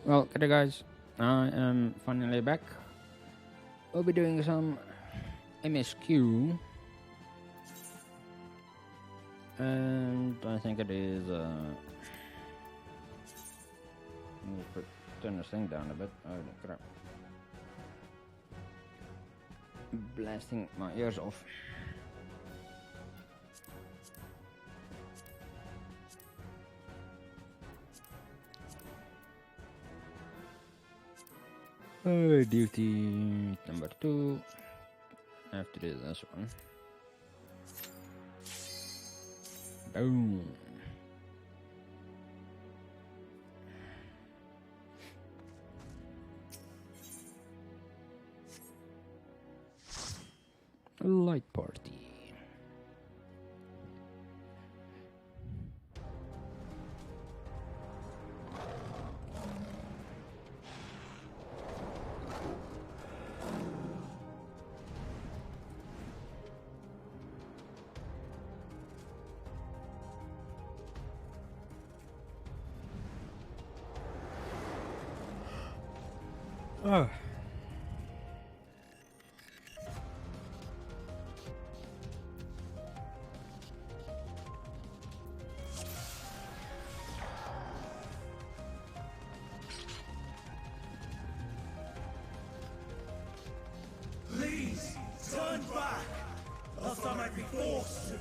Well, okay, guys, I am finally back. We'll be doing some MSQ, and I think it is. Let me turn this thing down a bit. Oh crap! Blasting my ears off. Duty number 2. I have to do this one. Boom. Light party. Oh. Please, turn back, else I might be forced to.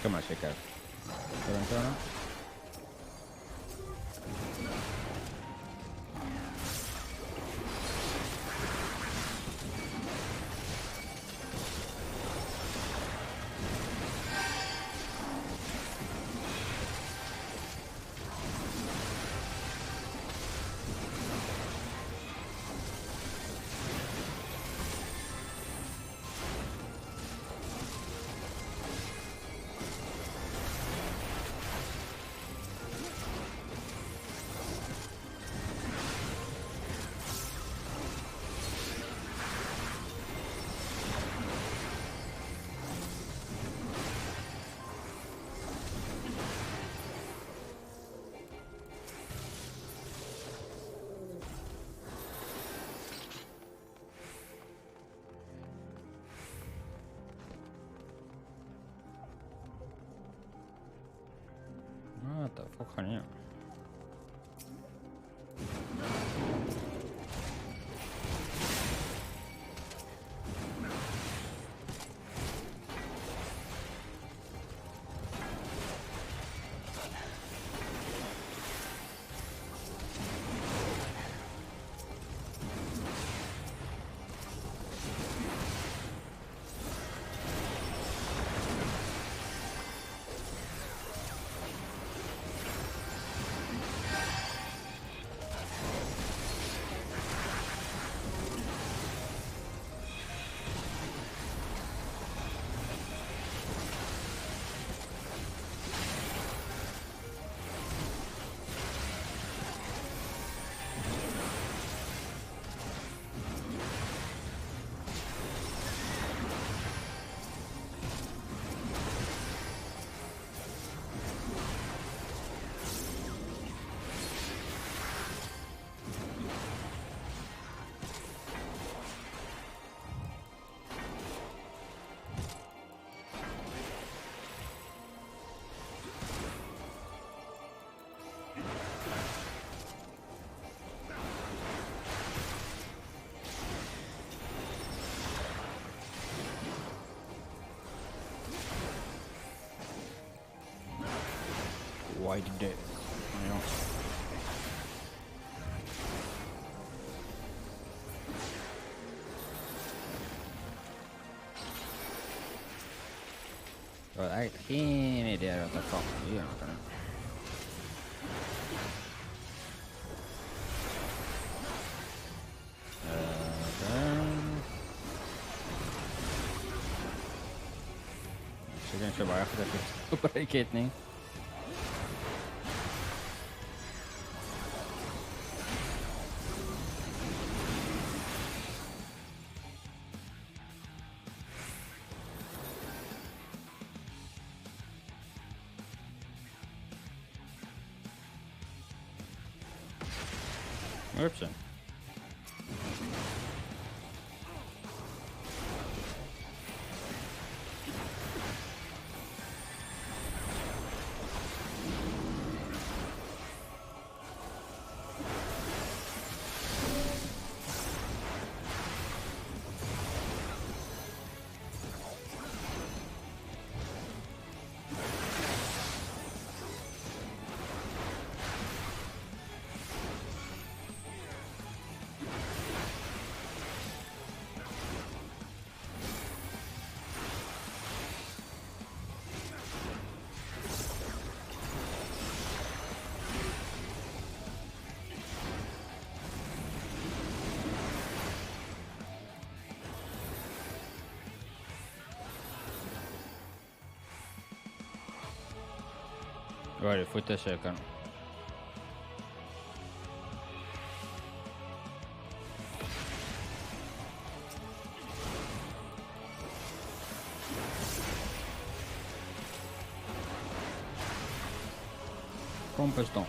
Come on, check out. Tarantana. What the fuck, honey? Why did it? You know. Alright, damn ingen idé att ta fram det gör något. Så den kör bara efter det uppräckning. Oopsie. Vad är det? Fotosökaren. Kompestånd.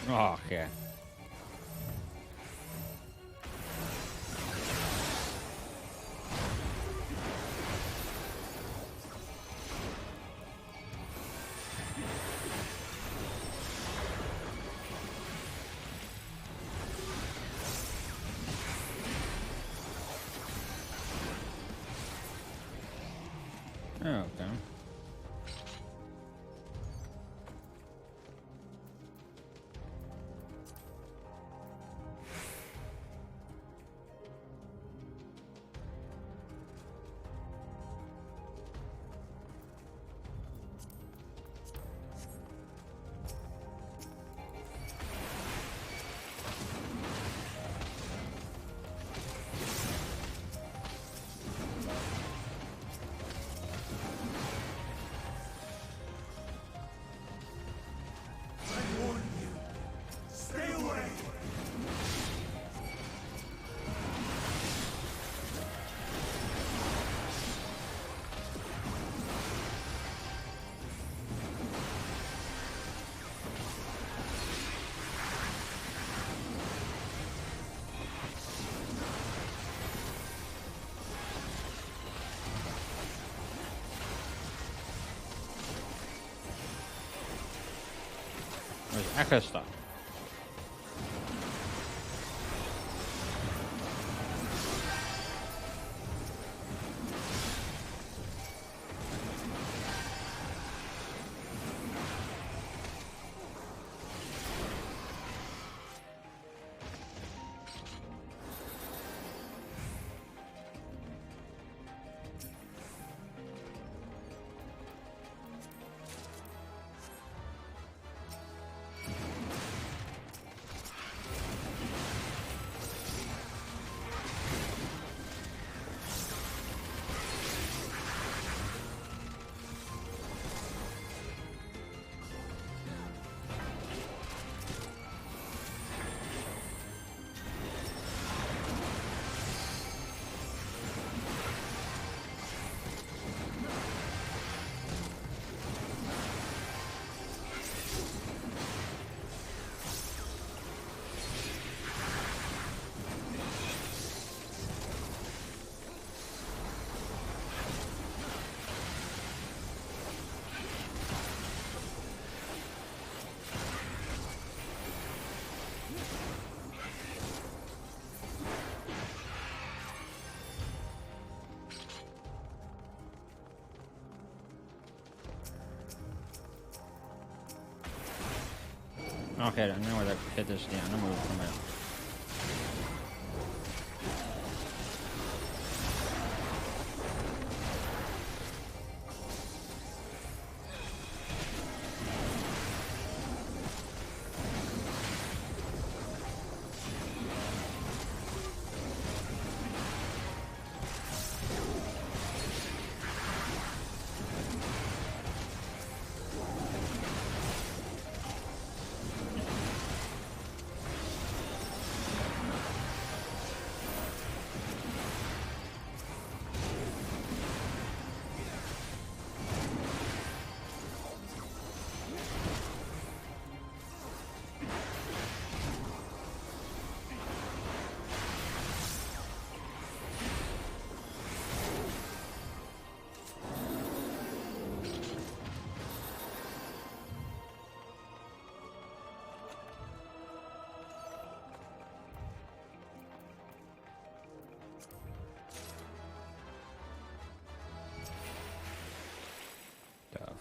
Okej. Okej. Extra. Okay, I know where the hit is the animal from it.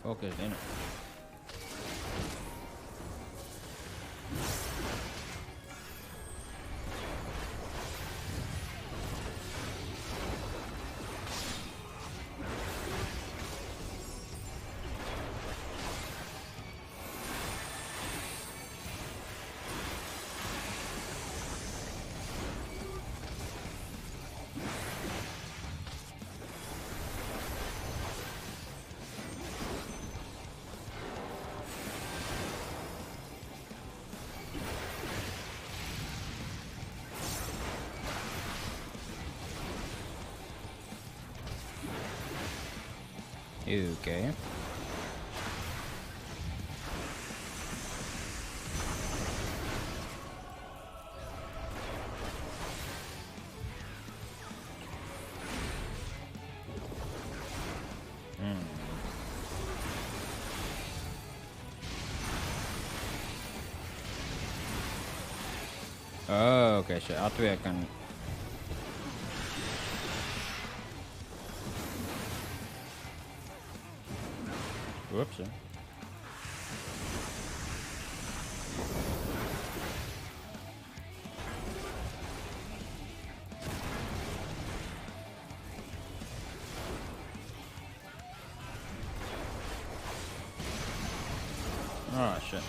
Focus in it. Okay. Oh, okei, se Atvekan. Whoops. Oh, shit.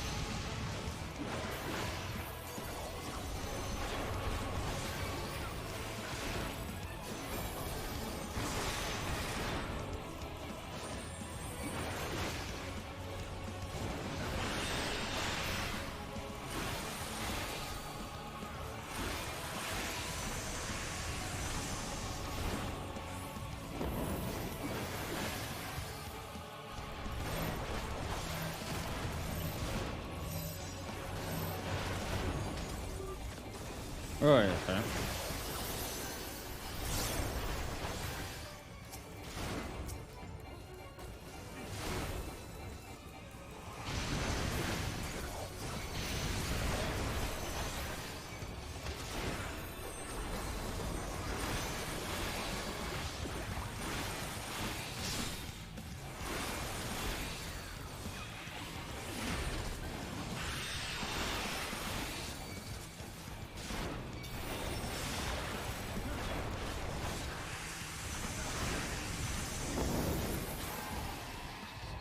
Oh, yeah, okay.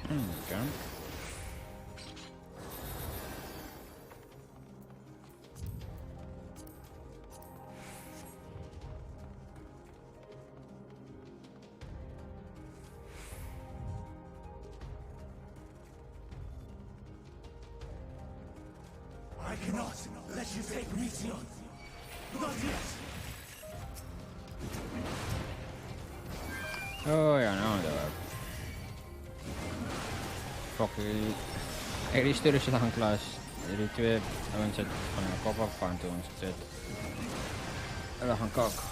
Okay. I cannot let you take me, Sion. Not yet. Oh ja, no det var... Fuck, ei styrelse tähän klass. Yritti även panna kopappaan tuon sit. Älähän kaka.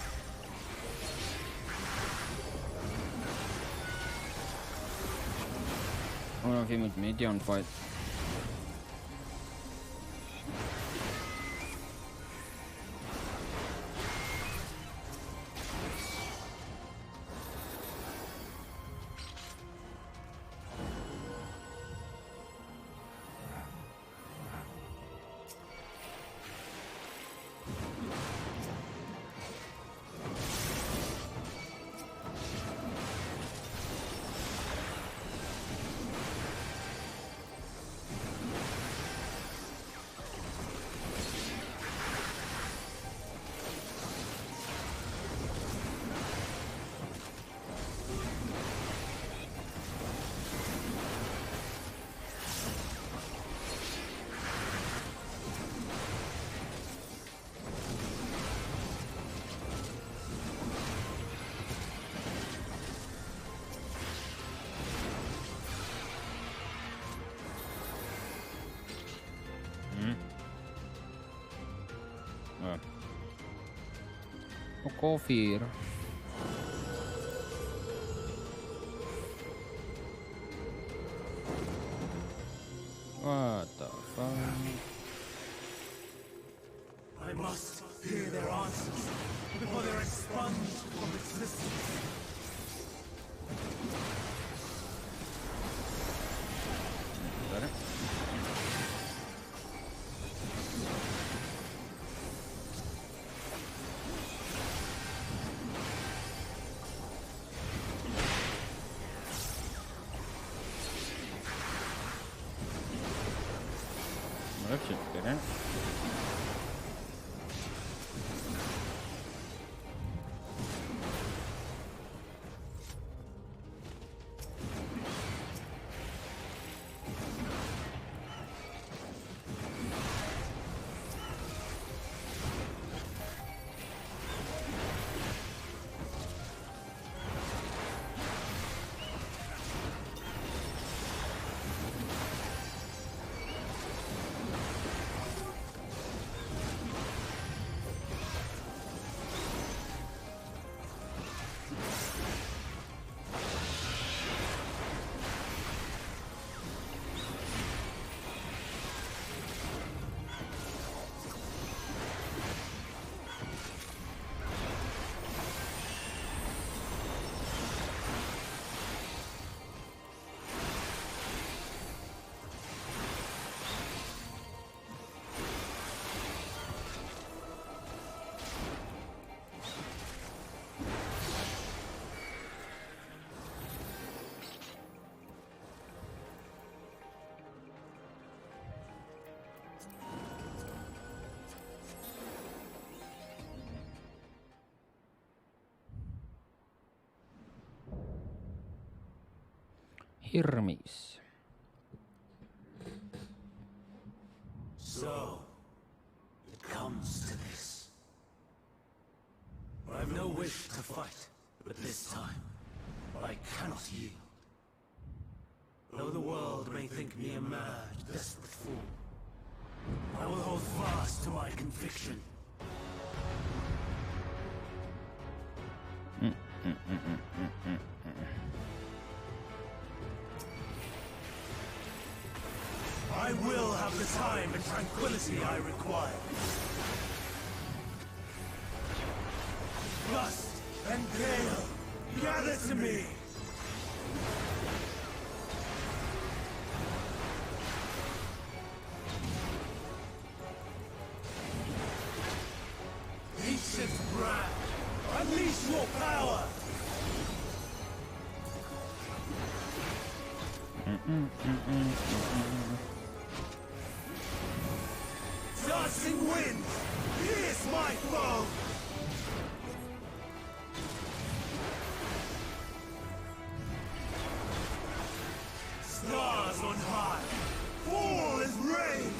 On filmat median fight. Kofir. What the fuck? I must hear their answers before they're expunged from existence. Got it. That shit's good, eh? Hirmis. So, it comes to this. I've no wish to fight, but this time, I cannot yield. Though the world may think me a mad, desperate fool, I will hold fast to my conviction. I will have the time and tranquility I require. Lust and gale, gather to me! Ancient brand, unleash your power! Dancing wind, pierce my foe! Stars on high, fall as rain!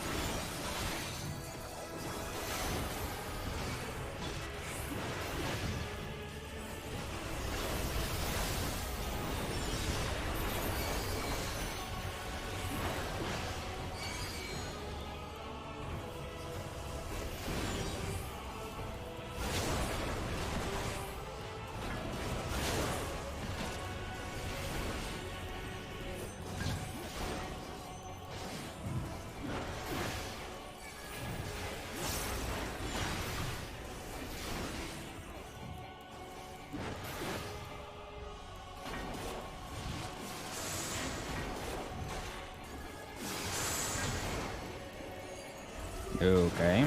Okay.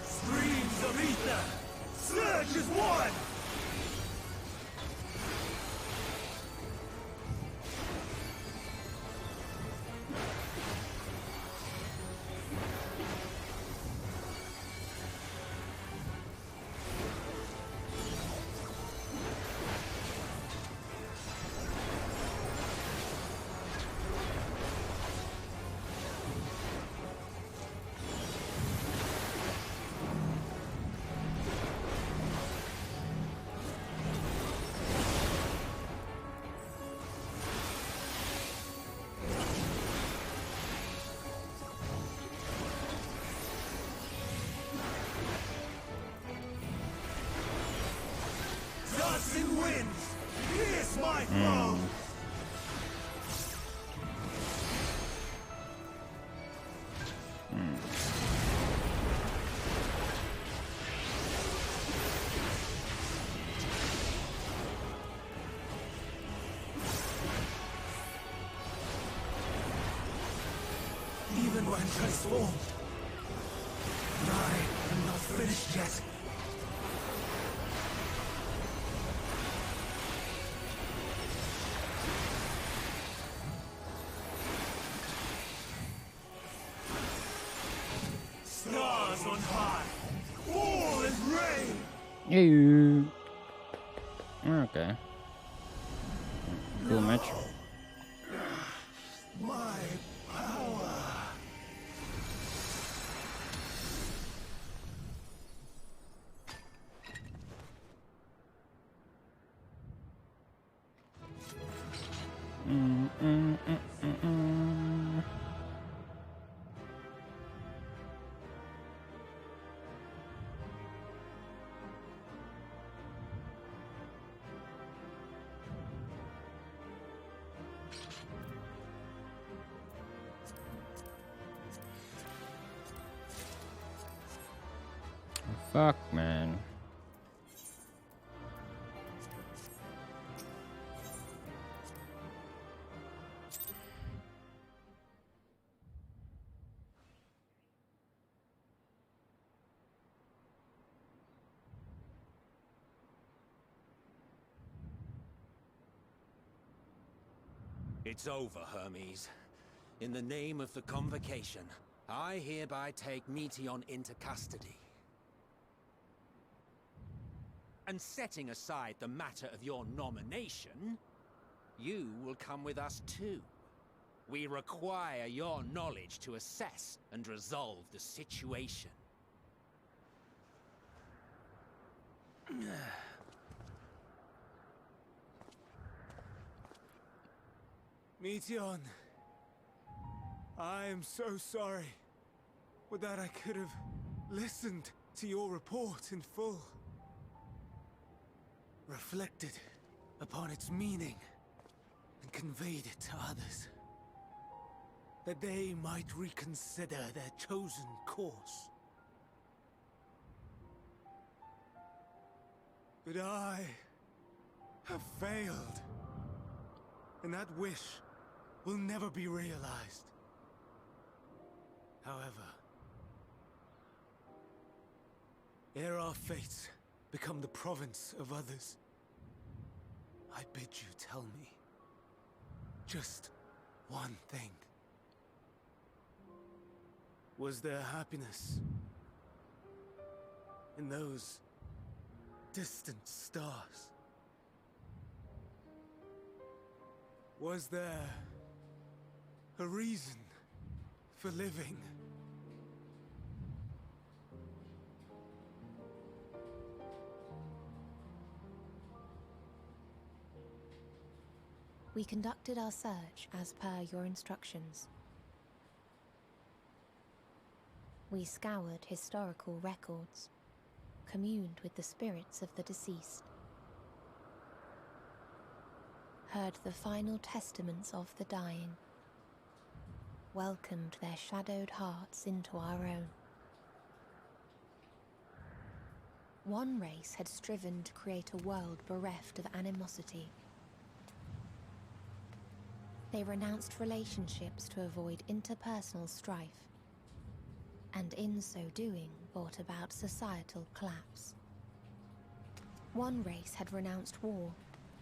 Streams of ether! Surge as one! Even when transformed, I am not finished yet. Stars on high, all is rain. You. Okay. Cool match. My power. Fuck, man. It's over, Hermes. In the name of the Convocation, I hereby take Meteon into custody. And setting aside the matter of your nomination, you will come with us too. We require your knowledge to assess and resolve the situation. Meteon, I am so sorry. Would that I could have listened to your report in full. Reflected upon its meaning and conveyed it to others. That they might reconsider their chosen course. But I have failed. And that wish will never be realized. However, ere our fates become the province of others, I bid you tell me just one thing. Was there happiness in those distant stars? Was there a reason for living? We conducted our search as per your instructions. We scoured historical records, communed with the spirits of the deceased, heard the final testaments of the dying, welcomed their shadowed hearts into our own. One race had striven to create a world bereft of animosity. They renounced relationships to avoid interpersonal strife, and in so doing brought about societal collapse. One race had renounced war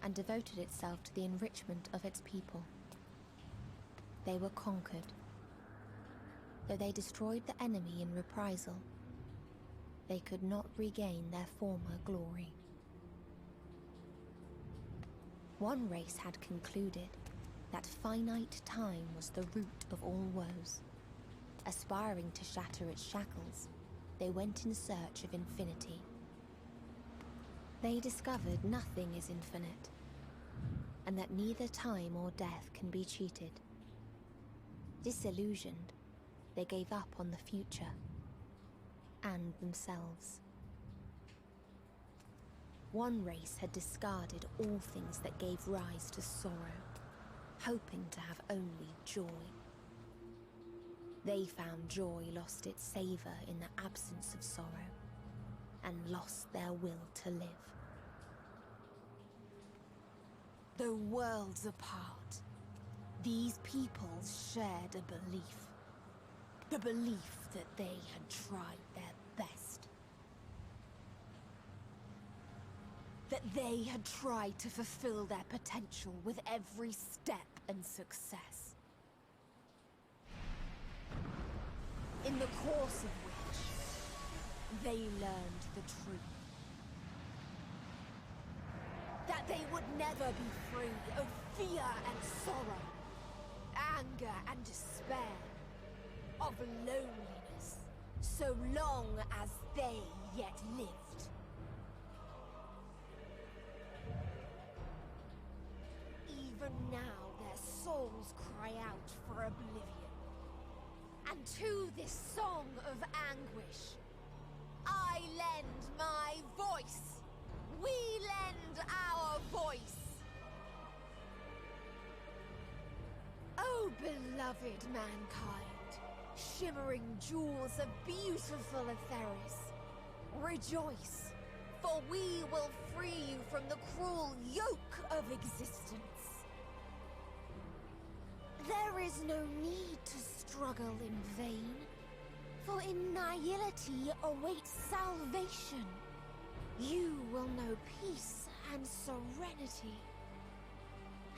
and devoted itself to the enrichment of its people. They were conquered. Though they destroyed the enemy in reprisal, they could not regain their former glory. One race had concluded that finite time was the root of all woes. Aspiring to shatter its shackles, they went in search of infinity. They discovered nothing is infinite, and that neither time or death can be cheated. Disillusioned, they gave up on the future and themselves. One race had discarded all things that gave rise to sorrow, hoping to have only joy. They found joy lost its savor in the absence of sorrow, and lost their will to live. Though worlds apart, these peoples shared a belief. The belief that they had tried their best. That they had tried to fulfill their potential with every step and success. In the course of which, they learned the truth. That they would never be free of fear and sorrow, anger and despair, of loneliness, so long as they yet lived. Even now their souls cry out for oblivion. And to this song of anguish, I lend my voice. We lend our voice. Oh, beloved mankind, shimmering jewels of beautiful Aetheris, rejoice, for we will free you from the cruel yoke of existence. There is no need to struggle in vain, for in nihility awaits salvation. You will know peace and serenity,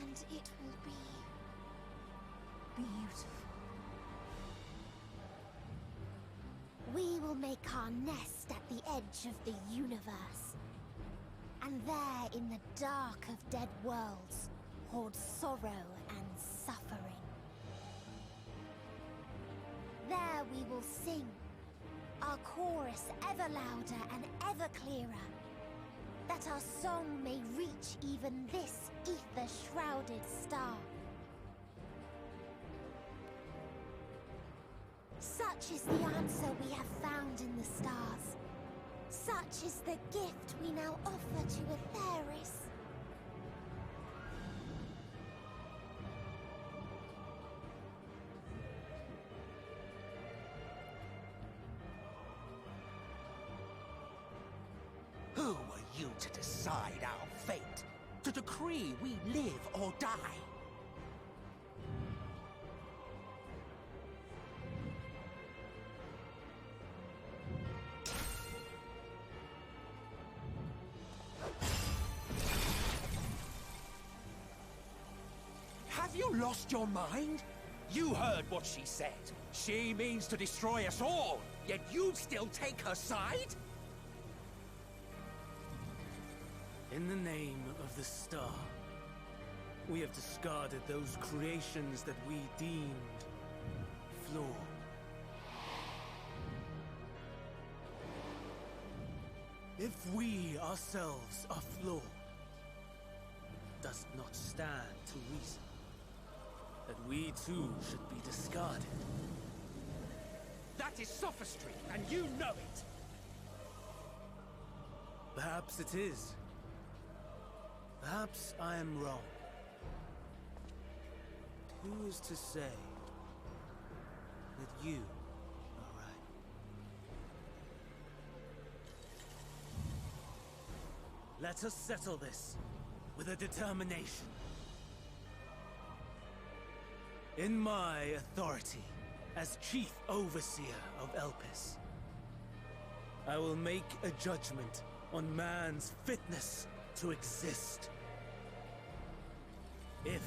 and it will be beautiful. We will make our nest at the edge of the universe, and there in the dark of dead worlds hoard sorrow and suffering. There we will sing, our chorus ever louder and ever clearer, that our song may reach even this ether-shrouded star. Such is the answer we have found in the stars. Such is the gift we now offer to Aetheris. Who are you to decide our fate? To decree we live or die? Have you lost your mind? You heard what she said. She means to destroy us all, yet you'd still take her side? In the name of the star, we have discarded those creations that we deemed flawed. If we ourselves are flawed, does it not stand to reason that we too should be discarded? That is sophistry, and you know it! Perhaps it is. Perhaps I am wrong. Who is to say that you are right? Let us settle this with a determination. In my authority as Chief Overseer of Elpis, I will make a judgment on man's fitness to exist. If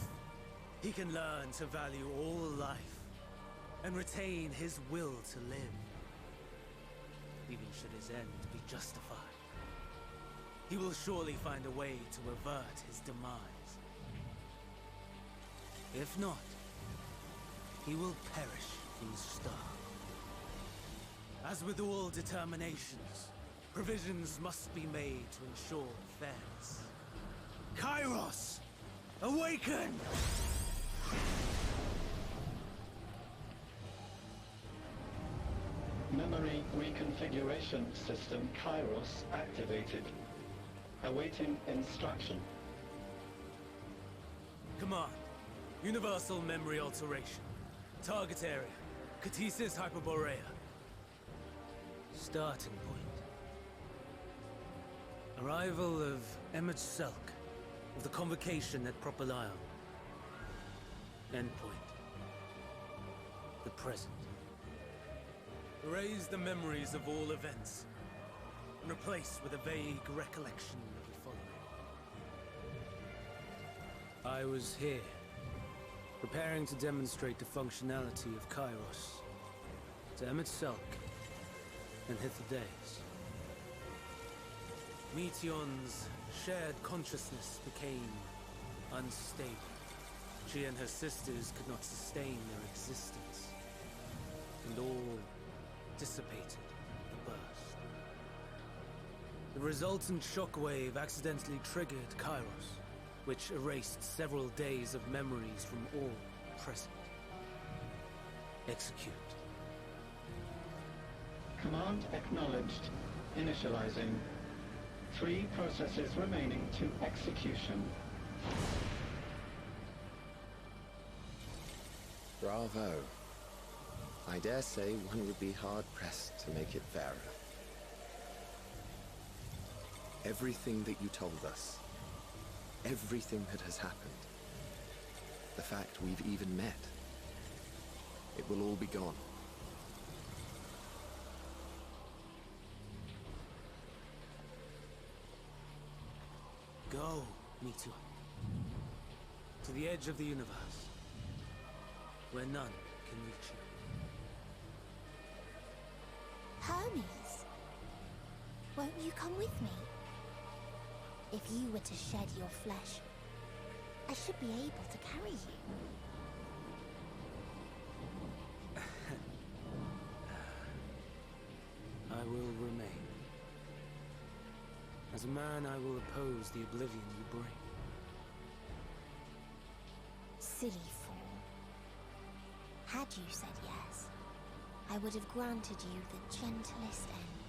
he can learn to value all life and retain his will to live, even should his end be justified, he will surely find a way to avert his demise. If not, he will perish in starve. As with all determinations, provisions must be made to ensure fairness. Kairos! Awaken! Memory reconfiguration system Kairos activated. Awaiting instruction. Command. Universal memory alteration. Target area. Catesis Hyperborea. Starting point. Arrival of MSQ of the convocation at Propylion. Endpoint. The present. Erase the memories of all events and replace with a vague recollection of the following. I was here, preparing to demonstrate the functionality of Kairos to MSQ and Hithodaeus. Meteion's shared consciousness became unstable. She and her sisters could not sustain their existence, and all dissipated at the burst. The resultant shockwave accidentally triggered Kairos, which erased several days of memories from all present. Execute. Command acknowledged. Initializing. 3 processes remaining to execution. Bravo. I dare say one would be hard-pressed to make it fairer. Everything that you told us, everything that has happened, the fact we've even met, it will all be gone. Go, Meteor. To the edge of the universe, where none can reach you. Hermes, won't you come with me? If you were to shed your flesh, I should be able to carry you. I will remain. As a man, I will oppose the oblivion you bring. Silly fool. Had you said yes, I would have granted you the gentlest end.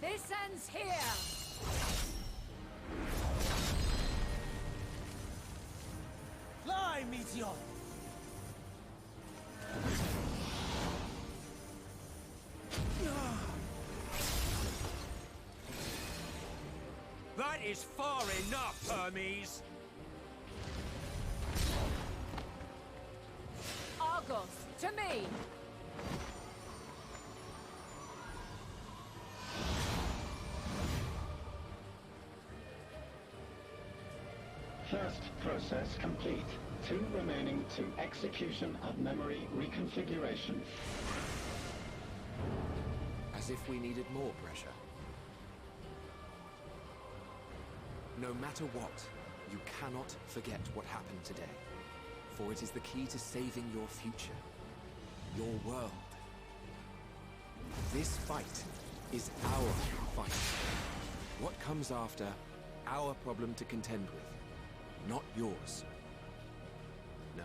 This ends here! Fly, Meteor! That is far enough, Hermes! Argos, to me! First process complete. 2 remaining to execution of memory reconfiguration. As if we needed more pressure. No matter what, you cannot forget what happened today. For it is the key to saving your future. Your world. This fight is our fight. What comes after, our problem to contend with, not yours. No.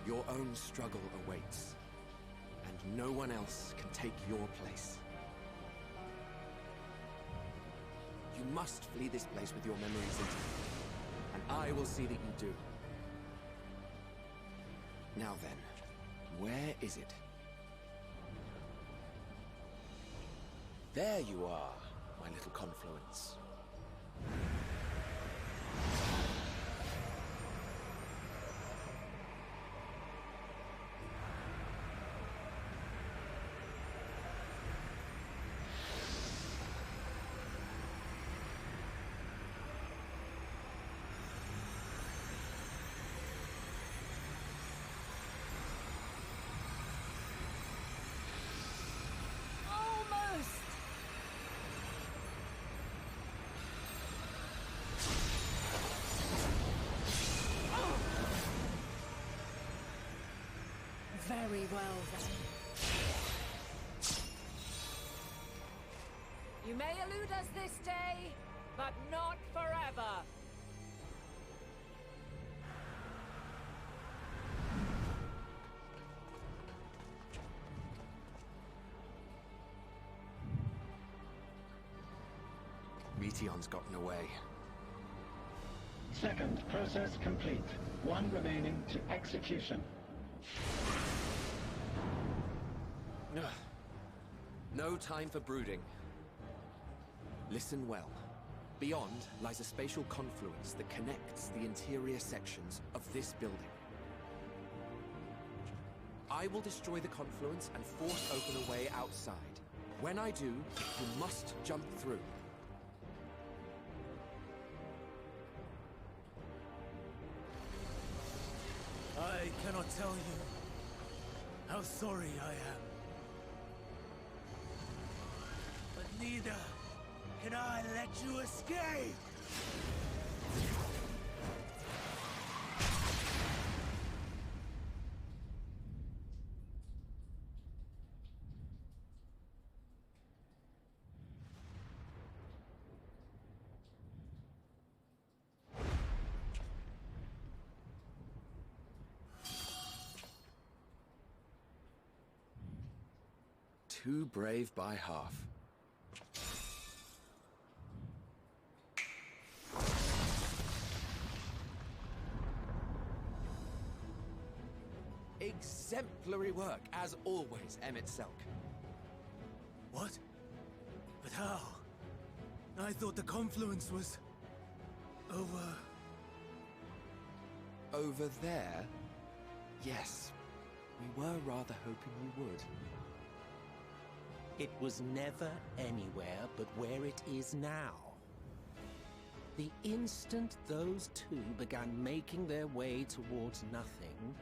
Your own struggle awaits, and no one else can take your place. You must flee this place with your memories intact, and I will see that you do. Now then, where is it? There you are, my little confluence. Almost! Very well, then. You may elude us this day, but not forever. Meteon's gotten away. Second process complete. One remaining to execution. Ugh. No time for brooding. Listen well. Beyond lies a spatial confluence that connects the interior sections of this building. I will destroy the confluence and force open a way outside. When I do, you must jump through. I cannot tell you how sorry I am. But neither can I let you escape! Too brave by half. Exemplary work, as always, Selk. What? But how? I thought the confluence was... Over there? Yes. We were rather hoping you would. It was never anywhere but where it is now. The instant those two began making their way towards nothing,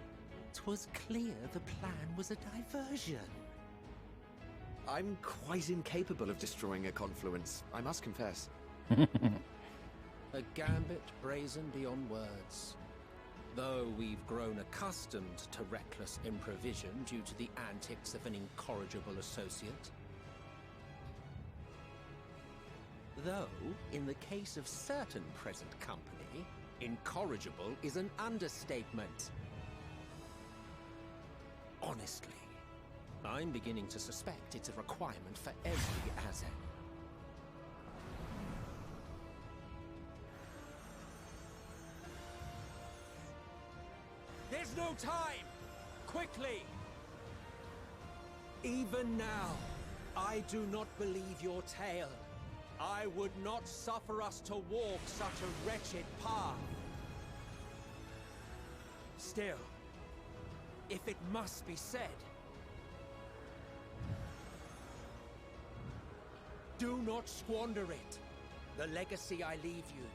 'twas clear the plan was a diversion. I'm quite incapable of destroying a confluence, I must confess. A gambit brazen beyond words. Though we've grown accustomed to reckless improvision due to the antics of an incorrigible associate. Though, in the case of certain present company, incorrigible is an understatement. Honestly, I'm beginning to suspect it's a requirement for every Azen. There's no time! Quickly! Even now, I do not believe your tale. I would not suffer us to walk such a wretched path. Still, if it must be said, do not squander it. The legacy I leave you.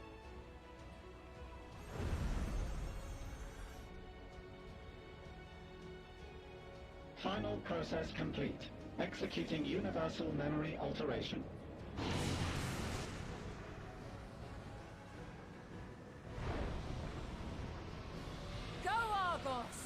Final process complete. Executing universal memory alteration. Go, Argos!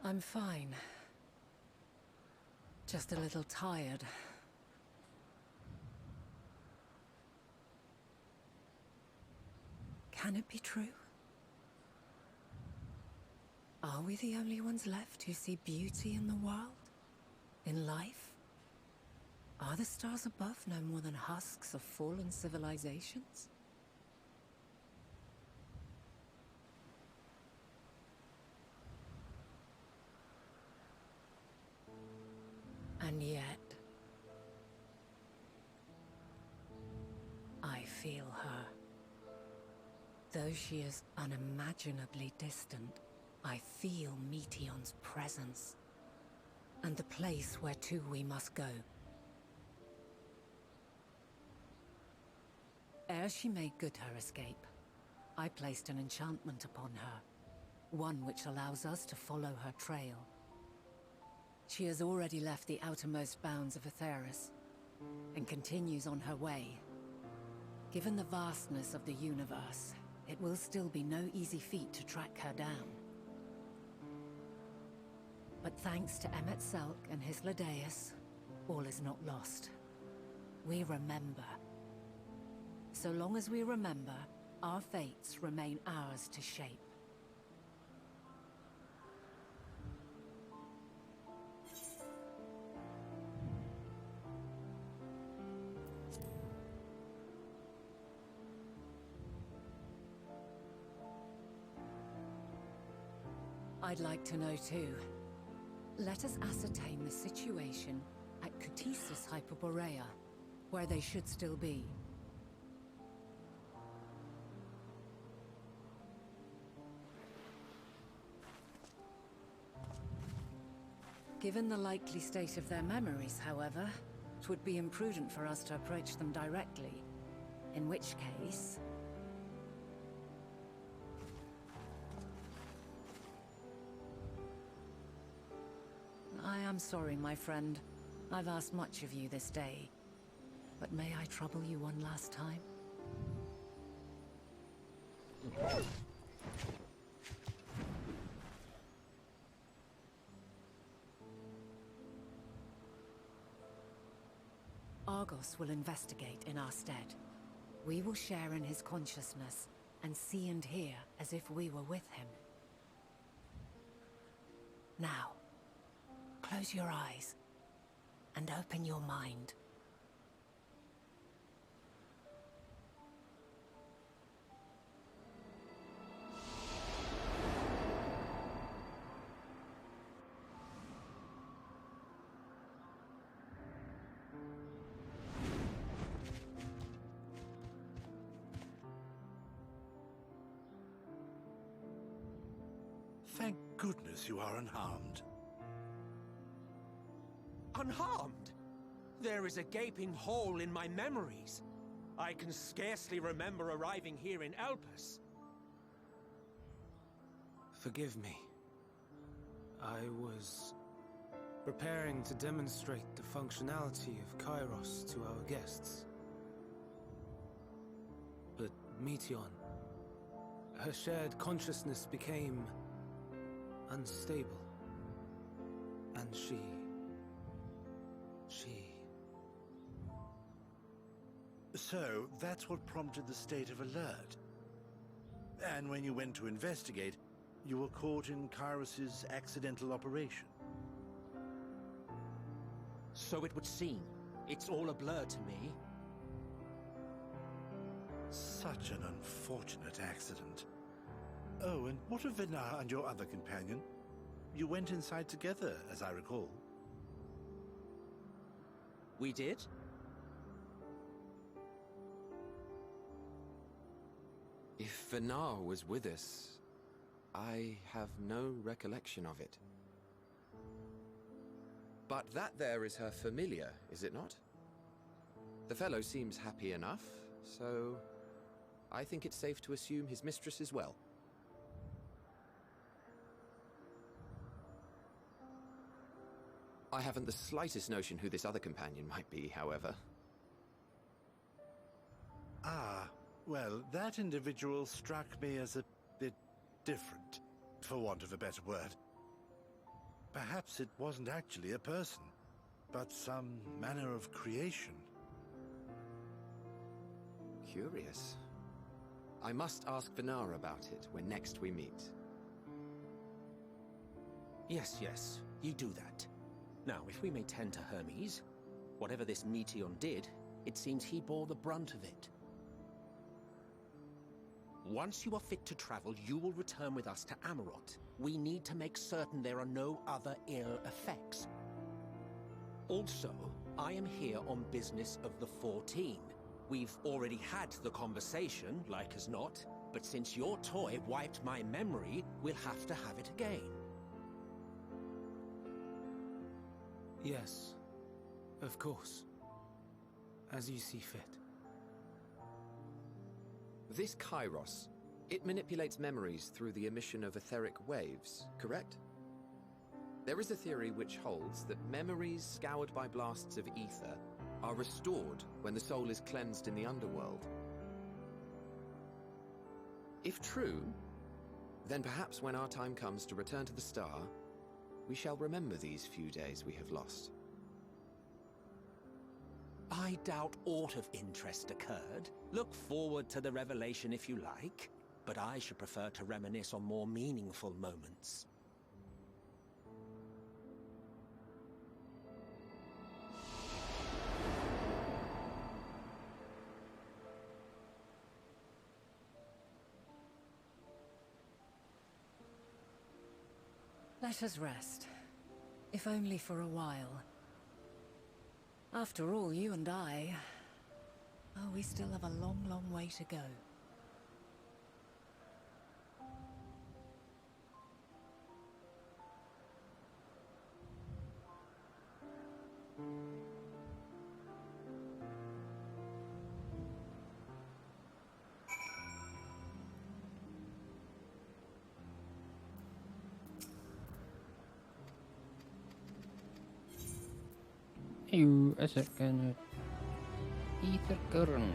I'm fine. Just a little tired. Can it be true? Are we the only ones left who see beauty in the world? In life? Are the stars above no more than husks of fallen civilizations? And yet, I feel her. Though she is unimaginably distant, I feel Meteon's presence, and the place where to we must go. Ere she made good her escape, I placed an enchantment upon her, one which allows us to follow her trail. She has already left the outermost bounds of Aetheris, and continues on her way. Given the vastness of the universe, it will still be no easy feat to track her down. But thanks to Emet-Selch and his Ladeus, all is not lost. We remember. So long as we remember, our fates remain ours to shape. I'd like to know too. Let us ascertain the situation at Kutisis Hyperborea, where they should still be. Given the likely state of their memories, however, it would be imprudent for us to approach them directly. In which case... I am sorry, my friend. I've asked much of you this day. But may I trouble you one last time? Argos will investigate in our stead. We will share in his consciousness and see and hear as if we were with him. Now, close your eyes and open your mind. Thank goodness you are unharmed. Unharmed? There is a gaping hole in my memories. I can scarcely remember arriving here in Elpis. Forgive me. I was preparing to demonstrate the functionality of Kairos to our guests. But Meteion, her shared consciousness became unstable. And she... So, that's what prompted the state of alert. And when you went to investigate, you were caught in Kairos' accidental operation. So it would seem. It's all a blur to me. Such an unfortunate accident. Oh, and what of Vinar and your other companion? You went inside together, as I recall. We did? If Vinar was with us, I have no recollection of it. But that there is her familiar, is it not? The fellow seems happy enough, so I think it's safe to assume his mistress as well. I haven't the slightest notion who this other companion might be, however. Ah, well, that individual struck me as a bit different, for want of a better word. Perhaps it wasn't actually a person, but some manner of creation. Curious. I must ask Vinar about it when next we meet. Yes, you do that. Now, if we may tend to Hermes, whatever this Meteion did, it seems he bore the brunt of it. Once you are fit to travel, you will return with us to Amarot. We need to make certain there are no other ill effects. Also, I am here on business of the 14. We've already had the conversation, like as not, but since your toy wiped my memory, we'll have to have it again. Yes, of course. As you see fit. This Kairos, it manipulates memories through the emission of etheric waves, correct? There is a theory which holds that memories scoured by blasts of ether are restored when the soul is cleansed in the underworld. If true, then perhaps when our time comes to return to the star, we shall remember these few days we have lost. I doubt aught of interest occurred. Look forward to the revelation if you like, but I should prefer to reminisce on more meaningful moments. Let us rest, if only for a while. After all, you and I... Oh, we still have a long, long way to go. You a second. Ether current.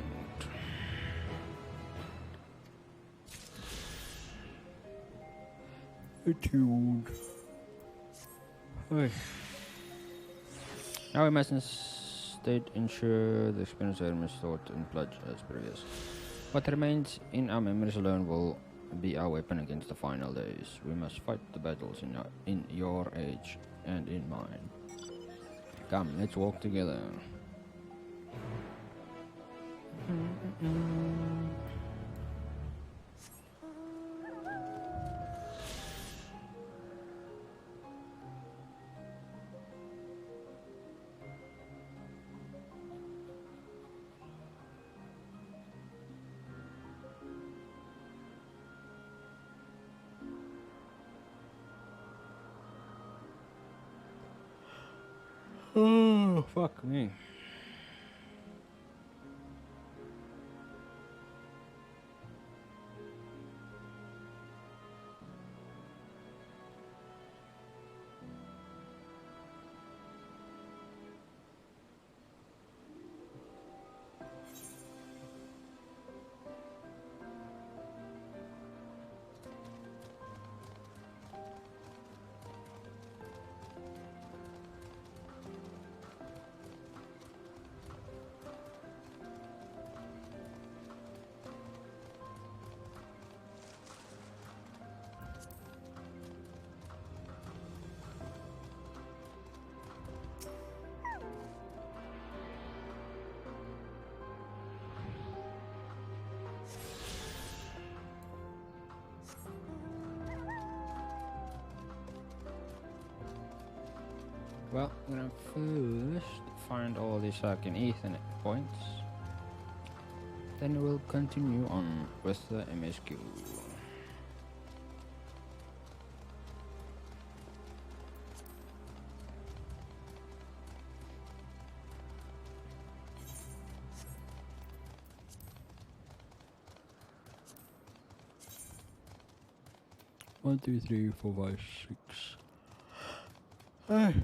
Attuned. Hey. Now we must instead ensure the experience item is stored in pledge as previous. What remains in our memories alone will be our weapon against the final days. We must fight the battles in your age and in mine. Come, let's walk together. Oh, fuck me. Well, I'm gonna first find all these fucking Ethernet points. Then we'll continue on with the MSQ. One, two, three, four, five, six. Hey.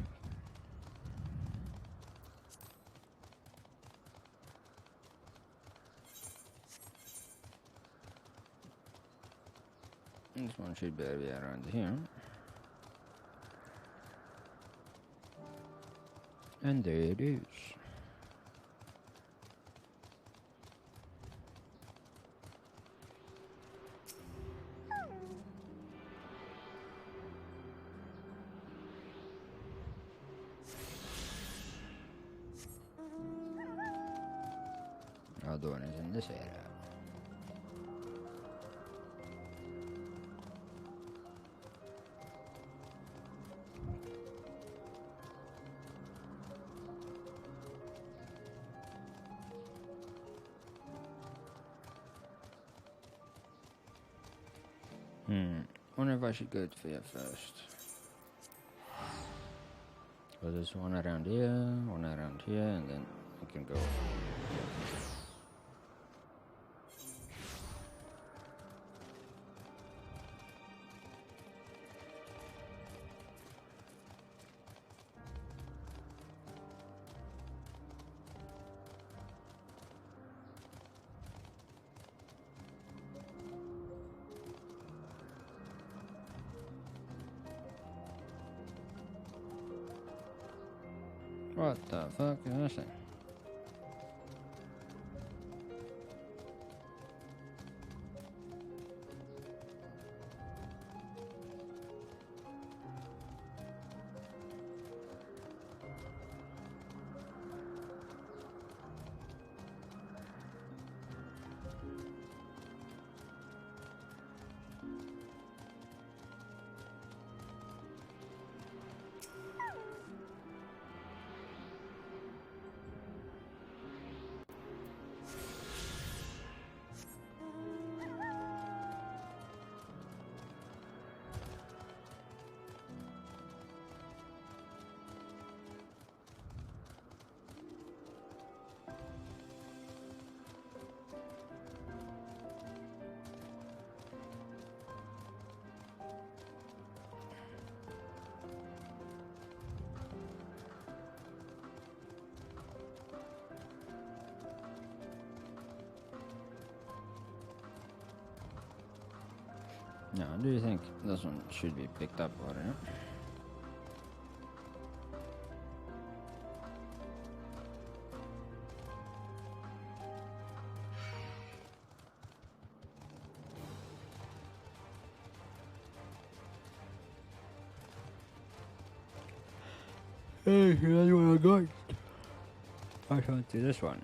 This one should be around here. And there it is. Other one is in this area. Wonder if I should go to here first. Well, there's one around here, and then I can go. What the fuck is this thing? Now, do you think this one should be picked up or not? Hey, that's what I got. I can't do this one.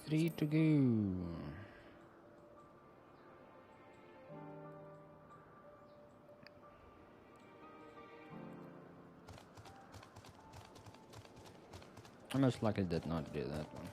Three to go. I most likely did not do that one.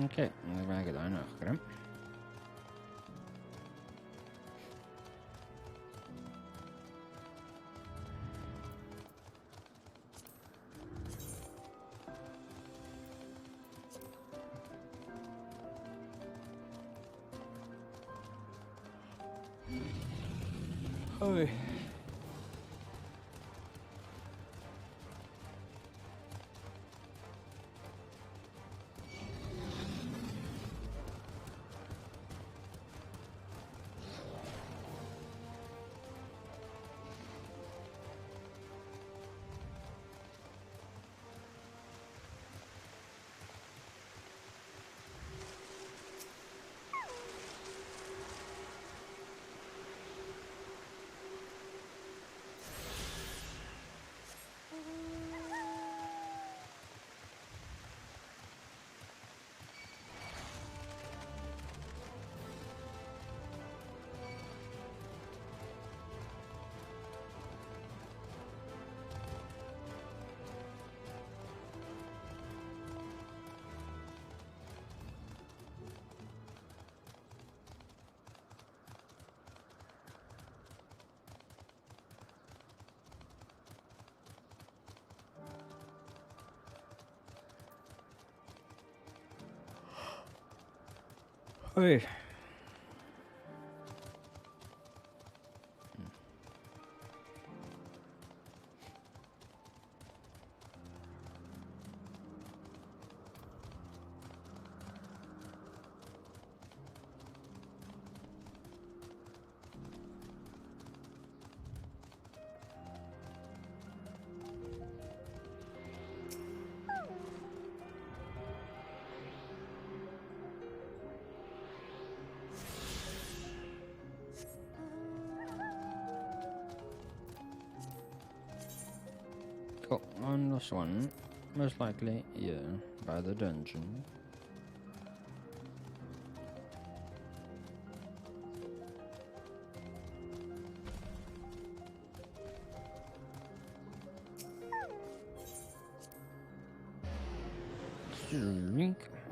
Oké, dan ben ik daar nog achter. Hoi. Oi. Cool, on this one, most likely, yeah, by the dungeon.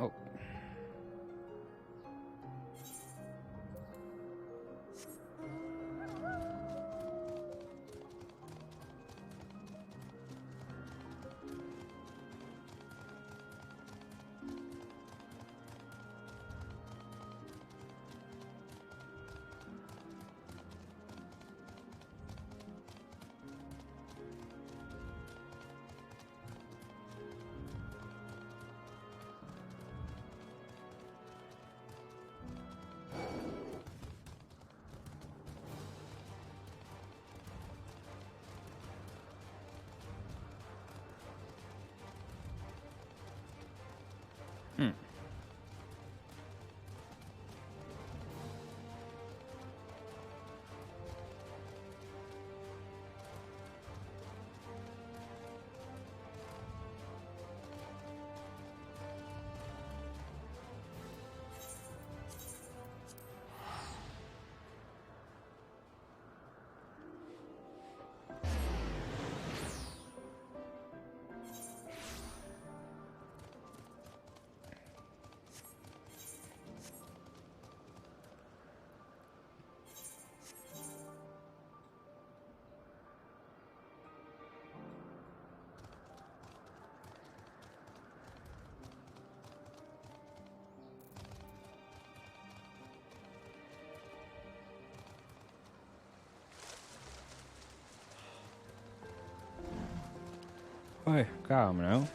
Oh. Oi, calma now.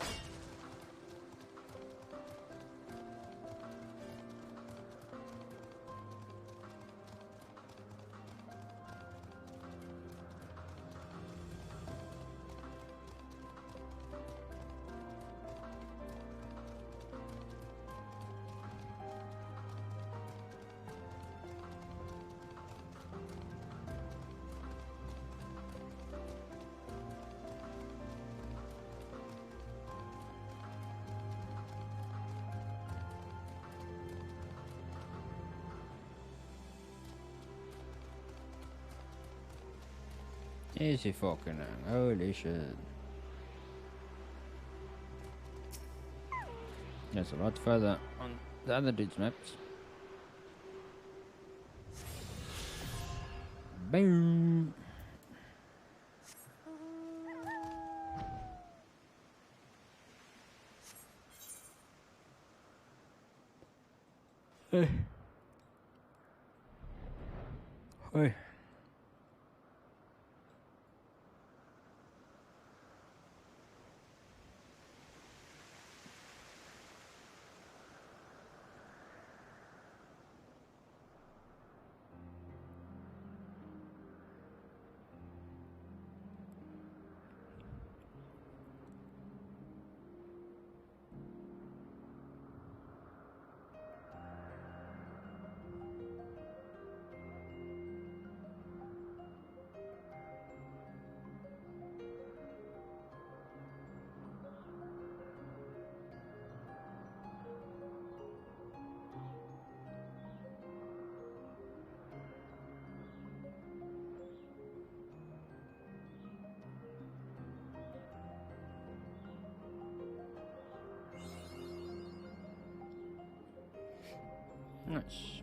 Easy fucking hell. Holy shit. That's a lot further on the other dude's maps. Boom. Hey. Hey. Nice.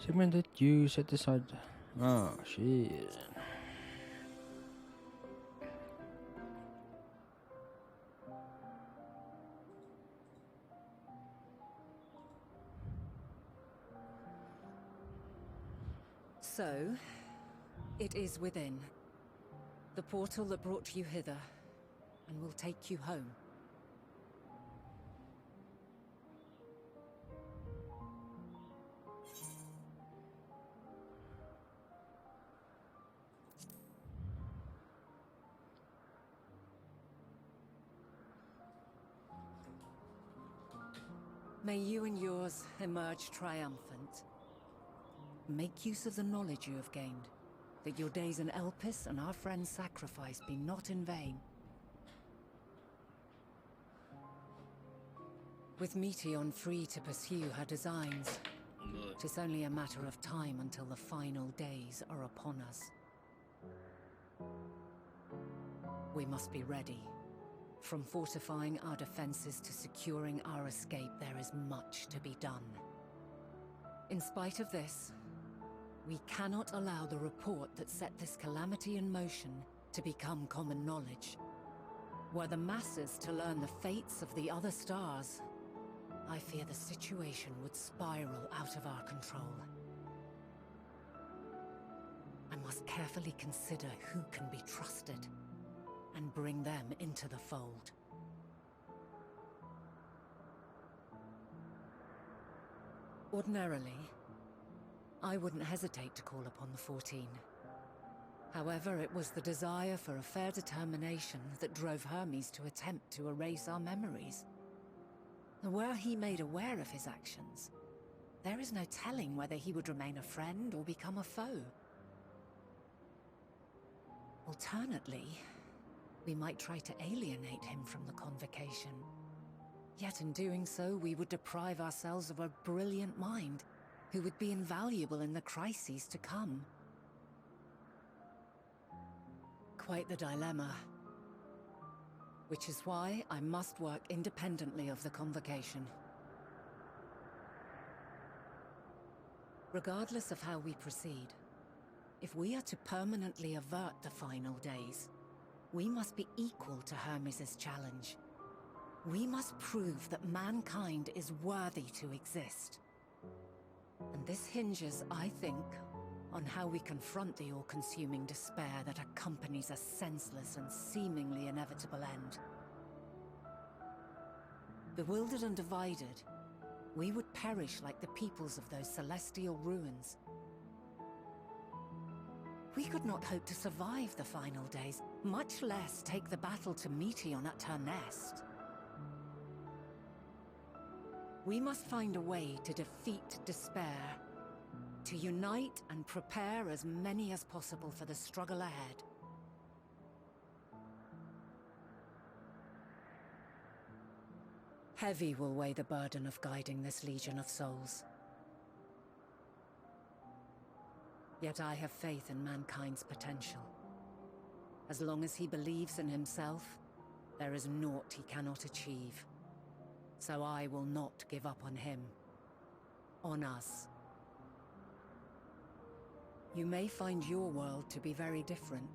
Segment that you set aside. Oh, shit. So, it is within. The portal that brought you hither, and will take you home. May you and yours emerge triumphant. Make use of the knowledge you have gained, that your days in Elpis and our friend's sacrifice be not in vain. With Meteion free to pursue her designs, tis only a matter of time until the final days are upon us. We must be ready. From fortifying our defenses to securing our escape, there is much to be done. In spite of this, we cannot allow the report that set this calamity in motion to become common knowledge. Were the masses to learn the fates of the other stars, I fear the situation would spiral out of our control. I must carefully consider who can be trusted, and bring them into the fold. Ordinarily, I wouldn't hesitate to call upon the 14. However, it was the desire for a fair determination that drove Hermes to attempt to erase our memories. Were he made aware of his actions, there is no telling whether he would remain a friend or become a foe. Alternately, we might try to alienate him from the convocation. Yet in doing so, we would deprive ourselves of a brilliant mind who would be invaluable in the crises to come. Quite the dilemma. Which is why I must work independently of the convocation. Regardless of how we proceed, if we are to permanently avert the final days, we must be equal to Hermes' challenge. We must prove that mankind is worthy to exist. And this hinges, I think, on how we confront the all-consuming despair that accompanies a senseless and seemingly inevitable end. Bewildered and divided, we would perish like the peoples of those celestial ruins. We could not hope to survive the final days, much less take the battle to Meteion at her nest. We must find a way to defeat despair, to unite and prepare as many as possible for the struggle ahead. Heavy will weigh the burden of guiding this legion of souls. Yet I have faith in mankind's potential. As long as he believes in himself, there is naught he cannot achieve. So I will not give up on him. On us. You may find your world to be very different.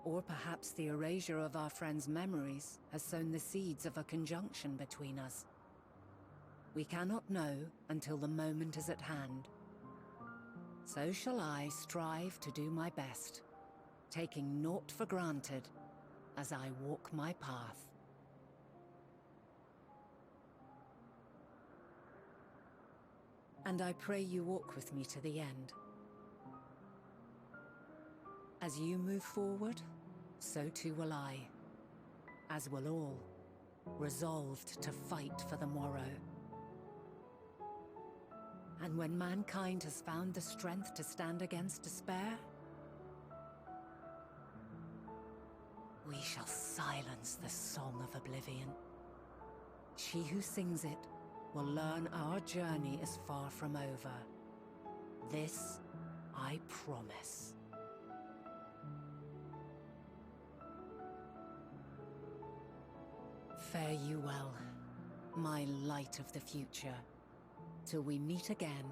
Or perhaps the erasure of our friend's memories has sown the seeds of a conjunction between us. We cannot know until the moment is at hand. So shall I strive to do my best, taking naught for granted as I walk my path. And I pray you walk with me to the end. As you move forward, so too will I, as will all, resolved to fight for the morrow. And when mankind has found the strength to stand against despair, we shall silence the song of oblivion. She who sings it will learn our journey is far from over. This I promise. Fare you well, my light of the future, till we meet again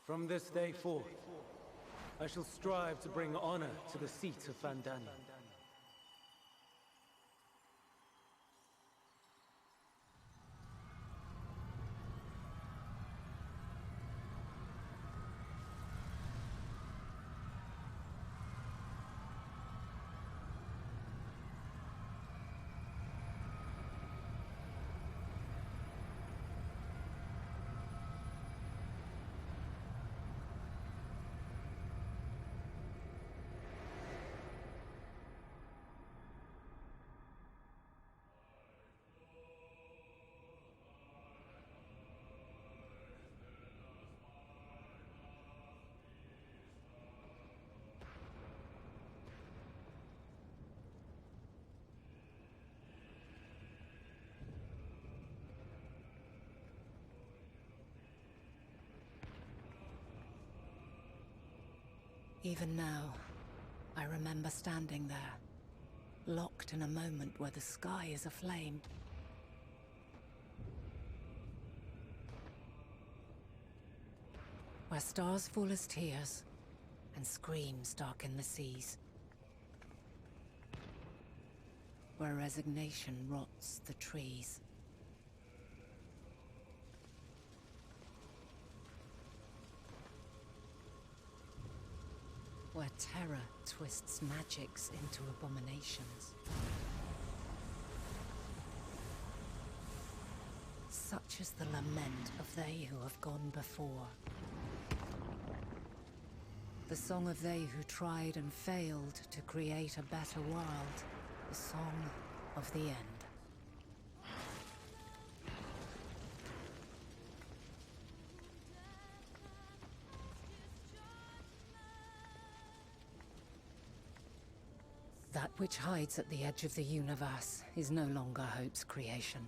From this day forth, I shall strive to bring honor to the seat of Vandania. Even now, I remember standing there, locked in a moment where the sky is aflame. Where stars fall as tears, and screams darken the seas. Where resignation rots the trees. Where terror twists magics into abominations. Such is the lament of they who have gone before. The song of they who tried and failed to create a better world. The song of the end. That which hides at the edge of the universe is no longer Hope's creation.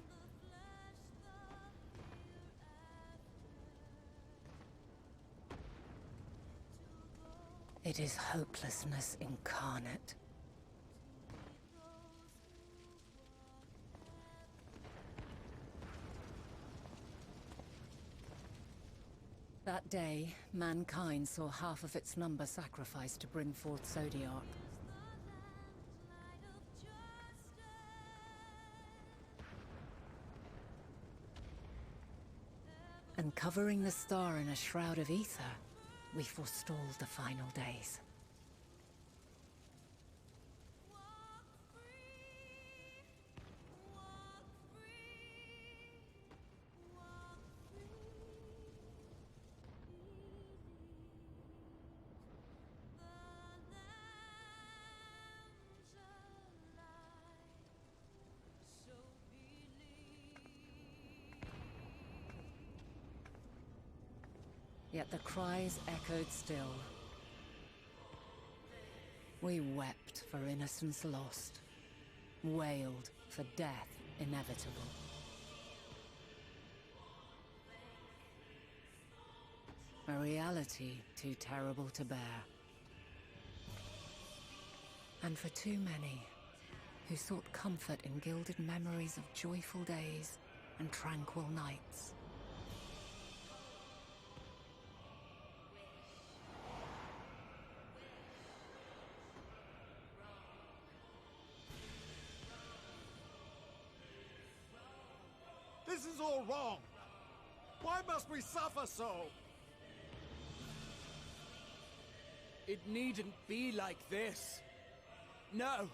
It is hopelessness incarnate. That day, mankind saw half of its number sacrificed to bring forth Zodiark. And covering the star in a shroud of ether, we forestalled the final days. Yet the cries echoed still. We wept for innocence lost, wailed for death inevitable. A reality too terrible to bear. And for too many who sought comfort in gilded memories of joyful days and tranquil nights. This is all wrong! Why must we suffer so? It needn't be like this. No.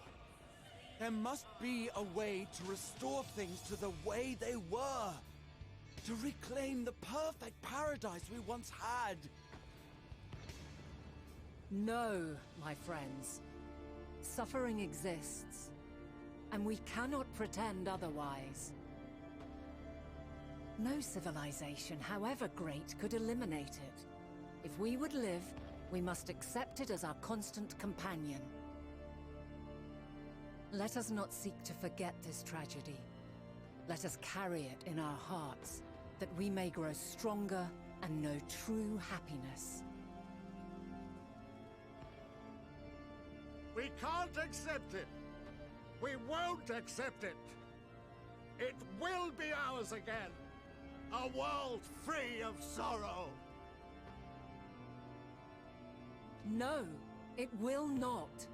There must be a way to restore things to the way they were. To reclaim the perfect paradise we once had. No, my friends. Suffering exists, and we cannot pretend otherwise. No civilization, however great, could eliminate it. If we would live, we must accept it as our constant companion. Let us not seek to forget this tragedy. Let us carry it in our hearts, that we may grow stronger and know true happiness. We can't accept it! We won't accept it! It will be ours again! A world free of sorrow! No, it will not.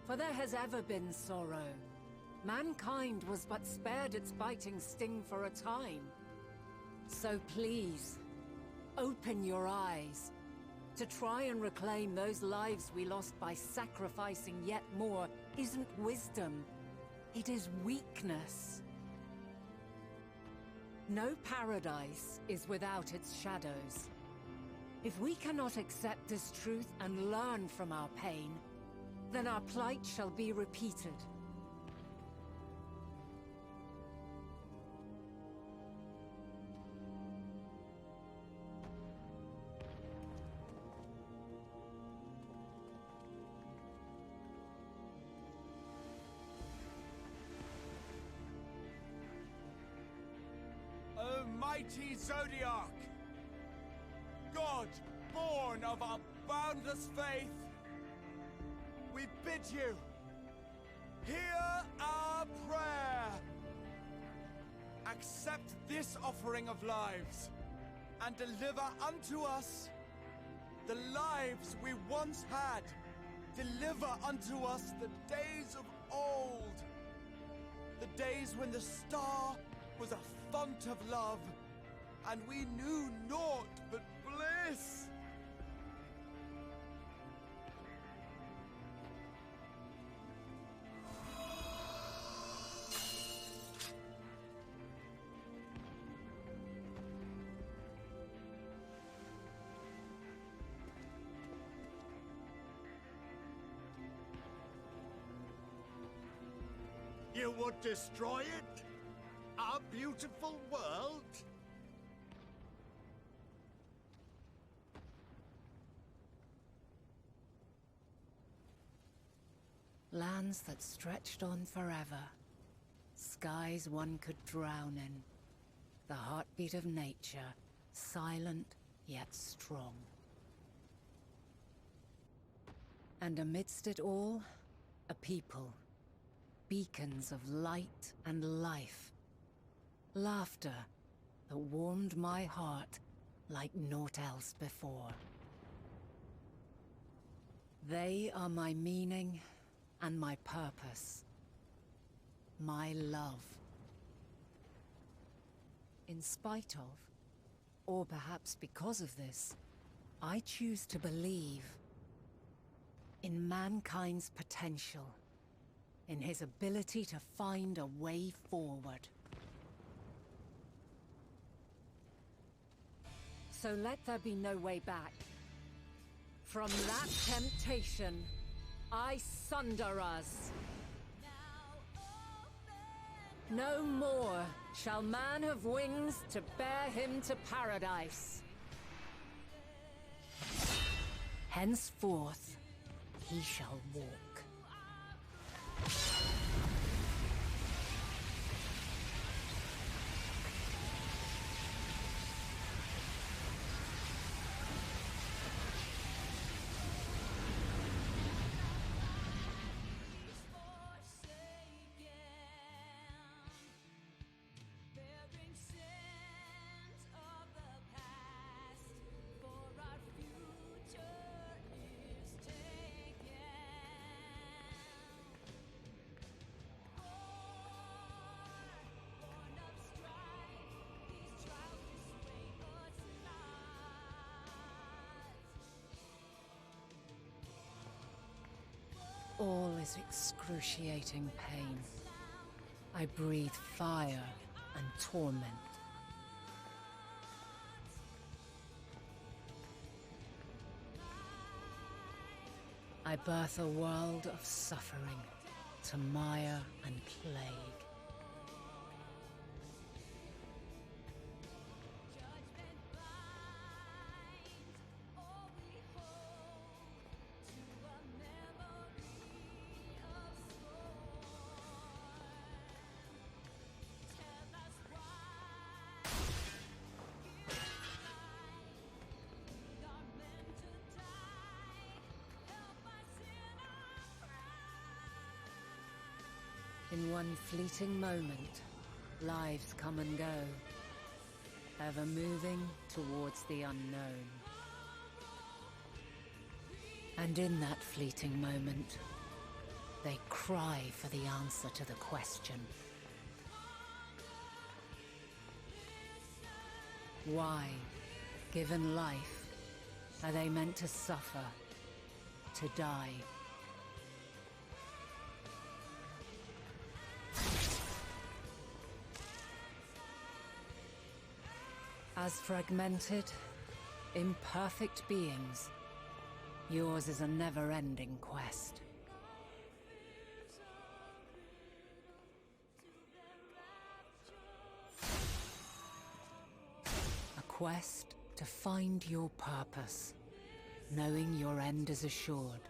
For there has ever been sorrow. Mankind was but spared its biting sting for a time. So please, open your eyes. To try and reclaim those lives we lost by sacrificing yet more isn't wisdom. It is weakness. No paradise is without its shadows. If we cannot accept this truth and learn from our pain, then our plight shall be repeated. O mighty Zodiac! God, born of our boundless faith, we bid you, hear our prayer. Accept this offering of lives, and deliver unto us the lives we once had. Deliver unto us the days of old, the days when the star was a font of love, and we knew naught but bliss. You would destroy it? Our beautiful world? Lands that stretched on forever. Skies one could drown in. The heartbeat of nature, silent yet strong. And amidst it all, a people. Beacons of light and life. Laughter that warmed my heart like naught else before. They are my meaning and my purpose. My love. In spite of, or perhaps because of this, I choose to believe in mankind's potential, in his ability to find a way forward. So let there be no way back. From that temptation, I sunder us. No more shall man have wings to bear him to paradise. Henceforth, he shall walk. All is excruciating pain. I breathe fire and torment. I birth a world of suffering to mire and plague. In one fleeting moment, lives come and go, ever moving towards the unknown. And in that fleeting moment, they cry for the answer to the question. Why, given life, are they meant to suffer, to die? As fragmented, imperfect beings, yours is a never-ending quest. A quest to find your purpose, knowing your end is assured.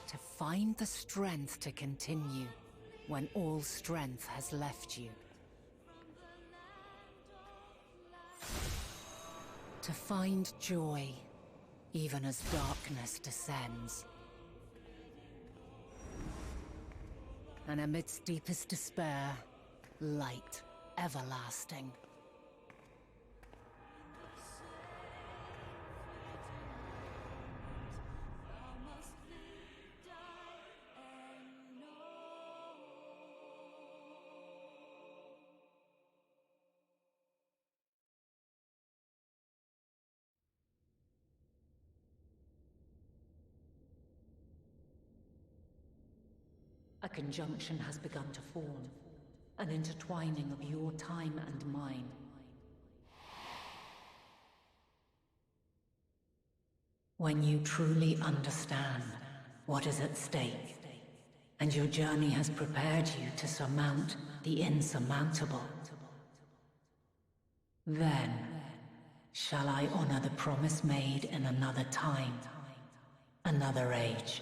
To find the strength to continue when all strength has left you. To find joy, even as darkness descends. And amidst deepest despair, light everlasting. A conjunction has begun to form, an intertwining of your time and mine. When you truly understand what is at stake, and your journey has prepared you to surmount the insurmountable, then shall I honor the promise made in another time, another age.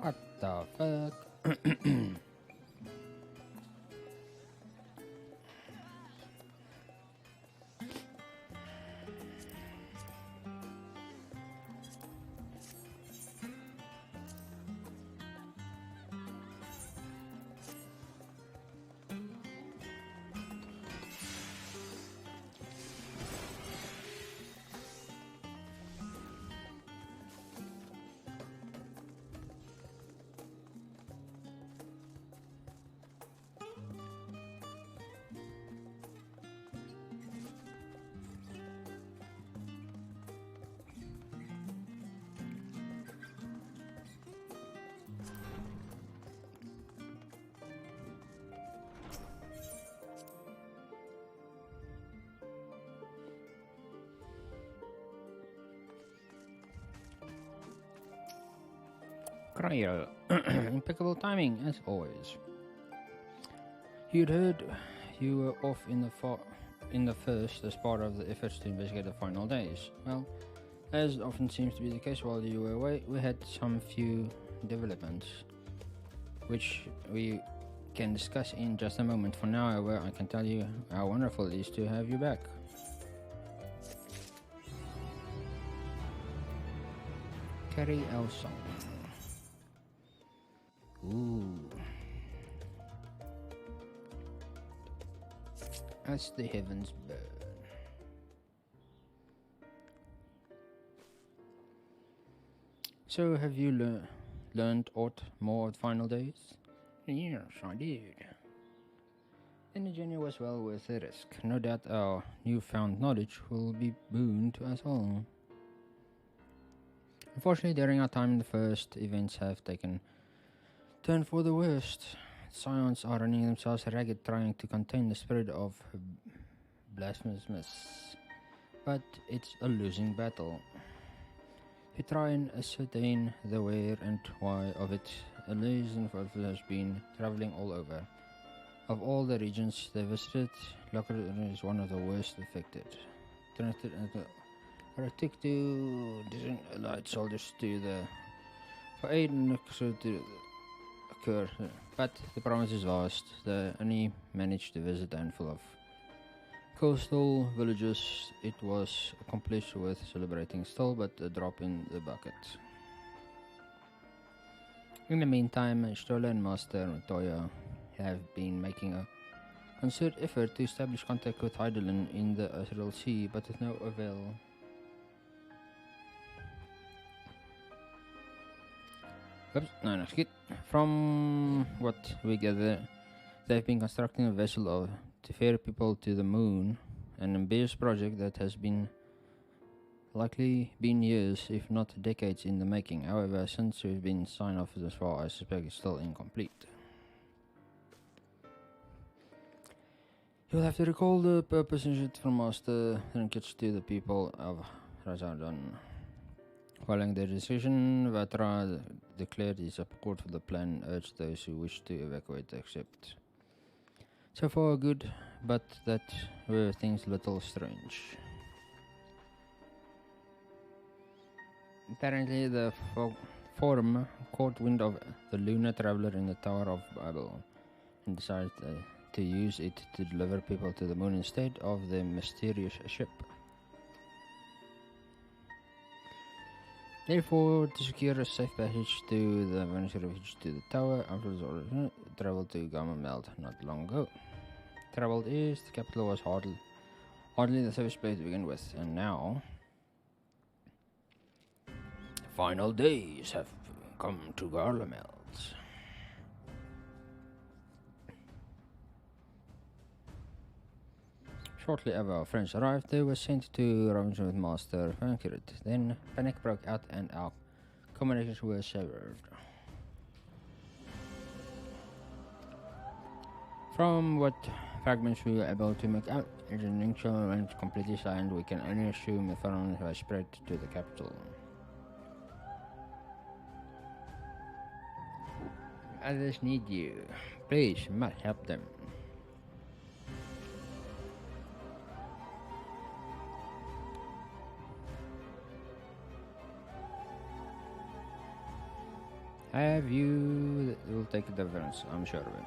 What the fuck? Cryo. Impeccable timing, as always. You'd heard you were off in the first as part of the efforts to investigate the final days. Well, as often seems to be the case while you were away, we had some few developments, which we can discuss in just a moment. For now, however, I can tell you how wonderful it is to have you back. Carry our song. Ooh. As the heavens burn. So, have you learned aught more of the final days? Yes, I did. And the journey was well worth the risk. No doubt our newfound knowledge will be boon to us all. Unfortunately, during our time in the first, events have taken turn for the worst. Scions are running themselves ragged trying to contain the spirit of blasphemous. But it's a losing battle. To try and ascertain the where and why of it, a liaison has been traveling all over. Of all the regions they visited, ENDWALKER is one of the worst affected. Took to allied soldiers to the for aid and to occur, but the province is vast. They only managed to visit a handful of coastal villages. It was accomplished with celebrating still, but a drop in the bucket. In the meantime, Stola and Master Toya have been making a concerted effort to establish contact with Heidelin in the Ethereal Sea, but with no avail. Oops, no, skip. From what we gather, they've been constructing a vessel to ferry people to the moon, an ambitious project that has likely been years, if not decades, in the making. However, since we've been signed off this far, I suspect it's still incomplete. You'll have to recall the purpose and shit from Master Trinkets to the people of Razardan. Following their decision, Vatra declared his support for the plan and urged those who wish to evacuate to accept. So far good, but that were things a little strange. Apparently the Forum caught wind of the lunar traveler in the Tower of Babel and decided to use it to deliver people to the moon instead of the mysterious ship. Therefore, to secure a safe passage to the Vanishing Refuge to the tower, afterwards traveled to Gamma not long ago. Traveled east, the capital was hardly the safest place to begin with, and now the final days have come to Garlemeld. Shortly after our friends arrived, they were sent to Robinson with Master Vankirit. Then panic broke out and our communications were severed. From what fragments we were able to make out, as the Ningxia went completely silent, we can only assume the phenomenon has spread to the capital. Others need you. Please, you must help them. Have you will take the difference, I'm sure of it.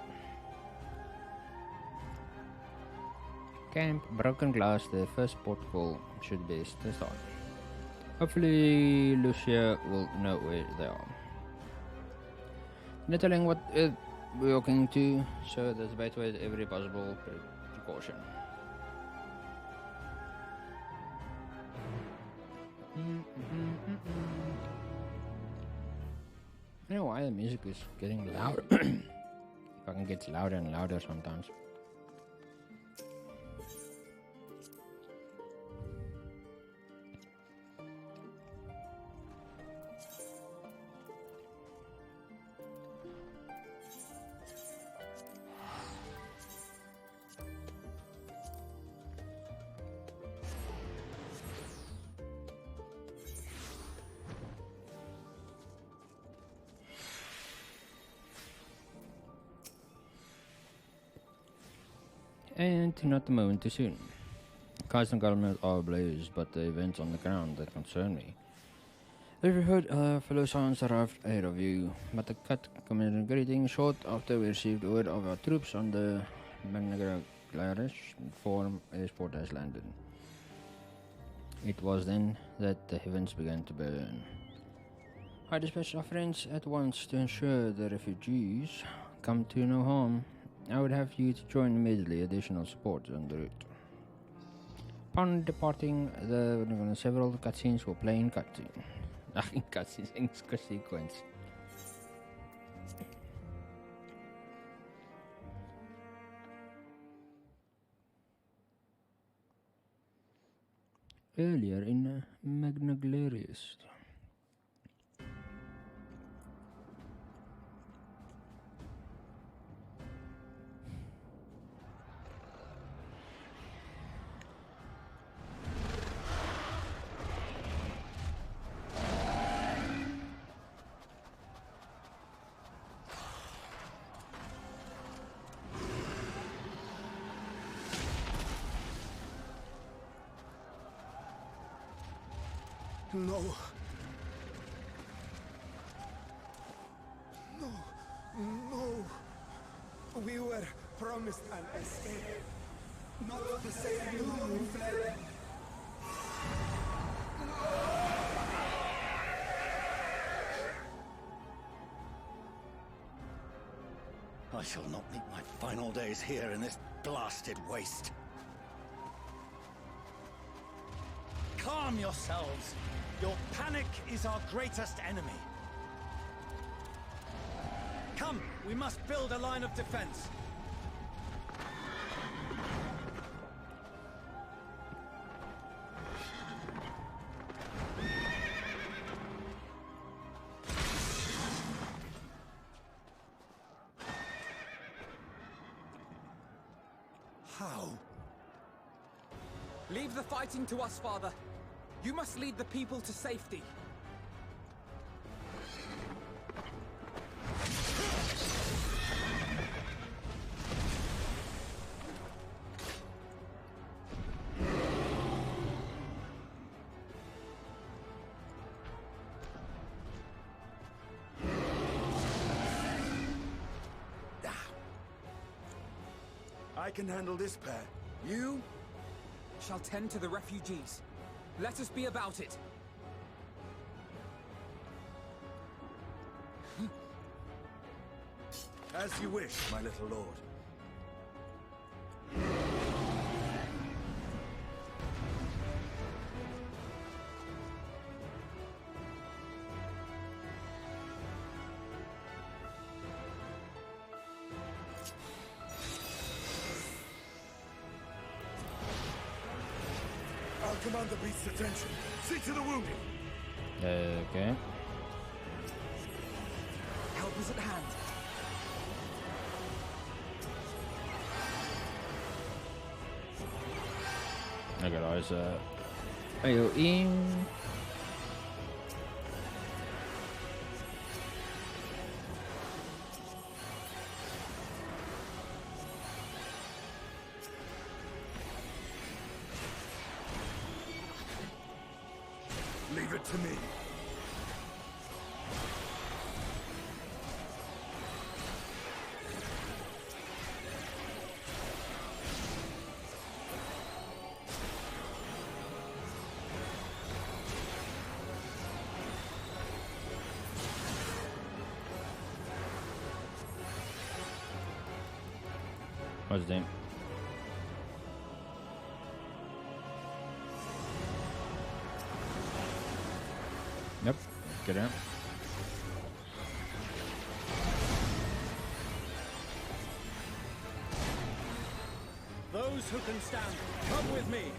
Camp, broken glass, the first portal should be the start. Hopefully Lucia will know where they are. Not telling what we're walking to, so there's better with every possible precaution. I don't know why the music is getting louder. It fucking gets louder and louder sometimes. And not a moment too soon. Castle and government are ablaze, but the events on the ground that concern me. If you heard fellow Science arrived ahead of you, but the cut committed greeting short after we received word of our troops on the Magnaglaris form airport has landed. It was then that the heavens began to burn. I dispatched our friends at once to ensure the refugees come to no harm. I would have you to join immediately, additional support on the route. Upon departing, several cutscenes will play in cutscene. In cutscenes, in sequence. Earlier in Magnaglarius. No. No. No. We were promised an escape. Not the same you who fled. I shall not meet my final days here in this blasted waste. Calm yourselves. Your panic is our greatest enemy. Come, we must build a line of defense. How? Leave the fighting to us, Father. You must lead the people to safety. I can handle this pair. You shall tend to the refugees. Let us be about it. As you wish, my little lord. I'll command the beast's attention. See to the wounded. Okay. Help is at hand. Okay, guys. AOE. Leave it to me. What's the name? Yep, get out. Those who can stand, come with me.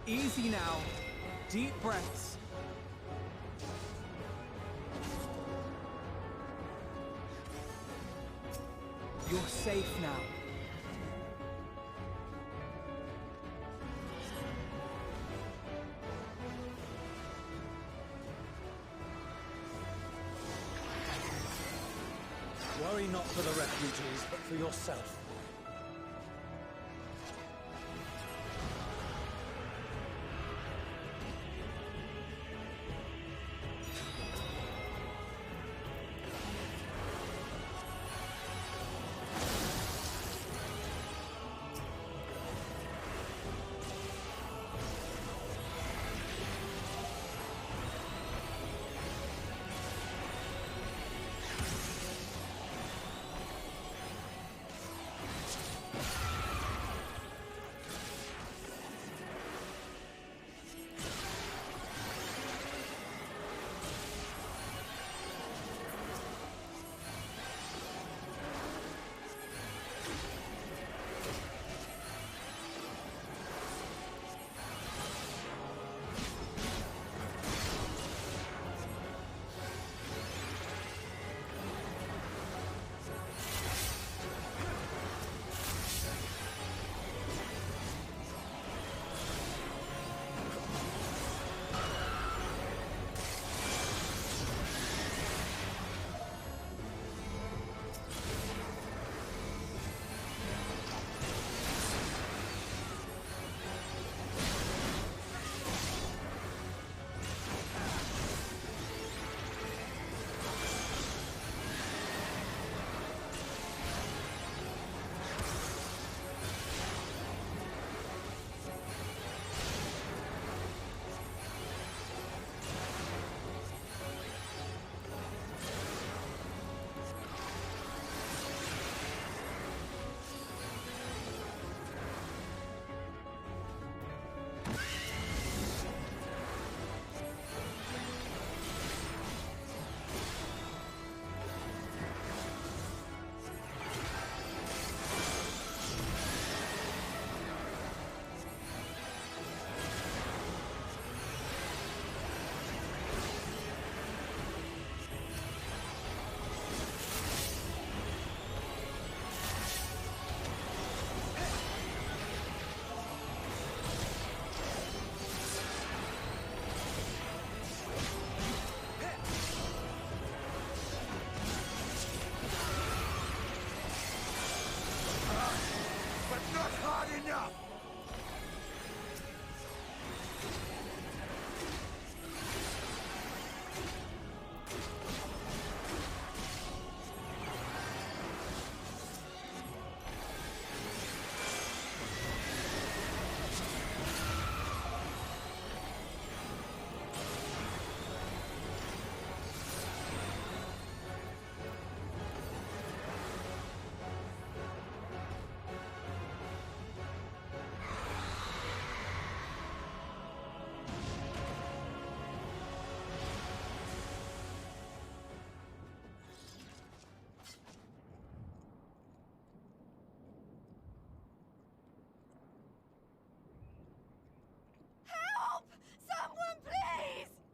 Easy now. Deep breaths. You're safe now. Worry not for the refugees, but for yourself.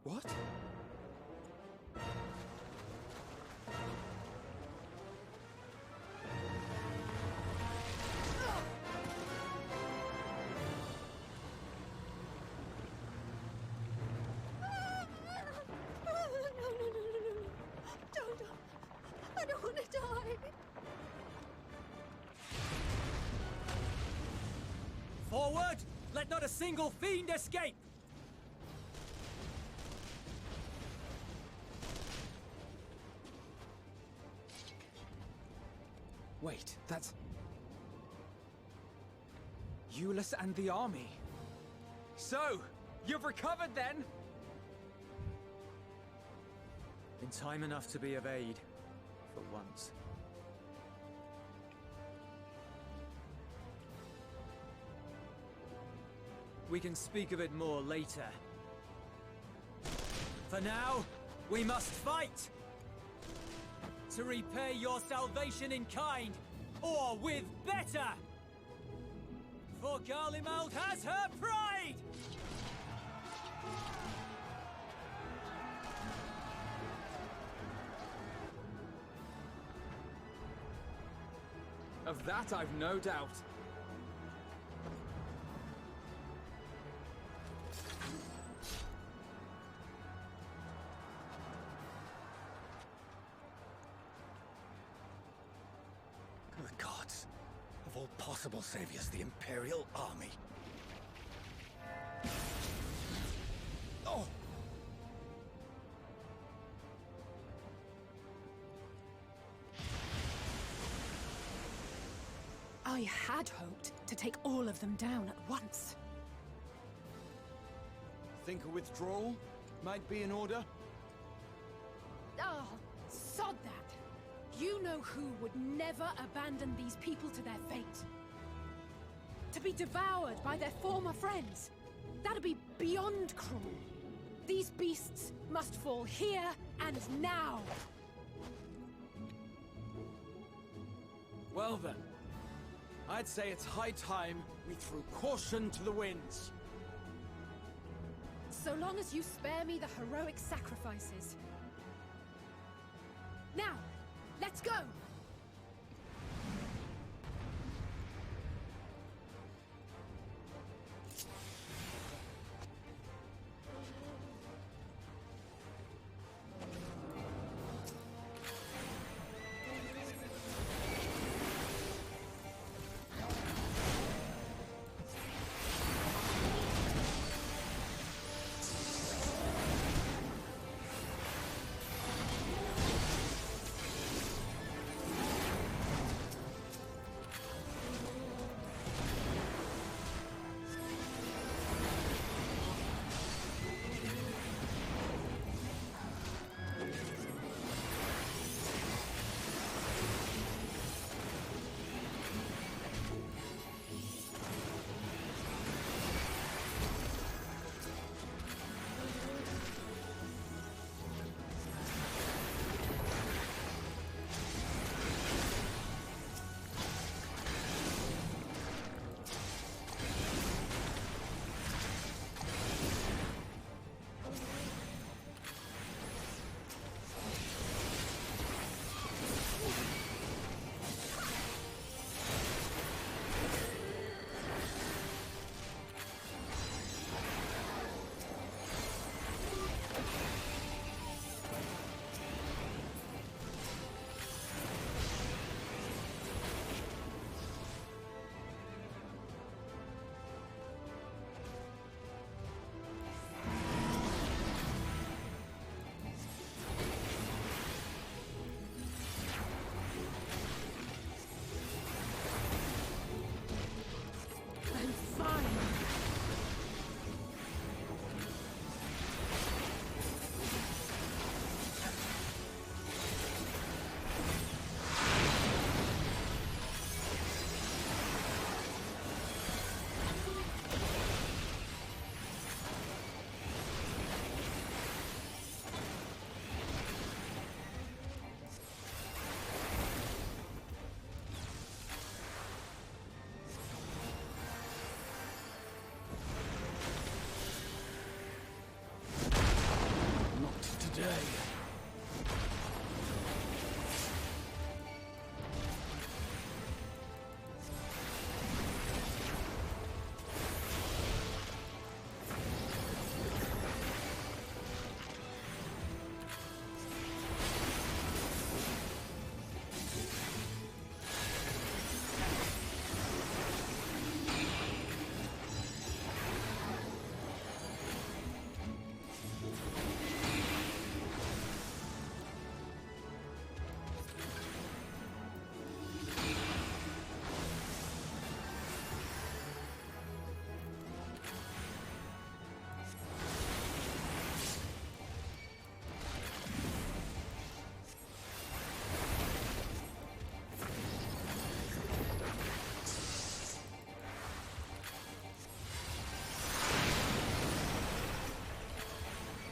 What? I don't want to die. Forward! Let not a single fiend escape! Wait, that's... Euless and the army. So, you've recovered then? In time enough to be of aid, for once. We can speak of it more later. For now, we must fight! To repay your salvation in kind, or with better! For Garlemald has her pride! Of that I've no doubt. of all possible saviors, the Imperial Army. Oh! I had hoped to take all of them down at once. Think a withdrawal might be in order? Oh, sod that. You know who would never abandon these people to their fate. To be devoured by their former friends. That'd be beyond cruel. These beasts must fall here and now. Well then, I'd say it's high time we threw caution to the winds. So long as you spare me the heroic sacrifices. Now, let's go!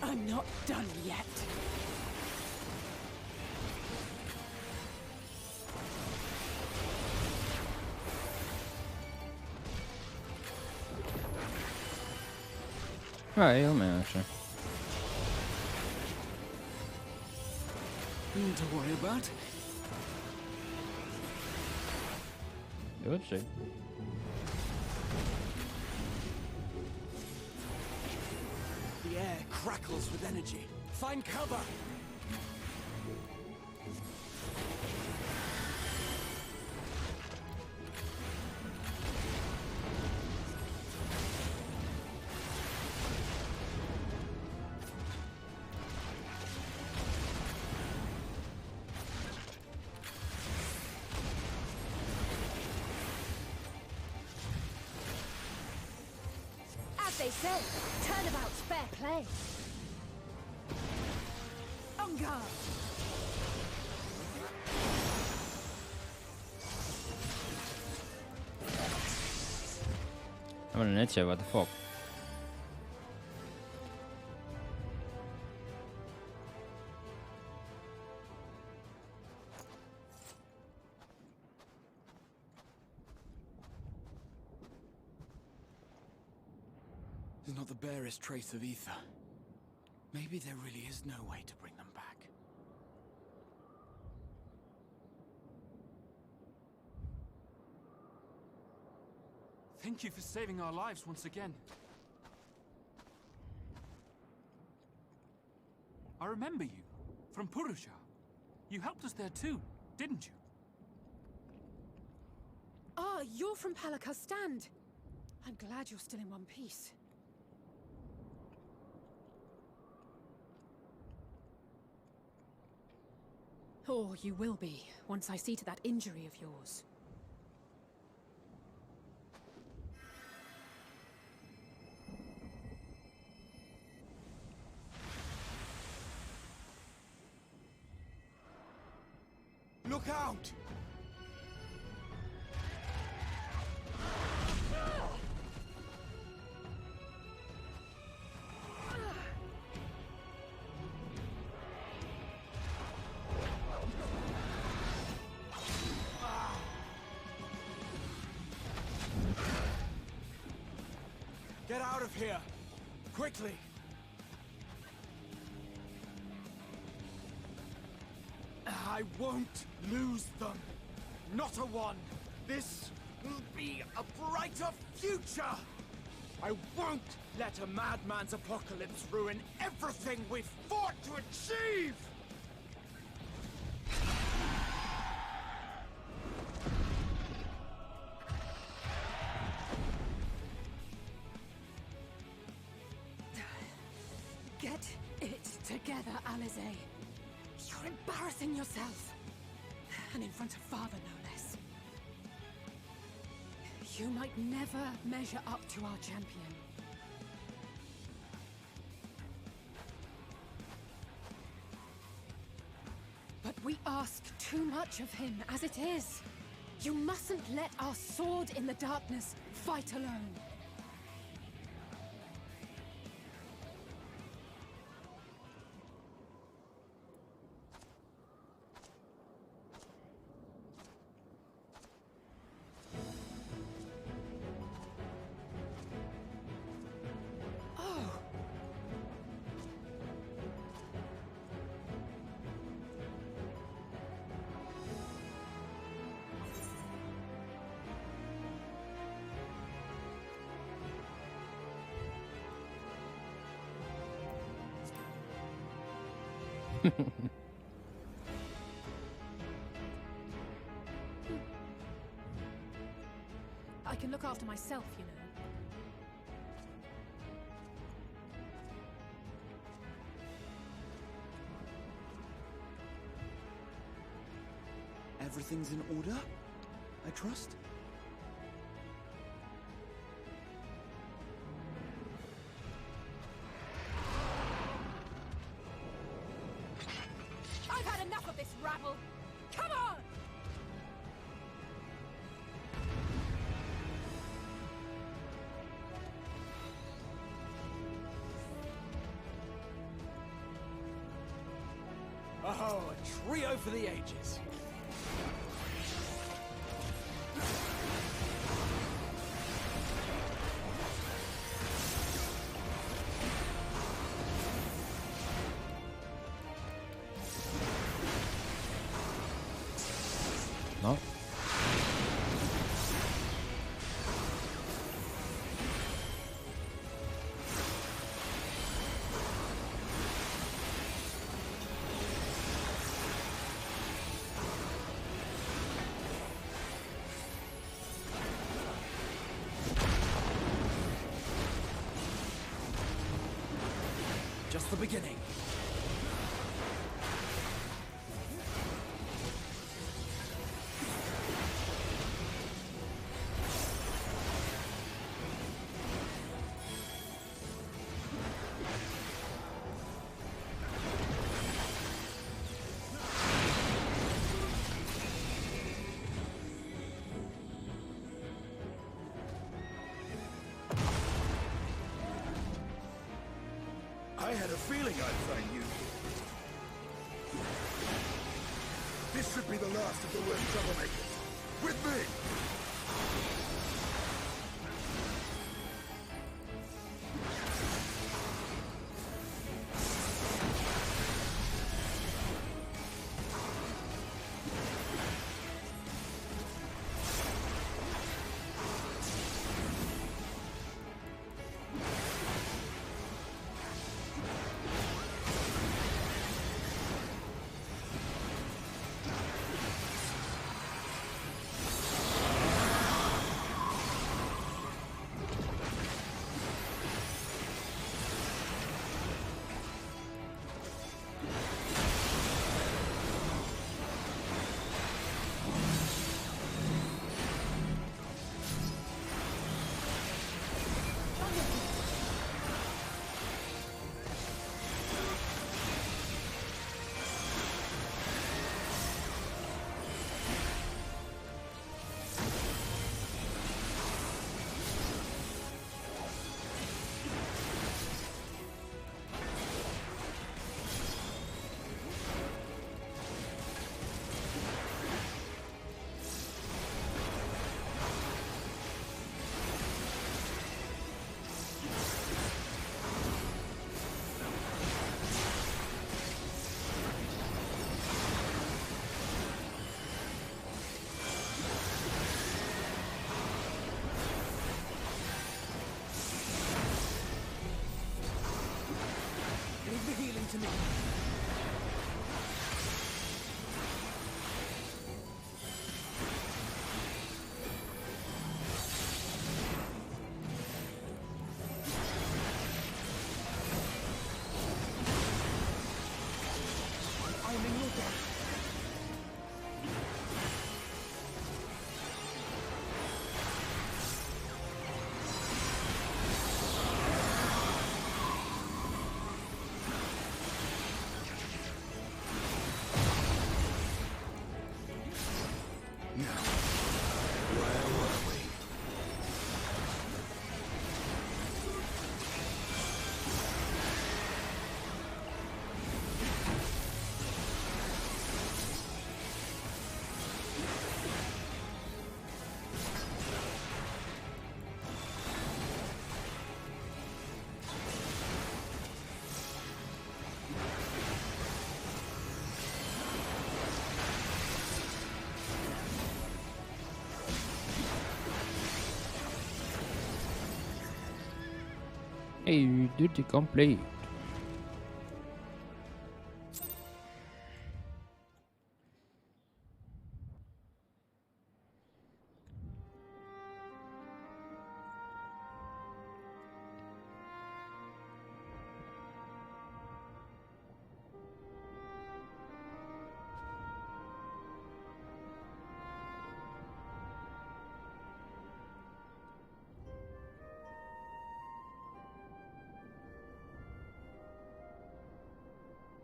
I'm not done yet. Right, heal me actually. Nothing to worry about. Let's see. The air crackles with energy. Find cover! As they say, turnabout's fair play. On guard. I'm gonna net you, what the fuck? There's not the barest trace of ether. Maybe there really is no way to bring them back. Thank you for saving our lives once again. I remember you, from Purusha. You helped us there too, didn't you? Ah, you're from Palaka's stand. I'm glad you're still in one piece. Or you will be, once I see to that injury of yours. Look out! Get out of here! Quickly! I won't lose them. Not a one. This will be a brighter future. I won't let a madman's apocalypse ruin everything we've fought to achieve! Get it together, Alizé. You're embarrassing yourself. And in front of Father, no less. You might never measure up to our champion. But we ask too much of him as it is. You mustn't let our sword in the darkness fight alone. I can look after myself, you know. Everything's in order, I trust? I've had enough of this rabble! Come on! Oh, a trio for the ages. No? Just the beginning. could be the last of the worst troublemakers. With me! To me. I am in your debt. Hey, duty complete.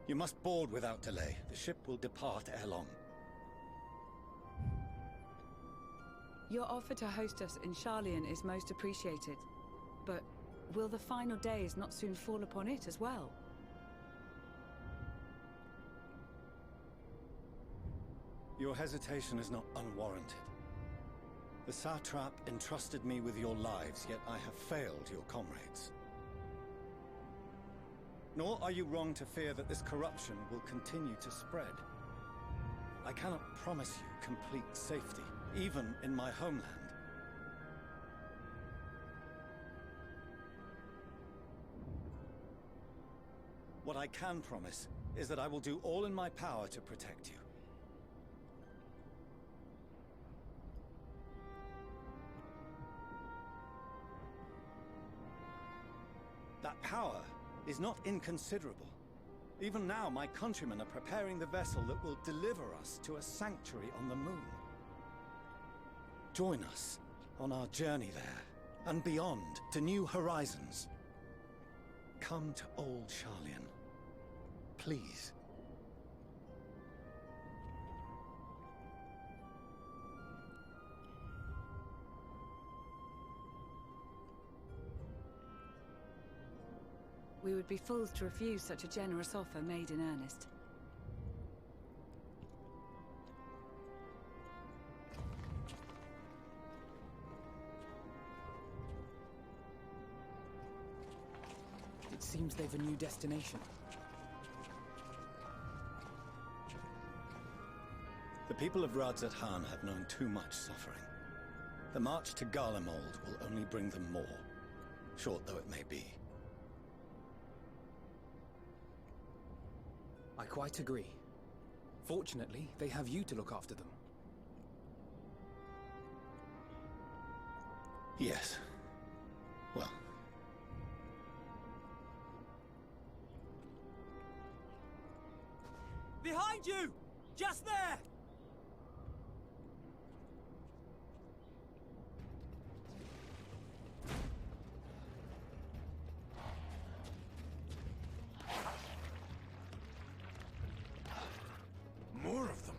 You must board without delay. The ship will depart ere long. Your offer to host us in Sharlayan is most appreciated. But will the final days not soon fall upon it as well? Your hesitation is not unwarranted. The satrap entrusted me with your lives, yet I have failed your comrades. Nor are you wrong to fear that this corruption will continue to spread. I cannot promise you complete safety, even in my homeland. What I can promise is that I will do all in my power to protect you. That power is not inconsiderable. Even now, my countrymen are preparing the vessel that will deliver us to a sanctuary on the moon. Join us on our journey there, and beyond, to new horizons. Come to old Sharlayan. Please. We would be fools to refuse such a generous offer made in earnest. seems they've a new destination. The people of Radzat-Han have known too much suffering. The march to Garlemald will only bring them more, short though it may be. I quite agree. Fortunately, they have you to look after them. Yes. Well. Behind you! Just there! More of them.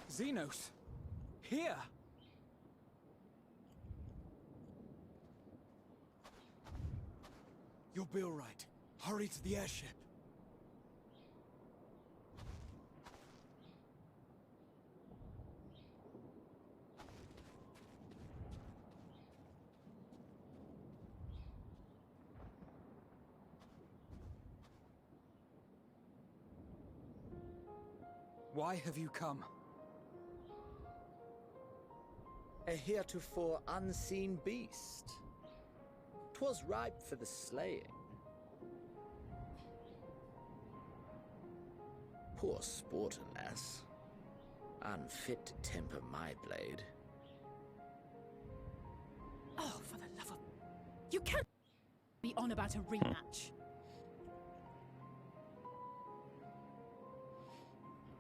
Xenos! Here! You'll be all right. Hurry to the airship. Why have you come? A heretofore unseen beast. 'Twas ripe for the slaying. Poor sport, alas. Unfit to temper my blade. Oh, for the love of... You can't be on about a rematch.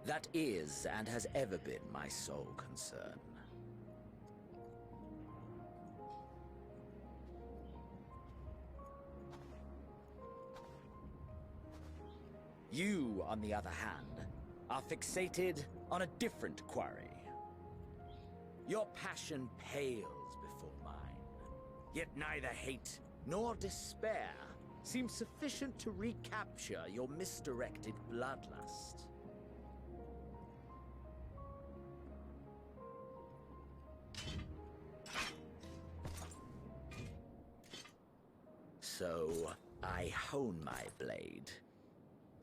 That is, and has ever been, my sole concern. You, on the other hand, are fixated on a different quarry. Your passion pales before mine, yet neither hate nor despair seems sufficient to recapture your misdirected bloodlust. So, I hone my blade,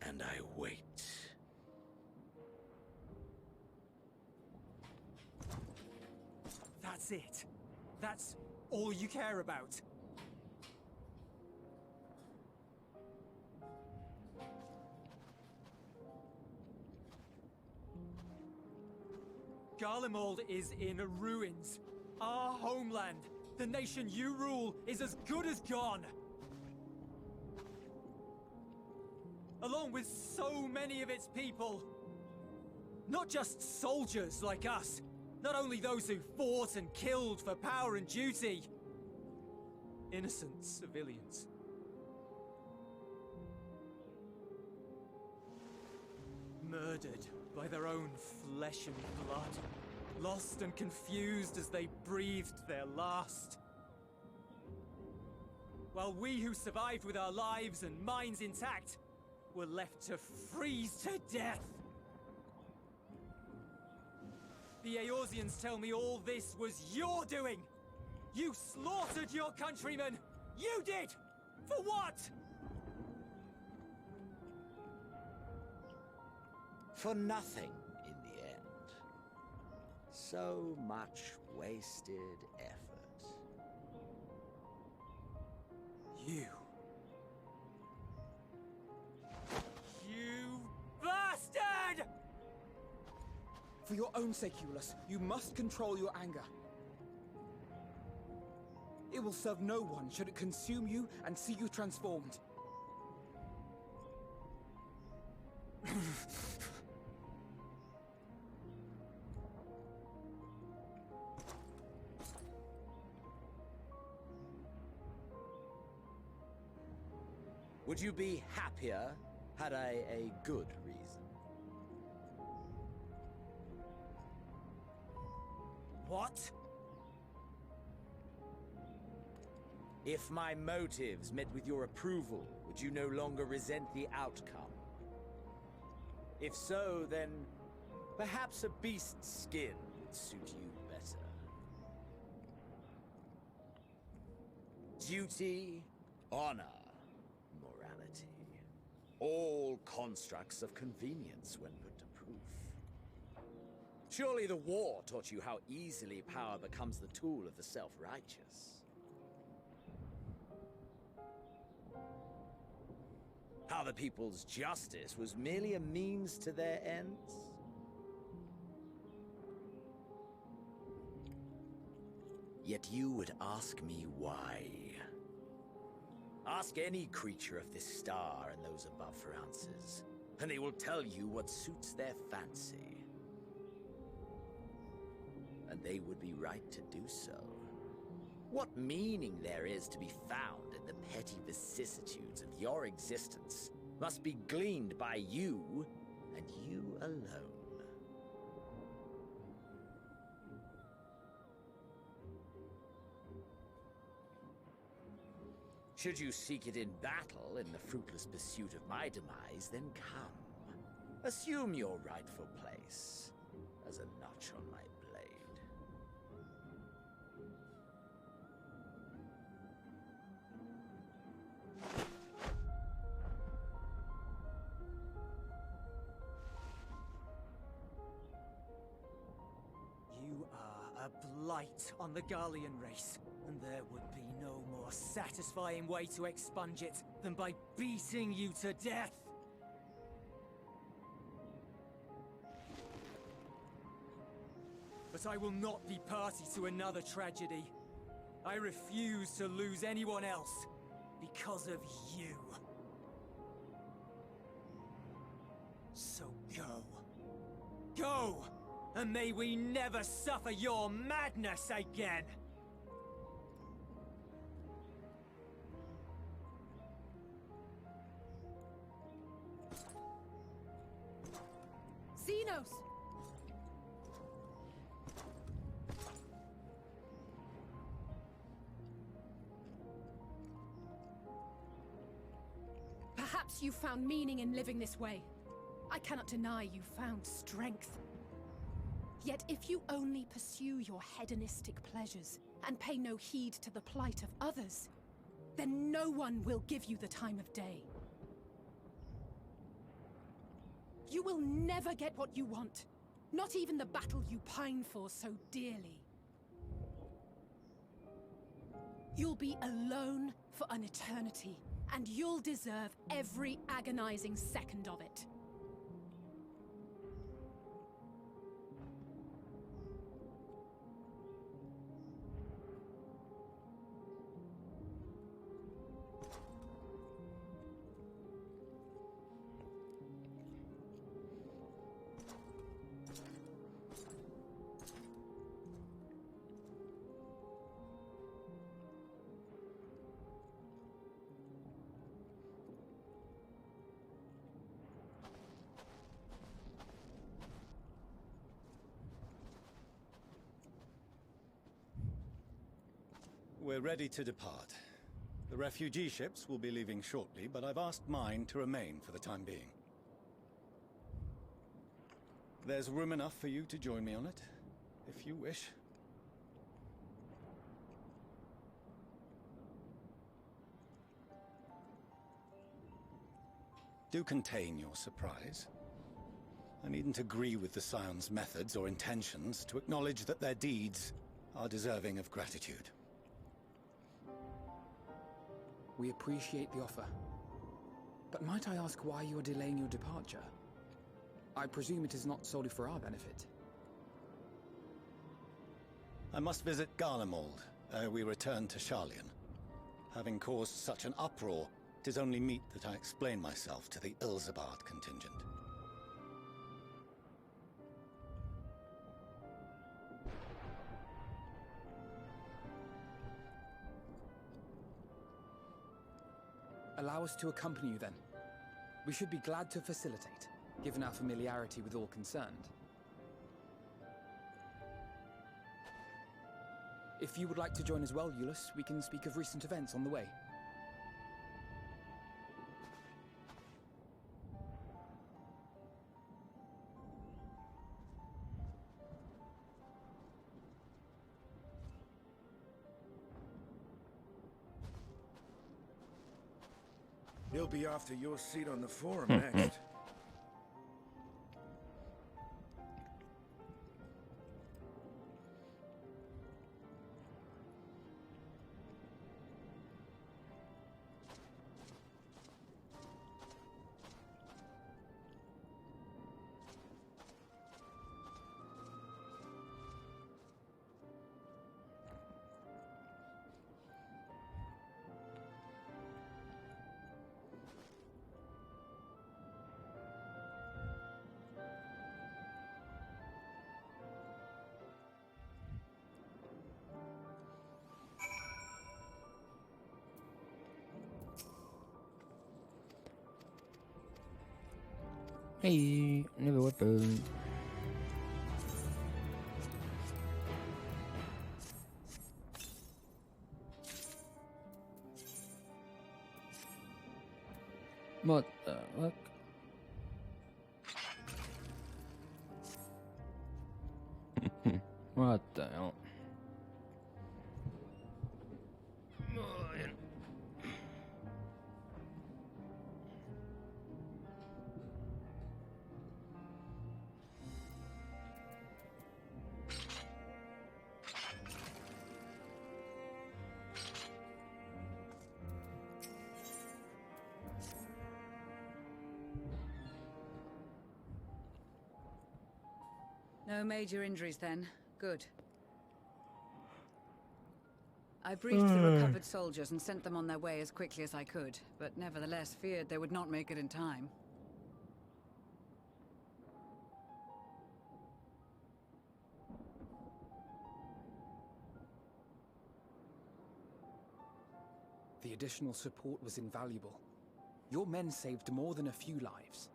and I wait. That's it. That's all you care about. Garlemald is in ruins. Our homeland, the nation you rule, is as good as gone. Along with so many of its people. Not just soldiers like us. Not only those who fought and killed for power and duty. Innocent civilians. Murdered by their own flesh and blood. Lost and confused as they breathed their last. While we who survived with our lives and minds intact were left to freeze to death. The Eorzeans tell me all this was your doing! You slaughtered your countrymen! You did! For what? For nothing, in the end. So much wasted effort. You bastard! For your own sake, Eulus, you must control your anger. It will serve no one should it consume you and see you transformed. Would you be happier had I a good reason? What? If my motives met with your approval, would you no longer resent the outcome? If so, then perhaps a beast's skin would suit you better. Duty, honor, morality. All constructs of convenience when put to proof. Surely the war taught you how easily power becomes the tool of the self-righteous. How the people's justice was merely a means to their ends? Yet you would ask me why. Ask any creature of this star and those above for answers, and they will tell you what suits their fancy. And they would be right to do so. What meaning there is to be found in the petty vicissitudes of your existence must be gleaned by you, and you alone. Should you seek it in battle in the fruitless pursuit of my demise, then come. Assume your rightful place as a notch on my blade. You are a blight on the Garlean race, and there would be no more satisfying way to expunge it than by beating you to death. But I will not be party to another tragedy. I refuse to lose anyone else because of you. So go. Go! And may we never suffer your madness again! Xenos! Perhaps you found meaning in living this way. I cannot deny you found strength. Yet if you only pursue your hedonistic pleasures and pay no heed to the plight of others, then no one will give you the time of day. You will never get what you want, not even the battle you pine for so dearly. You'll be alone for an eternity, and you'll deserve every agonizing second of it. We're ready to depart. The refugee ships will be leaving shortly, but I've asked mine to remain for the time being. There's room enough for you to join me on it, if you wish. Do contain your surprise. I needn't agree with the Scion's methods or intentions to acknowledge that their deeds are deserving of gratitude. We appreciate the offer. But might I ask why you are delaying your departure? I presume it is not solely for our benefit. I must visit Garlemald ere we return to Sharlayan. Having caused such an uproar, it is only meet that I explain myself to the Ilzabard contingent. Allow us to accompany you then. We should be glad to facilitate, given our familiarity with all concerned. If you would like to join as well, Euless, we can speak of recent events on the way. He'll be after your seat on the forum next. Hey, new weapon. What the fuck? What the hell? No major injuries then. Good. I briefed the recovered soldiers and sent them on their way as quickly as I could, but nevertheless feared they would not make it in time. The additional support was invaluable. Your men saved more than a few lives.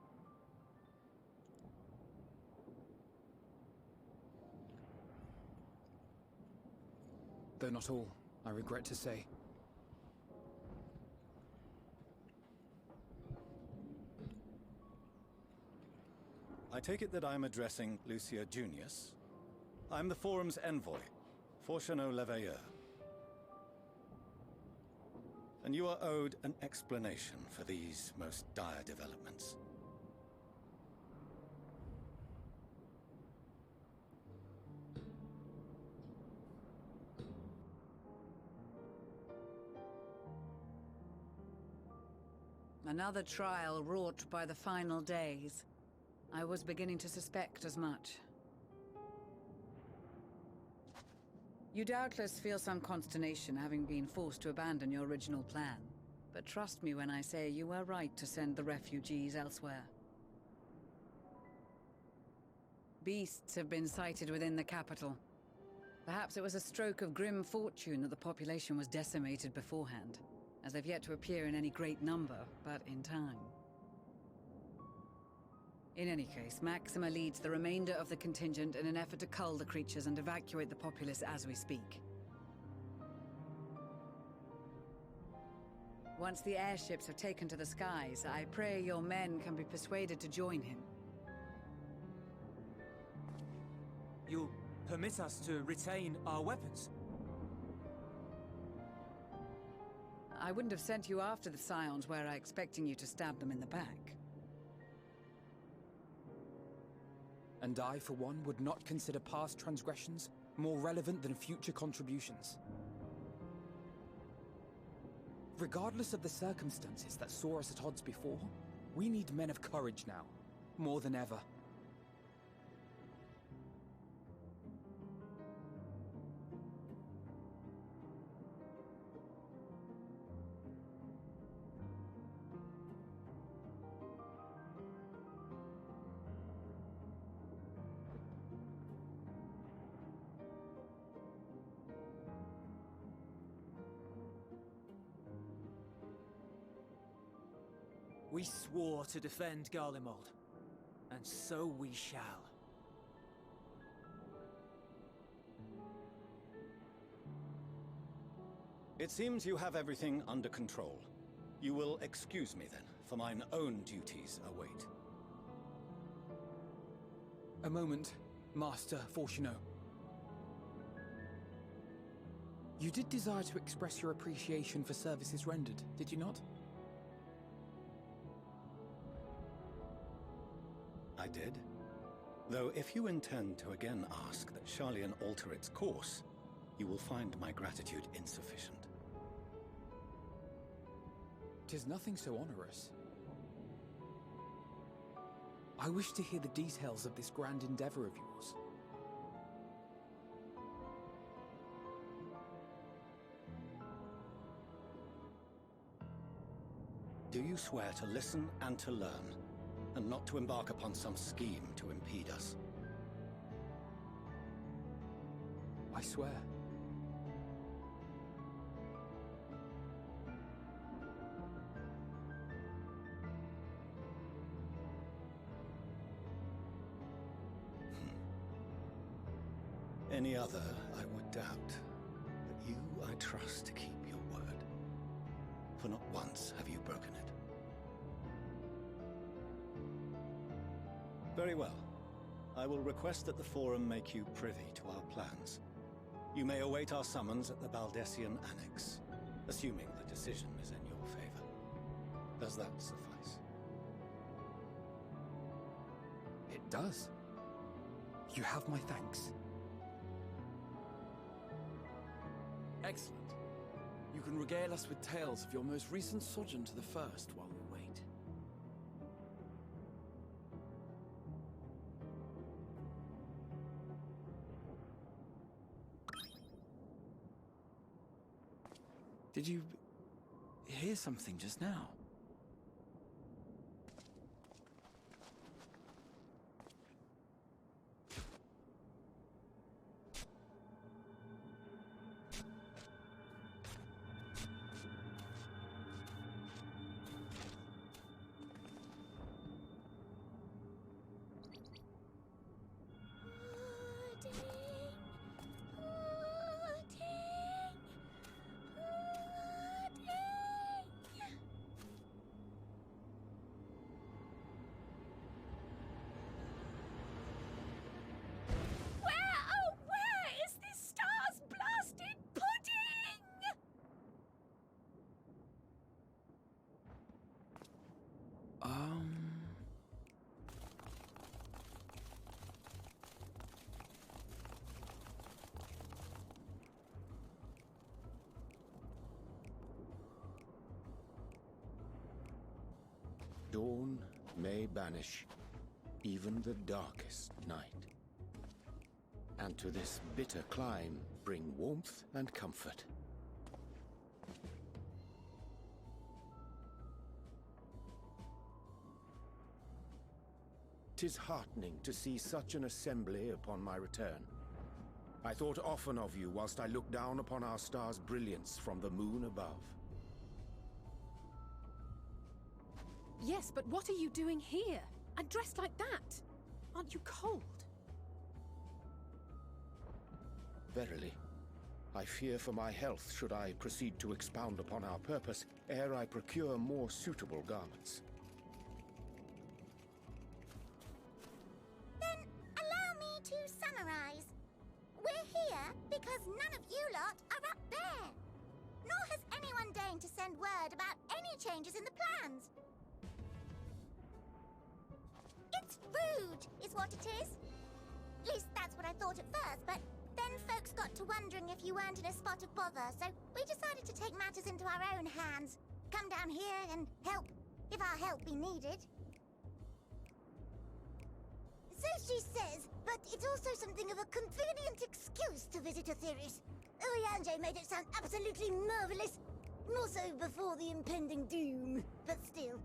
Though not all, I regret to say. I take it that I'm addressing Lucia Junius. I'm the Forum's envoy, Fortuneau Leveilleur. And you are owed an explanation for these most dire developments. Another trial wrought by the final days. I was beginning to suspect as much. You doubtless feel some consternation having been forced to abandon your original plan. But trust me when I say you were right to send the refugees elsewhere. Beasts have been sighted within the capital. Perhaps it was a stroke of grim fortune that the population was decimated beforehand, as they've yet to appear in any great number, but in time. In any case, Maxima leads the remainder of the contingent in an effort to cull the creatures and evacuate the populace as we speak. Once the airships have taken to the skies, I pray your men can be persuaded to join him. You'll permit us to retain our weapons? I wouldn't have sent you after the Scions were I expecting you to stab them in the back. And I, for one, would not consider past transgressions more relevant than future contributions. Regardless of the circumstances that saw us at odds before, we need men of courage now, more than ever. We swore to defend Garlemald, and so we shall. It seems you have everything under control. You will excuse me then, for mine own duties await. A moment, Master Fortuno. You did desire to express your appreciation for services rendered, did you not? I did. Though if you intend to again ask that Charlian alter its course, you will find my gratitude insufficient. 'Tis nothing so onerous. I wish to hear the details of this grand endeavor of yours. Do you swear to listen and to learn, and not to embark upon some scheme to impede us? I swear. Any other, I would doubt. But you, I trust to keep your word. For not once have you broken it. Very well. I will request that the Forum make you privy to our plans. You may await our summons at the Baldessian Annex, assuming the decision is in your favor. Does that suffice? It does. You have my thanks. Excellent. You can regale us with tales of your most recent sojourn to the First while we wait. Did you hear something just now? Dawn may banish even the darkest night, and to this bitter clime bring warmth and comfort. 'Tis heartening to see such an assembly upon my return. I thought often of you whilst I looked down upon our star's brilliance from the moon above. Yes, but what are you doing here? And dressed like that? Aren't you cold? Verily, I fear for my health should I proceed to expound upon our purpose ere I procure more suitable garments. Then allow me to summarize. We're here because none of you lot are up there. Nor has anyone deigned to send word about any changes in the plans. It's rude, is what it is. At least that's what I thought at first, but then folks got to wondering if you weren't in a spot of bother, so we decided to take matters into our own hands. Come down here and help, if our help be needed. So she says, but it's also something of a convenient excuse to visit Aetheris. Oriange made it sound absolutely marvelous. More so before the impending doom, but still.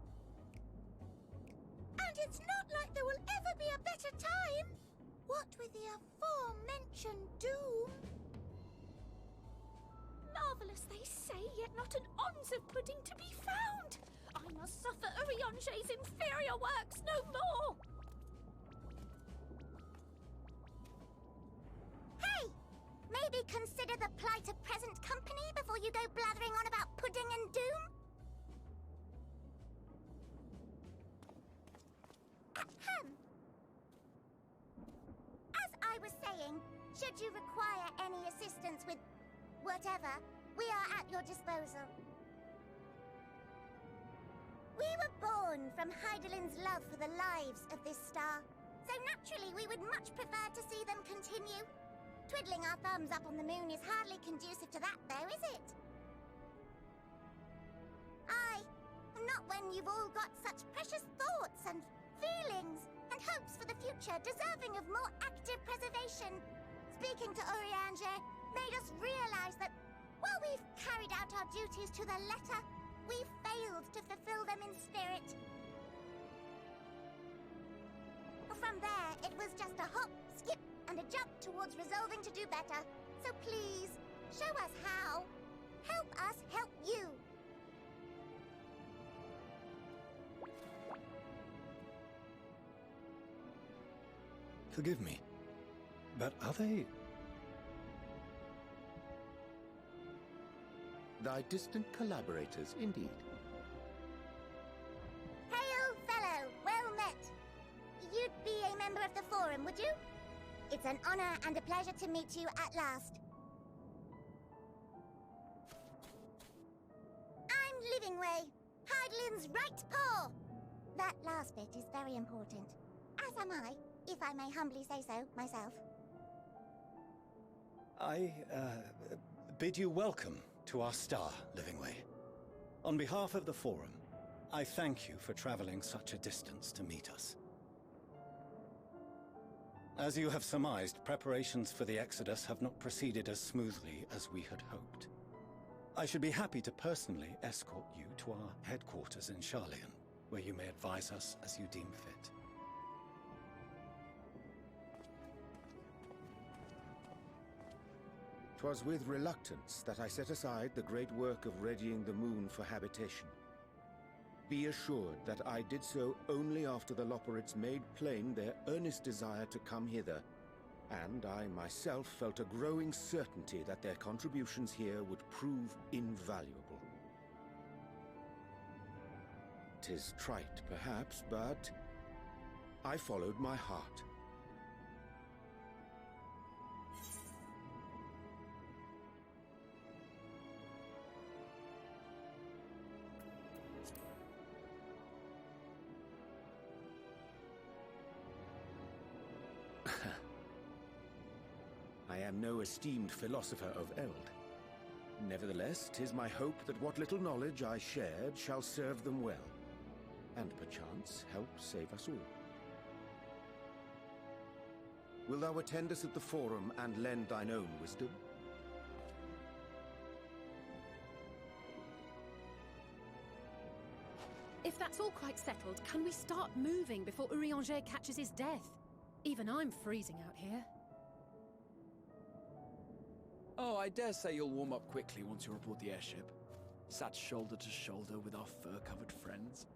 And it's not like there will ever be a better time. What with the aforementioned doom? Marvelous, they say, yet not an ounce of pudding to be found. I must suffer Oriange's inferior works no more. Hey! May Maybe consider the plight of present company before you go blathering on about pudding and doom? Ahem. As I was saying, should you require any assistance with whatever, we are at your disposal. We were born from Hydaelyn's love for the lives of this star, so naturally we would much prefer to see them continue. Twiddling our thumbs up on the moon is hardly conducive to that, though, is it? Aye, not when you've all got such precious thoughts and feelings and hopes for the future deserving of more active preservation. Speaking to Urianger made us realize that while we've carried out our duties to the letter, we've failed to fulfill them in spirit. From there, it was just a hop, skip, and a jump towards resolving to do better. So please, show us how. Help us help you. Forgive me, but are they... Thy distant collaborators, indeed. Hail, fellow! Well met! You'd be a member of the Forum, would you? It's an honor and a pleasure to meet you at last. I'm Livingway, Hydaelyn's right paw. That last bit is very important, as am I, if I may humbly say so myself. I, bid you welcome to our star, Livingway. On behalf of the Forum, I thank you for traveling such a distance to meet us. As you have surmised, preparations for the Exodus have not proceeded as smoothly as we had hoped. I should be happy to personally escort you to our headquarters in Charlian, where you may advise us as you deem fit. 'Twas with reluctance that I set aside the great work of readying the moon for habitation. Be assured that I did so only after the Loperites made plain their earnest desire to come hither, and I myself felt a growing certainty that their contributions here would prove invaluable. 'Tis trite, perhaps, but I followed my heart. I am no esteemed philosopher of Eld. Nevertheless, 'tis my hope that what little knowledge I shared shall serve them well, and perchance help save us all. Wilt thou attend us at the Forum and lend thine own wisdom? If that's all quite settled, can we start moving before Urianger catches his death? Even I'm freezing out here. Oh, I dare say you'll warm up quickly once you're aboard the airship. Sat shoulder to shoulder with our fur-covered friends.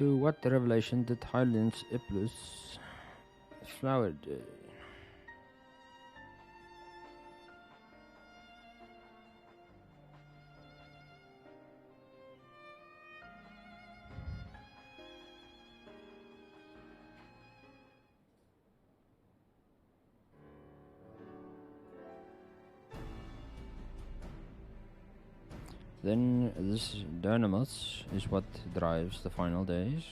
To what revelation did Highland's Iplis flowered? Then this dynamis is what drives the final days.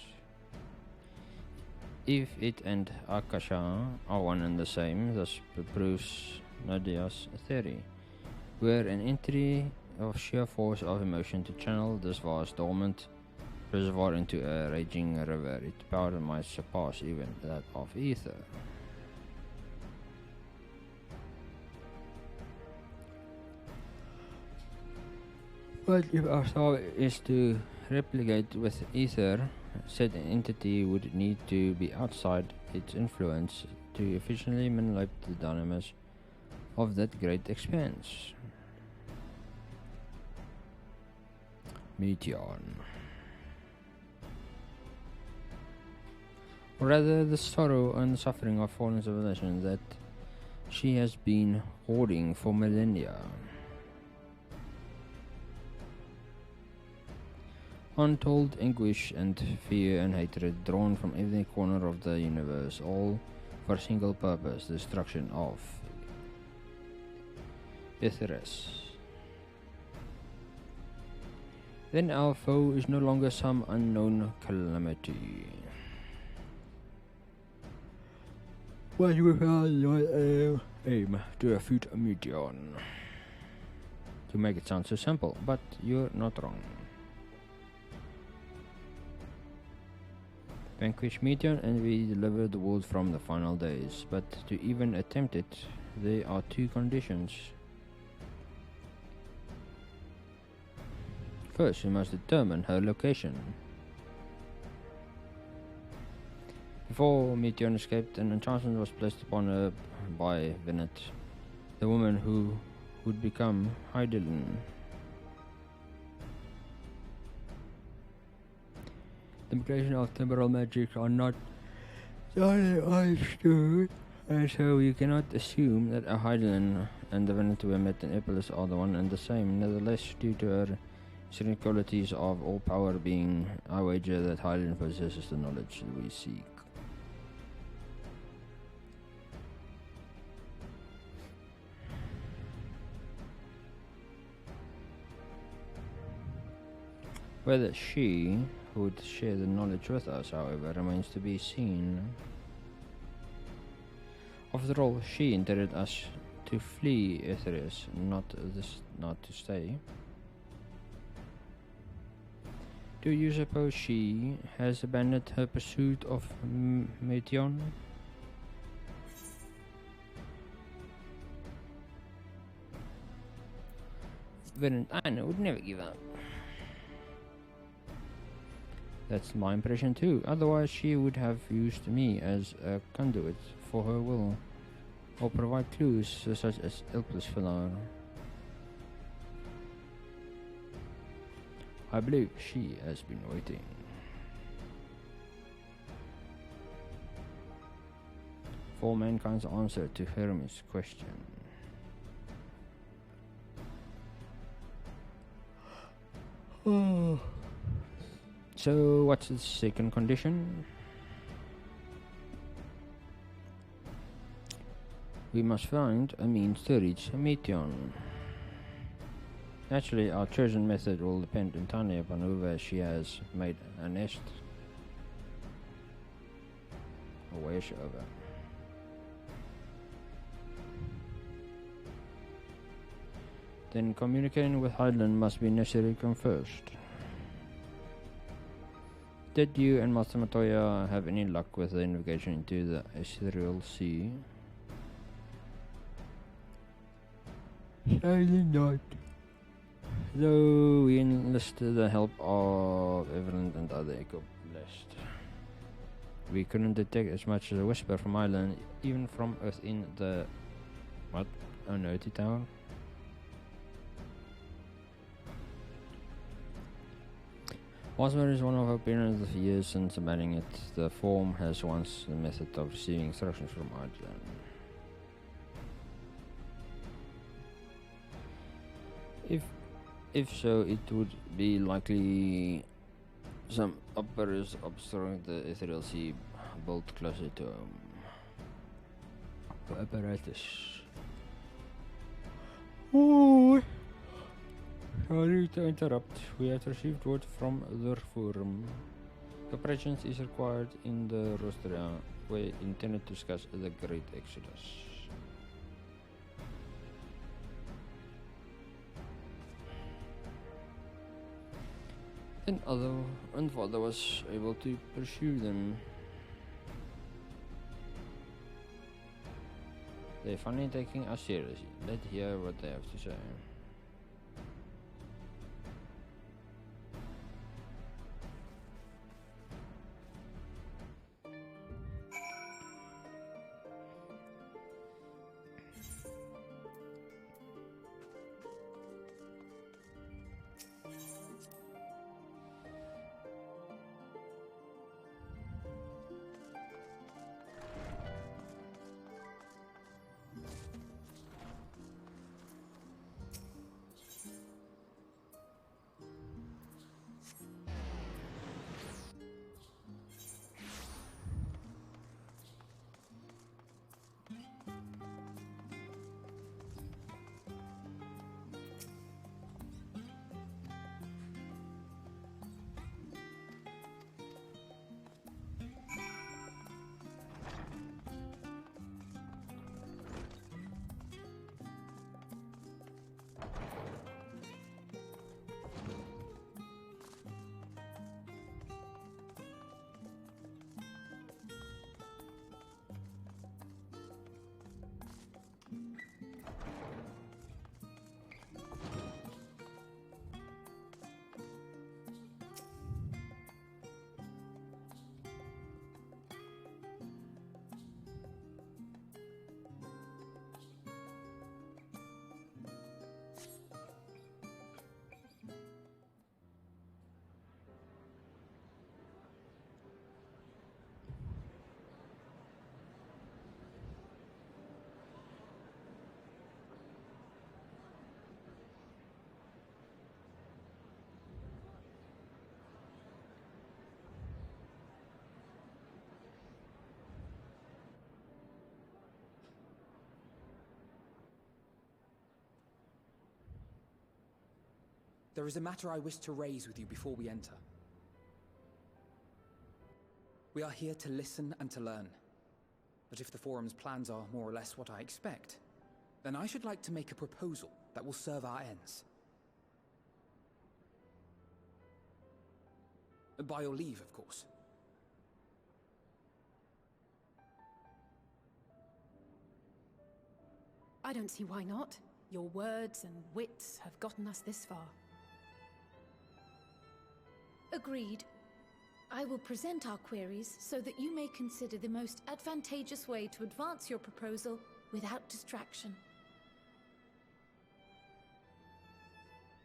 If it and Akasha are one and the same, this proves Nadia's theory, where an entry of sheer force of emotion to channel this vast dormant reservoir into a raging river, its power might surpass even that of ether. But if our star is to replicate with ether, said entity would need to be outside its influence to efficiently manipulate the dynamics of that great expanse. Meteon. Or rather, the sorrow and suffering of fallen civilization that she has been hoarding for millennia. Untold anguish and fear and hatred drawn from every corner of the universe, all for a single purpose, the destruction of Ithris. Then our foe is no longer some unknown calamity. But we found your aim to refute a Meteon. To make it sound so simple, but you're not wrong. Vanquish Meteon and we deliver the world from the final days, but to even attempt it, there are two conditions. First, we must determine her location. Before Meteon escaped, an enchantment was placed upon her by Venet, the woman who would become Hydaelyn. The implications of temporal magic are not understood, and so you cannot assume that a Hydaelyn and the Venet who met in Iplis are the one and the same. Nevertheless, due to her secret qualities of all power being, I wager that Hydaelyn possesses the knowledge we seek. Whether she would share the knowledge with us, however, remains to be seen. After all, she intended us to flee Ithris, not to stay. Do you suppose she has abandoned her pursuit of Meteon? Valentine would never give up. That's my impression too. Otherwise, she would have used me as a conduit for her will, or provide clues such as Ilplis Filar. I believe she has been waiting. For mankind's answer to Hermes' question. So, what's the second condition? We must find a means to reach Meteon. Naturally, our chosen method will depend entirely upon whether she has made a nest or where she over. Then communicating with Hydaelyn must be necessary first. Did you and Master Matoya have any luck with the navigation into the Ethereal Sea? Sadly not. Though we enlisted the help of Everland and other eco-blessed. We couldn't detect as much as a whisper from Island, even from within the... what? Unearthly Tower? Wasmer is one of our parents of years since abandoning it. The form has once the method of receiving instructions from Arjan. If so, it would be likely some operators obstructing the ethereal sea built closer to the apparatus. Oh, sorry to interrupt. We have received word from the forum. Your presence is required in the Rostria. We intended to discuss the Great Exodus. And father was able to pursue them. They're finally taking us seriously. Let's hear what they have to say. There is a matter I wish to raise with you before we enter. We are here to listen and to learn. But if the Forum's plans are more or less what I expect, then I should like to make a proposal that will serve our ends. By your leave, of course. I don't see why not. Your words and wits have gotten us this far. Agreed. I will present our queries so that you may consider the most advantageous way to advance your proposal without distraction.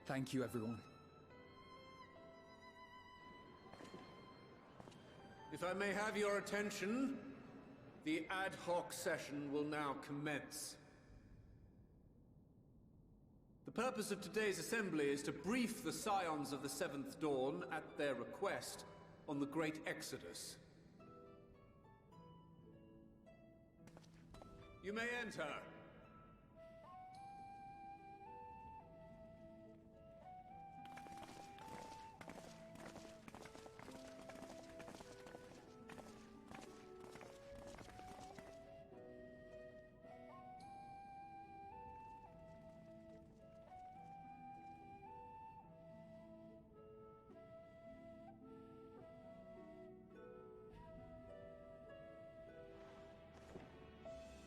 Thank you, everyone. If I may have your attention, the ad hoc session will now commence. The purpose of today's assembly is to brief the Scions of the Seventh Dawn at their request on the Great Exodus. You may enter.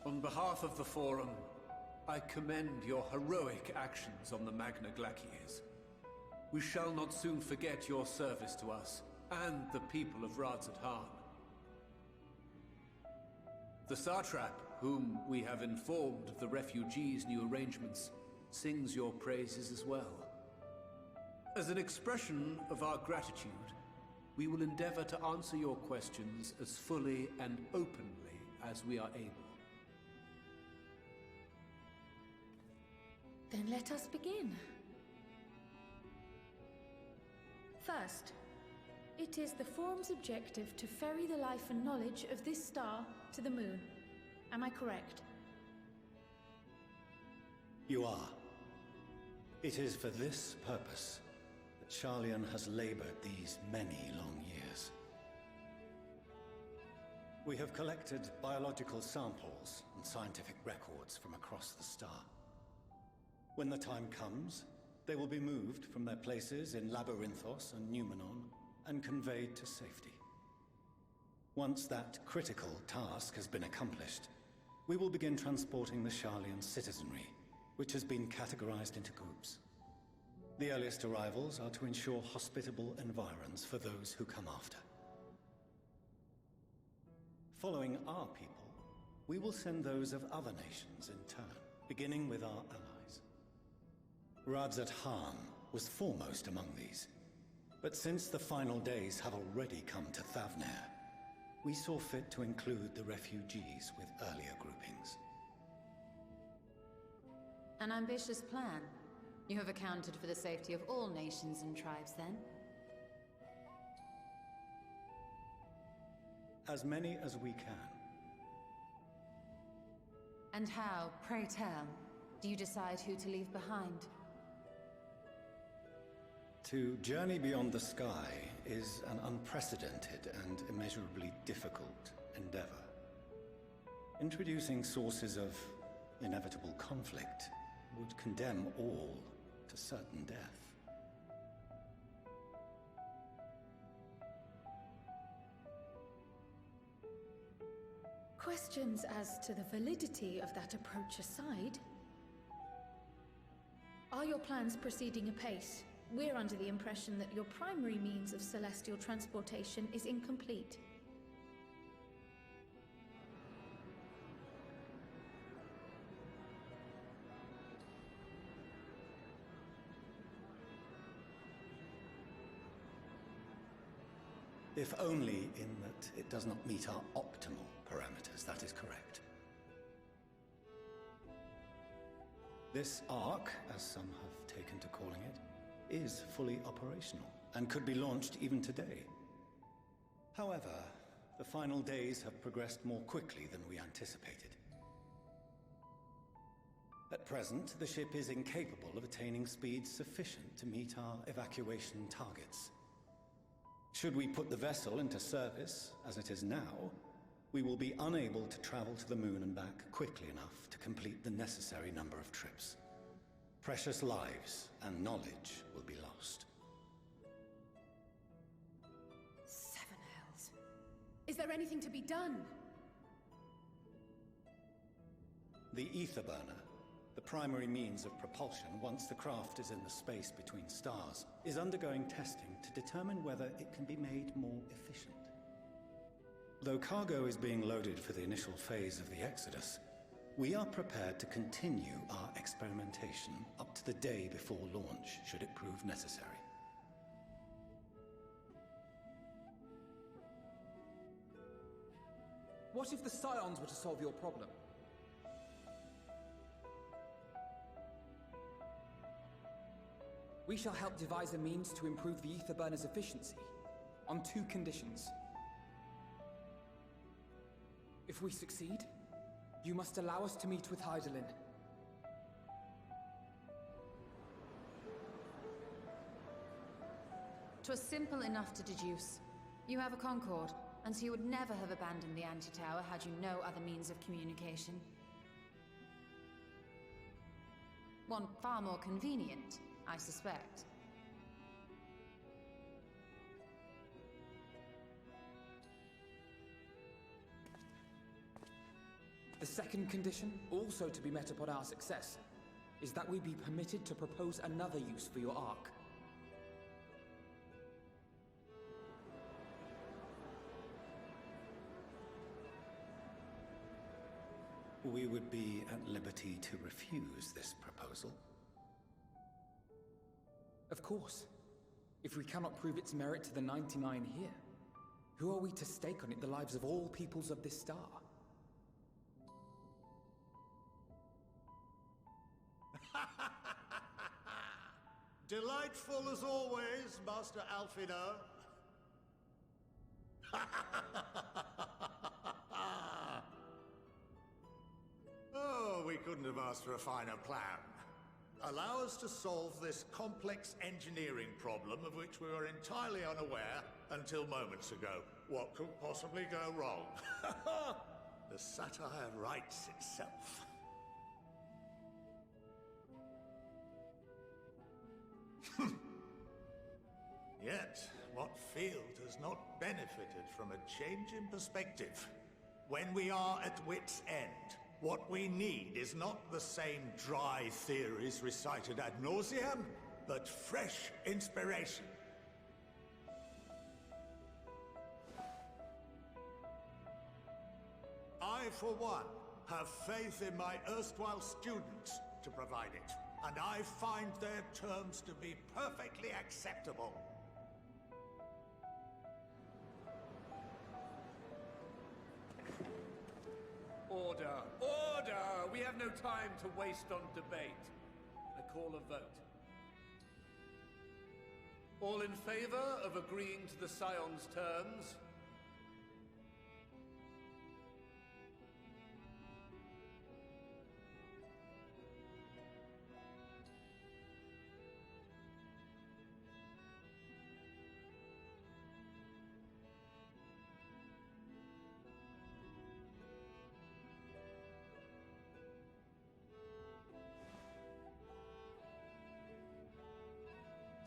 On behalf of the Forum, I commend your heroic actions on the Magna Glaciers. We shall not soon forget your service to us and the people of Radzat-Han. The Satrap, whom we have informed of the refugees' new arrangements, sings your praises as well. As an expression of our gratitude, we will endeavor to answer your questions as fully and openly as we are able. Then let us begin. First, it is the Forum's objective to ferry the life and knowledge of this star to the moon. Am I correct? You are. It is for this purpose that Sharlayan has labored these many long years. We have collected biological samples and scientific records from across the star. When the time comes, they will be moved from their places in Labyrinthos and Numenon and conveyed to safety. Once that critical task has been accomplished, we will begin transporting the Sharlayan citizenry, which has been categorized into groups. The earliest arrivals are to ensure hospitable environs for those who come after. Following our people, we will send those of other nations in turn, beginning with our allies. Radzat Han was foremost among these, but since the final days have already come to Thavnair, we saw fit to include the refugees with earlier groupings. An ambitious plan. You have accounted for the safety of all nations and tribes, then? As many as we can. And how, pray tell, do you decide who to leave behind? To journey beyond the sky is an unprecedented and immeasurably difficult endeavor. Introducing sources of inevitable conflict would condemn all to certain death. Questions as to the validity of that approach aside, are your plans proceeding apace? We're under the impression that your primary means of celestial transportation is incomplete. If only in that it does not meet our optimal parameters, that is correct. This Ark, as some have taken to calling it, is fully operational and could be launched even today. However, the final days have progressed more quickly than we anticipated. At present, the ship is incapable of attaining speeds sufficient to meet our evacuation targets. Should we put the vessel into service, as it is now, we will be unable to travel to the moon and back quickly enough to complete the necessary number of trips. Precious lives and knowledge will be lost. Seven hells. Is there anything to be done? The ether burner, the primary means of propulsion once the craft is in the space between stars, is undergoing testing to determine whether it can be made more efficient. Though cargo is being loaded for the initial phase of the Exodus, we are prepared to continue our experimentation up to the day before launch, should it prove necessary. What if the Scions were to solve your problem? We shall help devise a means to improve the ether burner's efficiency, on 2 conditions. If we succeed, you must allow us to meet with Hydaelyn. 'Twas simple enough to deduce. You have a Concord, and so you would never have abandoned the Anti-Tower had you no other means of communication. One far more convenient, I suspect. The second condition, also to be met upon our success, is that we be permitted to propose another use for your Ark. We would be at liberty to refuse this proposal. Of course. If we cannot prove its merit to the 99 here, who are we to stake on it the lives of all peoples of this star? Delightful as always, Master Alfino. Oh, we couldn't have asked for a finer plan. Allow us to solve this complex engineering problem of which we were entirely unaware until moments ago. What could possibly go wrong? The satire writes itself. Yet, what field has not benefited from a change in perspective? When we are at wit's end, what we need is not the same dry theories recited ad nauseam, but fresh inspiration. I, for one, have faith in my erstwhile students to provide it, and I find their terms to be perfectly acceptable. Order! Order! We have no time to waste on debate. I call a vote. All in favor of agreeing to the Scion's terms?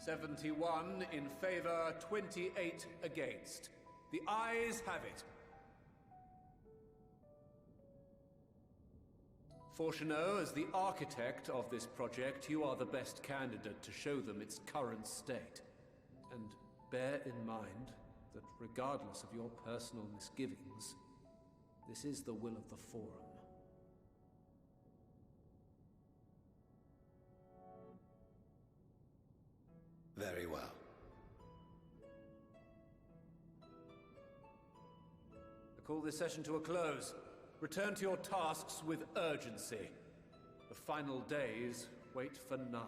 "71 in favor, 28 against. The ayes have it. Fortuneau, as the architect of this project, you are the best candidate to show them its current state. And bear in mind that regardless of your personal misgivings, this is the will of the Forum. Very well. I call this session to a close. Return to your tasks with urgency. The final days wait for none.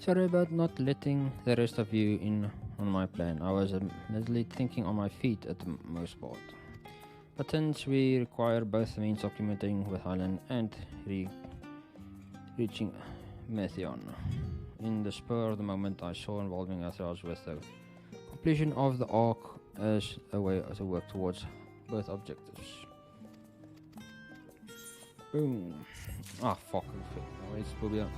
Sorry about not letting the rest of you in on my plan. I was admittedly thinking on my feet at the most part. But since we require both means of communicating with Highland and reaching Methion, in the spur of the moment I saw involving ourselves with the completion of the Ark as a way to work towards both objectives. Boom. Ah, fuck. Wait, probieren.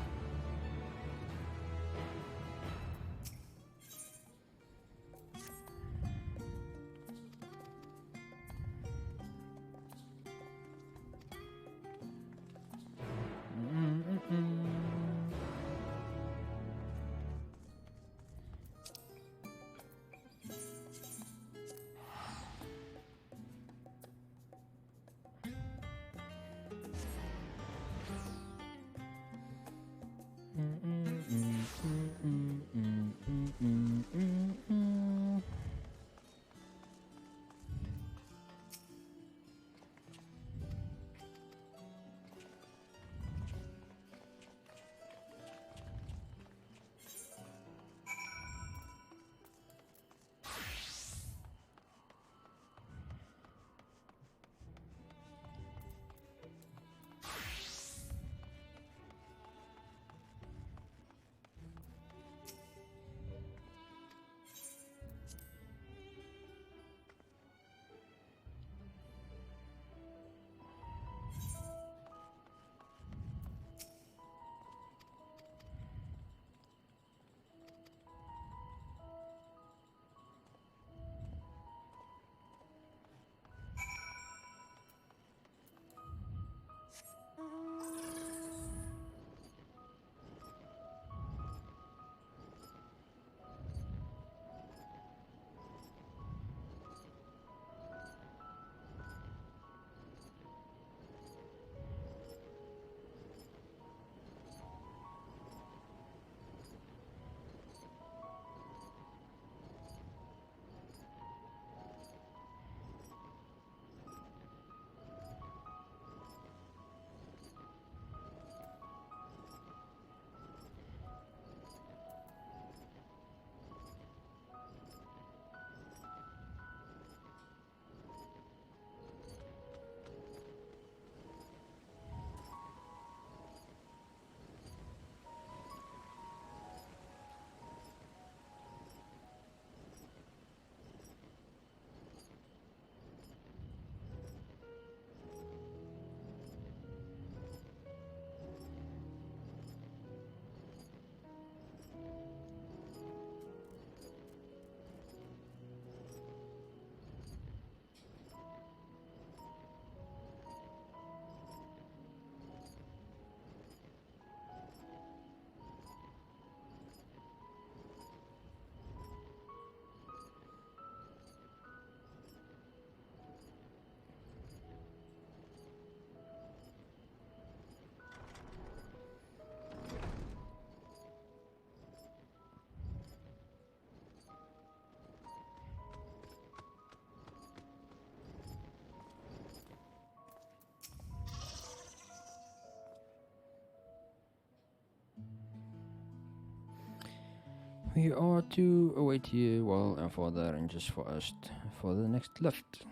We are to await here while our father arranges for us for the next lift.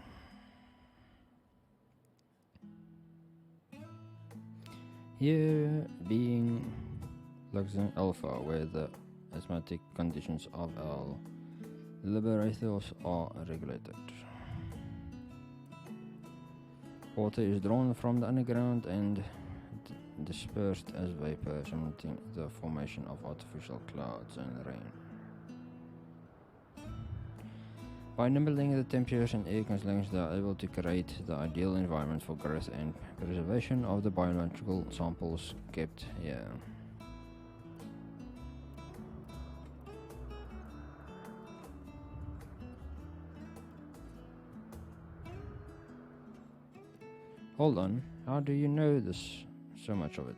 Here being Luxon Alpha, where the asthmatic conditions of our liberators are regulated. Water is drawn from the underground and dispersed as vapor, cementing the formation of artificial clouds and rain. By nibbling the temperatures and air conditions, they are able to create the ideal environment for growth and preservation of the biological samples kept here. Hold on, how do you know this? So much of it.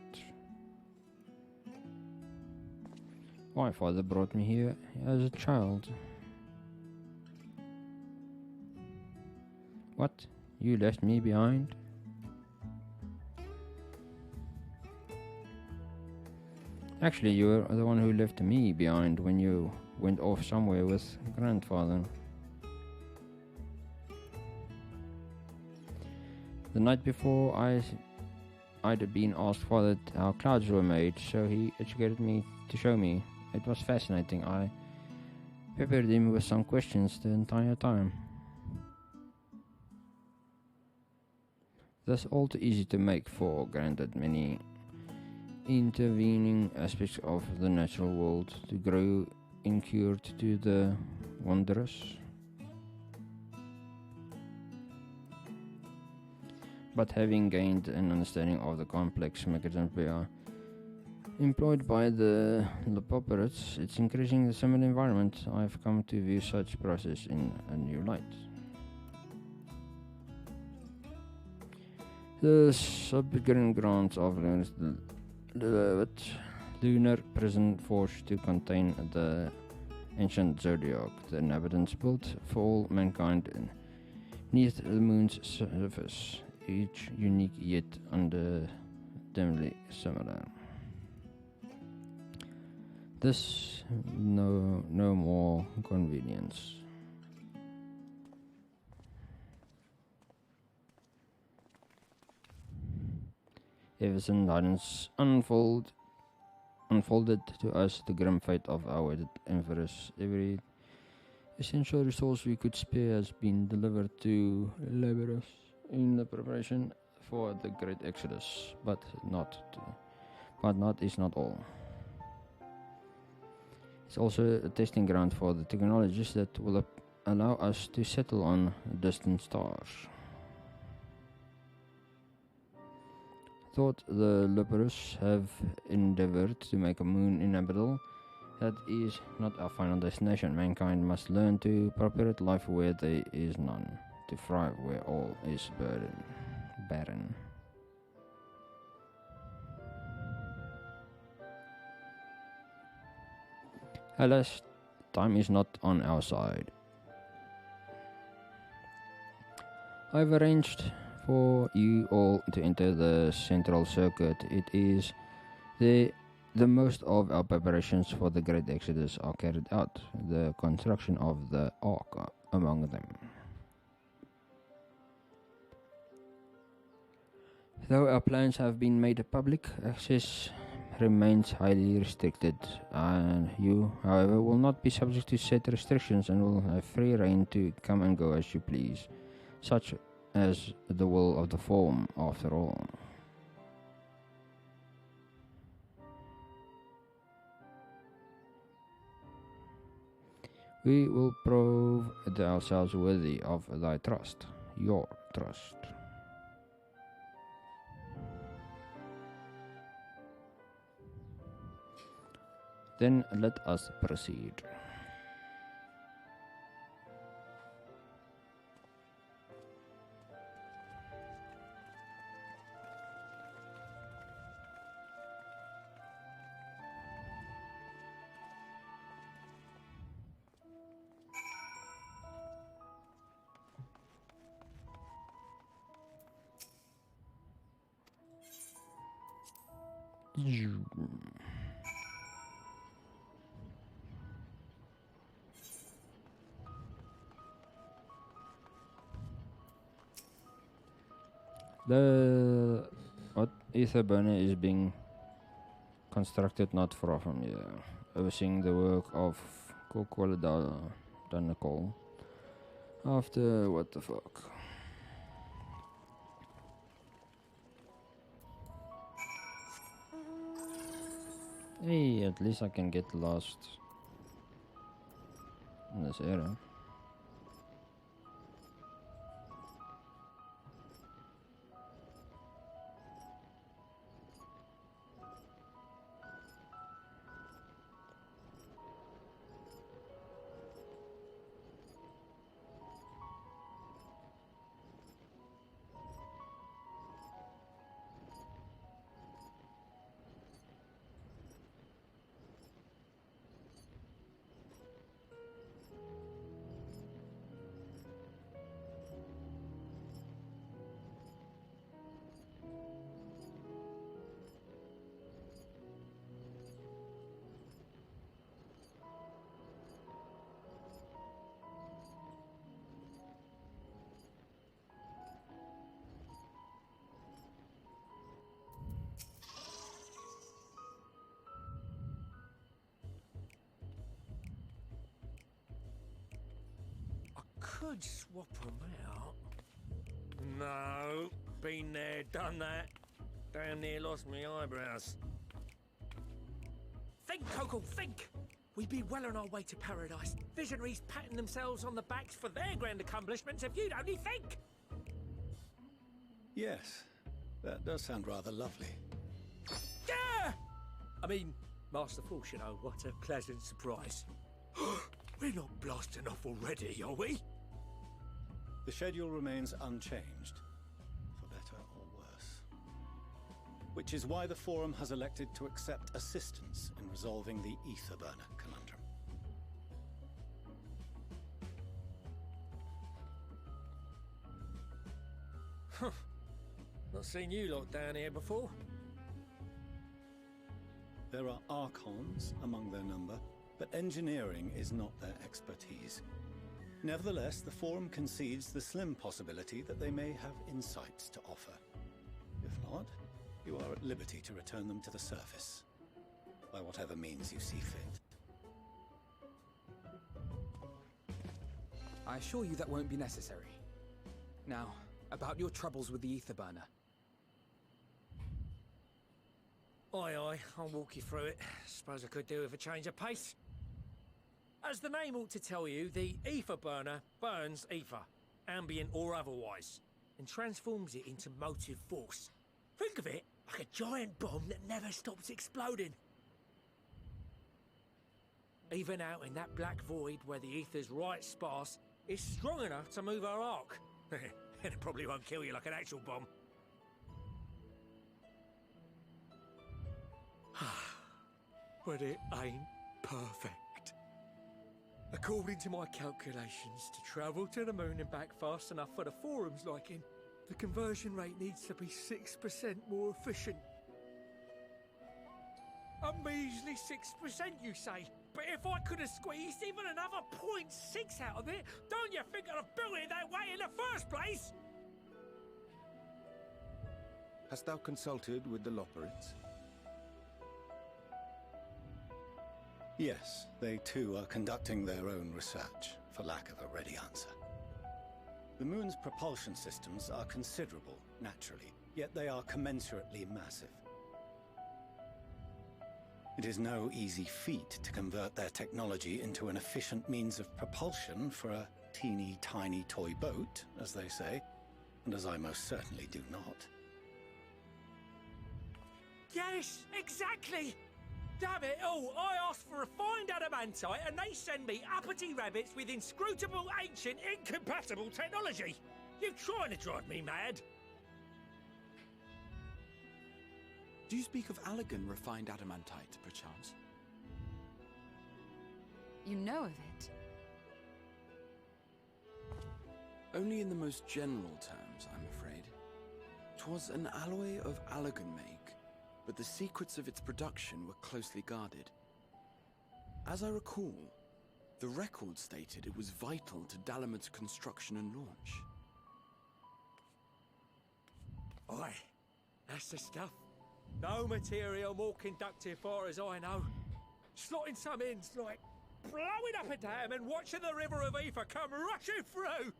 My father brought me here as a child. What? You left me behind? Actually, you were the one who left me behind when you went off somewhere with grandfather. The night before, I'd been asked father how clouds were made, so he educated me to show me. It was fascinating. I peppered him with some questions the entire time. That's all too easy to make for granted many intervening aspects of the natural world to grow inured to the wondrous. But having gained an understanding of the complex mechanisms employed by the Lepoperids, it's increasing the similar environment. I've come to view such process in a new light. The subterranean grounds of the lunar prison forged to contain the ancient zodiac, the inhabitants built for all mankind beneath the moon's surface, each unique yet undeniably similar. This no more convenience. Ever since Guidance unfolded to us the grim fate of our wedded empress, every essential resource we could spare has been delivered to laborers in the preparation for the great exodus, but not is not all. It's also a testing ground for the technologies that will allow us to settle on distant stars. Thought the Luperus have endeavored to make a moon inhabitable. That is not our final destination. Mankind must learn to propagate life where there is none, to thrive where all is barren. Alas, time is not on our side. I've arranged for you all to enter the central circuit. It is the most of our preparations for the great exodus are carried out, the construction of the ark among them. Though our plans have been made public, access remains highly restricted, and you, however, will not be subject to set restrictions and will have free rein to come and go as you please, such as the will of the form, after all. We will prove ourselves worthy of thy trust, your trust. Then let us proceed. The what ether burner is being constructed not far from here, overseeing the work of Kokola Danakol. After what the fuck? Hey, at least I can get lost in this area. Could swap them out. No, been there, done that. Damn near lost my eyebrows. Think, Coco, think! We'd be well on our way to paradise. Visionaries patting themselves on the backs for their grand accomplishments if you'd only think! Yes, that does sound rather lovely. Yeah! I mean, Master Force, you know, what a pleasant surprise. We're not blasting off already, are we? The schedule remains unchanged, for better or worse. Which is why the Forum has elected to accept assistance in resolving the ether burner conundrum. Huh. Not seen you lot down here before. There are Archons among their number, but engineering is not their expertise. Nevertheless, the Forum concedes the slim possibility that they may have insights to offer. If not, you are at liberty to return them to the surface, by whatever means you see fit. I assure you that won't be necessary. Now, about your troubles with the ether burner. Aye, I'll walk you through it. Suppose I could do with a change of pace. As the name ought to tell you, the ether burner burns ether, ambient or otherwise, and transforms it into motive force. Think of it like a giant bomb that never stops exploding. Even out in that black void where the ether's right sparse, it's strong enough to move our arc. And it probably won't kill you like an actual bomb. But it ain't perfect. According to my calculations, to travel to the moon and back fast enough for the Forum's liking, the conversion rate needs to be 6% more efficient. A measly 6%, you say? But if I could have squeezed even another 0.6 out of it, don't you think I'd have built it that way in the first place? Hast thou consulted with the Loperids? Yes, they too are conducting their own research, for lack of a ready answer. The moon's propulsion systems are considerable, naturally, yet they are commensurately massive. It is no easy feat to convert their technology into an efficient means of propulsion for a teeny tiny toy boat, as they say, and as I most certainly do not. Yes, exactly! Damn it all, I asked for refined adamantite and they send me uppity rabbits with inscrutable, ancient, incompatible technology! You're trying to drive me mad! Do you speak of Allegan refined adamantite, perchance? You know of it? Only in the most general terms, I'm afraid. 'Twas an alloy of Allegan make, but the secrets of its production were closely guarded. As I recall, the record stated it was vital to Dalamud's construction and launch. That's the stuff. No material more conductive far as I know. Slotting some ends like blowing up a dam and watching the river of ether come rushing through.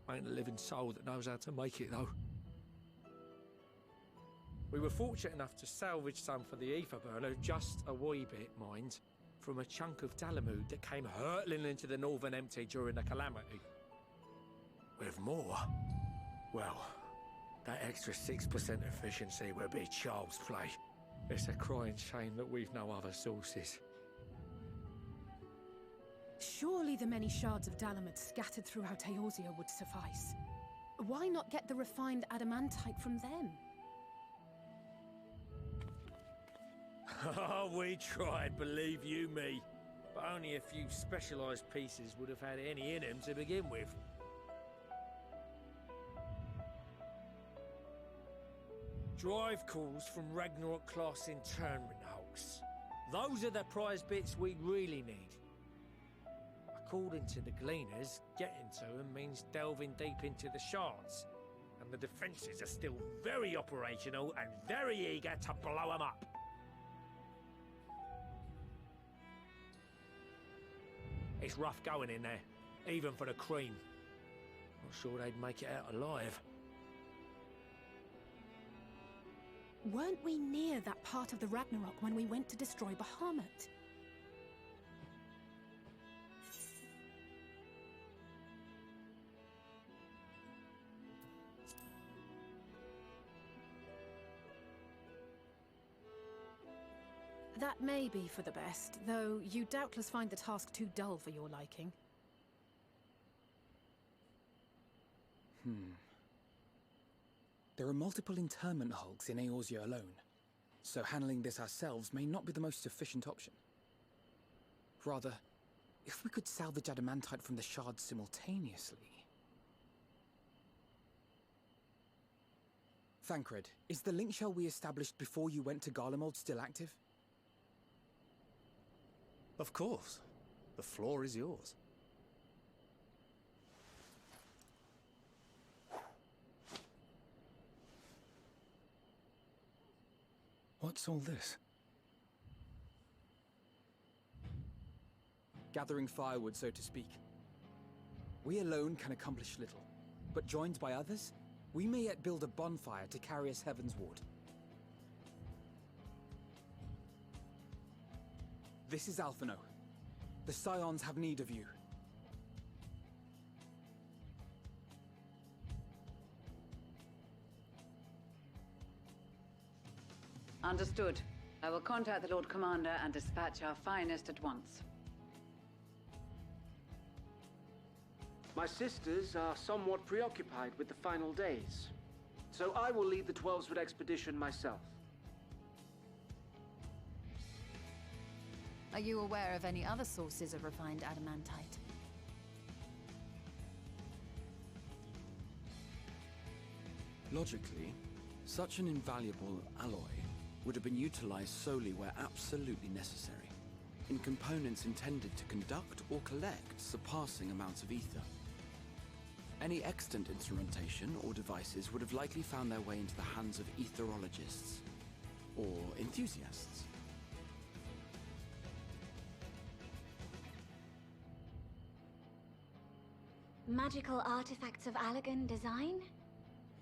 Ain't a living soul that knows how to make it, though. We were fortunate enough to salvage some for the ether burner, just a wee bit, mind, from a chunk of Dalamud that came hurtling into the Northern Empty during the calamity. With more, well, that extra 6% efficiency would be child's play. It's a crying shame that we've no other sources. Surely the many shards of Dalamud scattered throughout Eorzea would suffice. Why not get the refined adamantite from them? Oh, we tried, believe you me. But only a few specialised pieces would have had any in them to begin with. Drive calls from Ragnarok-class internment hulks. Those are the prize bits we really need. According to the Gleaners, getting to them means delving deep into the shards. And the defences are still very operational and very eager to blow them up. It's rough going in there, even for the cream. Not sure they'd make it out alive. Weren't we near that part of the Ragnarok when we went to destroy Bahamut? That may be for the best, though you doubtless find the task too dull for your liking. There are multiple internment hulks in Eorzea alone, so handling this ourselves may not be the most efficient option. Rather, if we could salvage adamantite from the shards simultaneously... Thancred, is the link shell we established before you went to Garlemald still active? Of course. The floor is yours. What's all this? Gathering firewood, so to speak. We alone can accomplish little, but joined by others, we may yet build a bonfire to carry us heavensward. This is Alphino. The Scions have need of you. Understood. I will contact the Lord Commander and dispatch our finest at once. My sisters are somewhat preoccupied with the final days, so I will lead the 12-foot expedition myself. Are you aware of any other sources of refined adamantite? Logically, such an invaluable alloy would have been utilized solely where absolutely necessary, in components intended to conduct or collect surpassing amounts of ether. Any extant instrumentation or devices would have likely found their way into the hands of etherologists, or enthusiasts. Magical artifacts of Allagan design?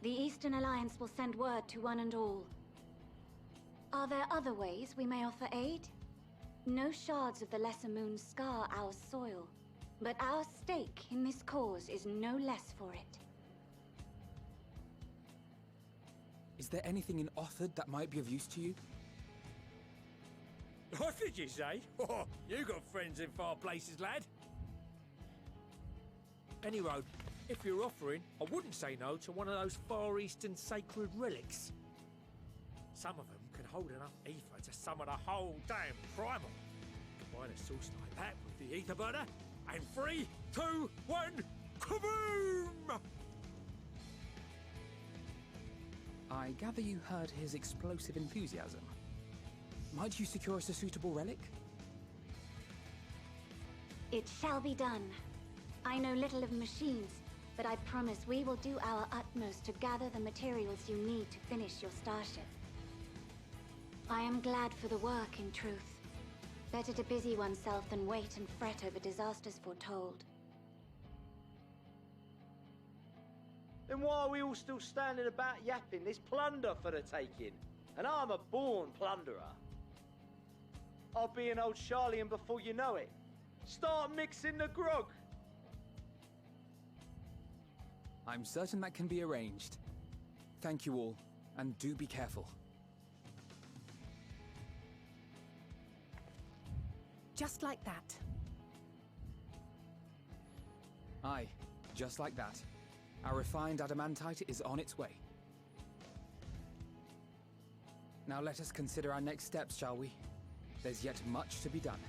The Eastern Alliance will send word to one and all. Are there other ways we may offer aid? No shards of the Lesser Moon scar our soil, but our stake in this cause is no less for it. Is there anything in Othard that might be of use to you? What did you say? Oh, you got friends in far places, lad. Any road, if you're offering, I wouldn't say no to one of those Far Eastern sacred relics. Some of them can hold enough ether to summon a whole damn primal. Combine a source like that with the ether burner, and 3, 2, 1, kaboom! I gather you heard his explosive enthusiasm. Might you secure us a suitable relic? It shall be done. I know little of machines, but I promise we will do our utmost to gather the materials you need to finish your starship. I am glad for the work, in truth. Better to busy oneself than wait and fret over disasters foretold. Then why are we all still standing about yapping? There's plunder for the taking, and I'm a born plunderer. I'll be an old Charlian before you know it. Start mixing the grog! I'm certain that can be arranged. Thank you all, and do be careful. Just like that. Aye, just like that. Our refined adamantite is on its way. Now let us consider our next steps, shall we? There's yet much to be done.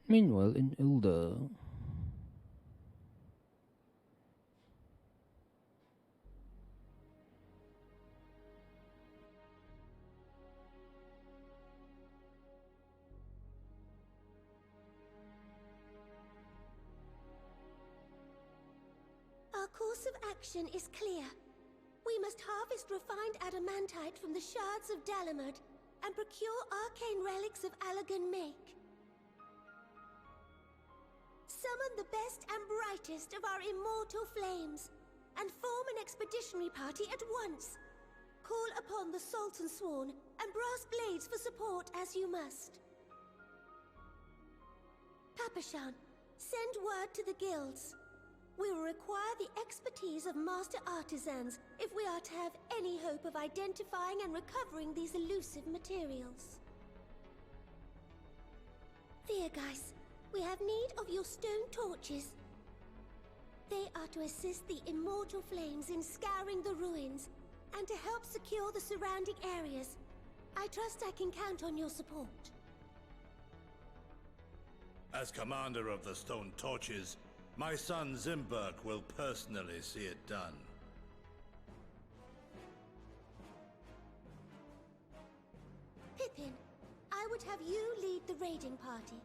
Meanwhile, in Ilda, Our course of action is clear. We must harvest refined adamantite from the shards of Dalamud and procure arcane relics of Allagan make. Summon the best and brightest of our immortal flames and form an expeditionary party at once. Call upon the Sultan Sworn and Brass Blades for support as you must. Papashan, send word to the guilds. We will require the expertise of master artisans if we are to have any hope of identifying and recovering these elusive materials. Viergeist, we have need of your stone torches. They are to assist the immortal flames in scouring the ruins and to help secure the surrounding areas. I trust I can count on your support. As commander of the Stone Torches, my son Zimberk will personally see it done. Pippin, I would have you lead the raiding party.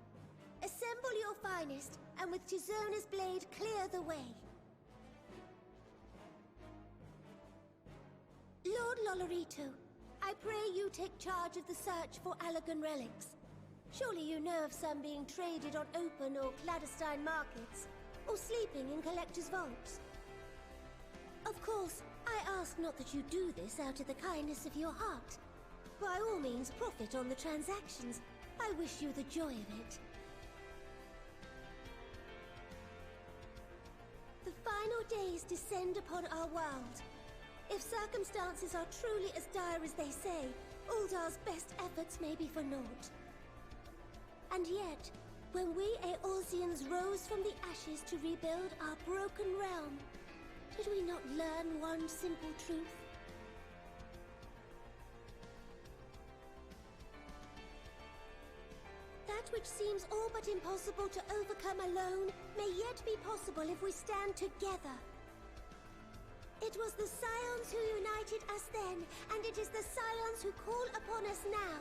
Assemble your finest, and with Tizona's blade clear the way. Lord Lolorito, I pray you take charge of the search for Allagan relics. Surely you know of some being traded on open or clandestine markets, or sleeping in collectors' vaults. Of course, I ask not that you do this out of the kindness of your heart. By all means, profit on the transactions. I wish you the joy of it. The final days descend upon our world. If circumstances are truly as dire as they say, Uldar's best efforts may be for naught. And yet, when we Eorzeans rose from the ashes to rebuild our broken realm, did we not learn one simple truth? That which seems all but impossible to overcome alone may yet be possible if we stand together. It was the Scions who united us then, and it is the Scions who call upon us now.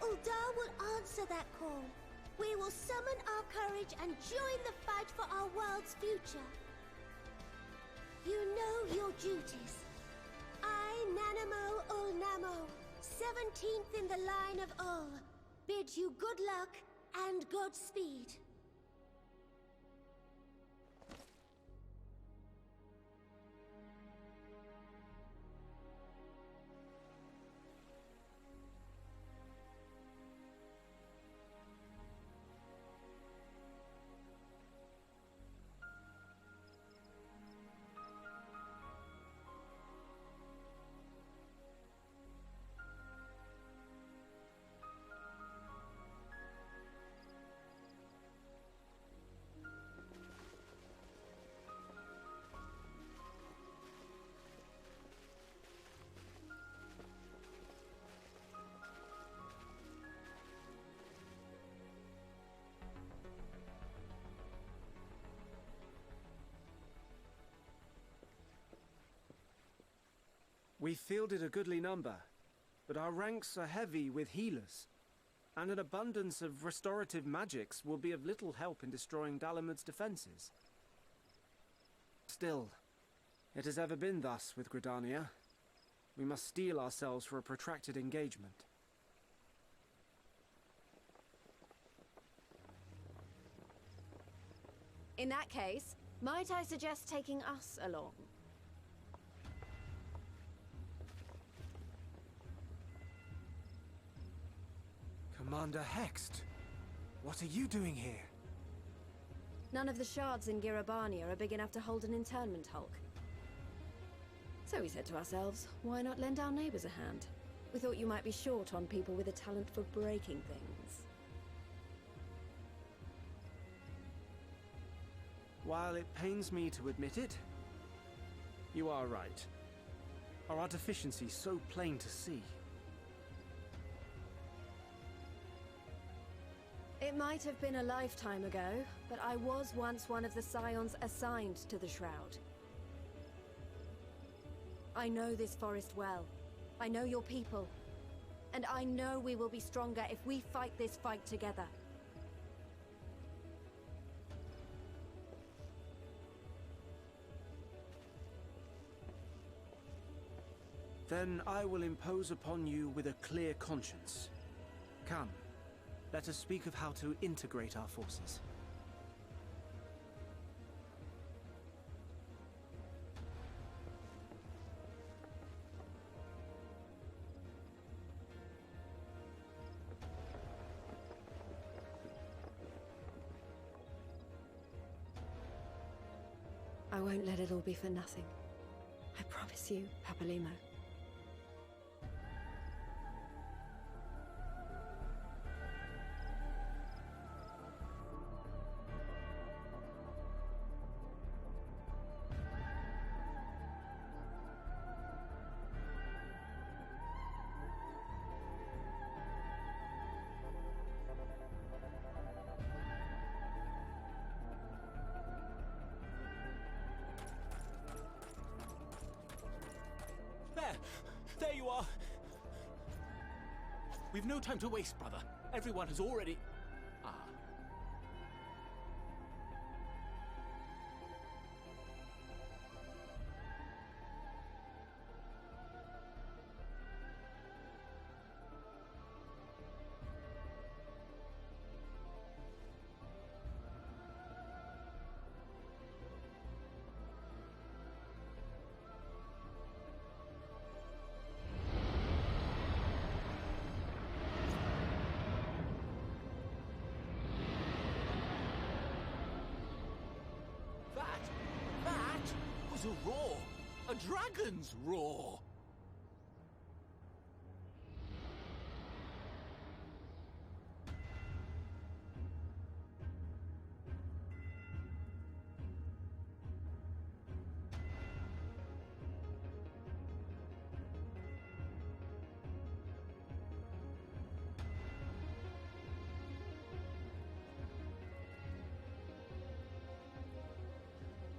Uldar will answer that call. We will summon our courage and join the fight for our world's future. You know your duties. I, Nanamo Ulnamo, 17th in the line of Ul, bid you good luck and Godspeed. We fielded a goodly number, but our ranks are heavy with healers, and an abundance of restorative magics will be of little help in destroying Dalamud's defenses. Still, it has ever been thus with Gridania. We must steel ourselves for a protracted engagement. In that case, might I suggest taking us along? Commander Hext, what are you doing here? None of the shards in Girabania are big enough to hold an internment hulk. So we said to ourselves, why not lend our neighbors a hand? We thought you might be short on people with a talent for breaking things. While it pains me to admit it, you are right. Our deficiency so plain to see. It might have been a lifetime ago, but I was once one of the scions assigned to the Shroud. I know this forest well. I know your people. And I know we will be stronger if we fight this fight together. Then I will impose upon you with a clear conscience. Come, let us speak of how to integrate our forces. I won't let it all be for nothing. I promise you, Papalimo. There you are! We've no time to waste, brother. Everyone has already... Ah. A roar! A dragon's roar!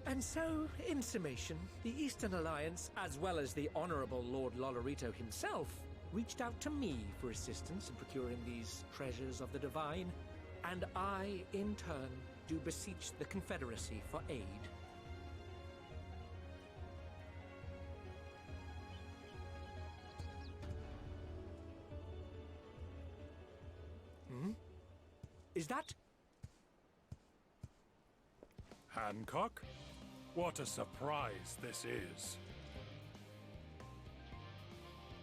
And so, in summation, the Eastern Alliance, as well as the Honorable Lord Lolorito himself, reached out to me for assistance in procuring these treasures of the divine, and I, in turn, do beseech the Confederacy for aid. Is that... Hancock? What a surprise this is.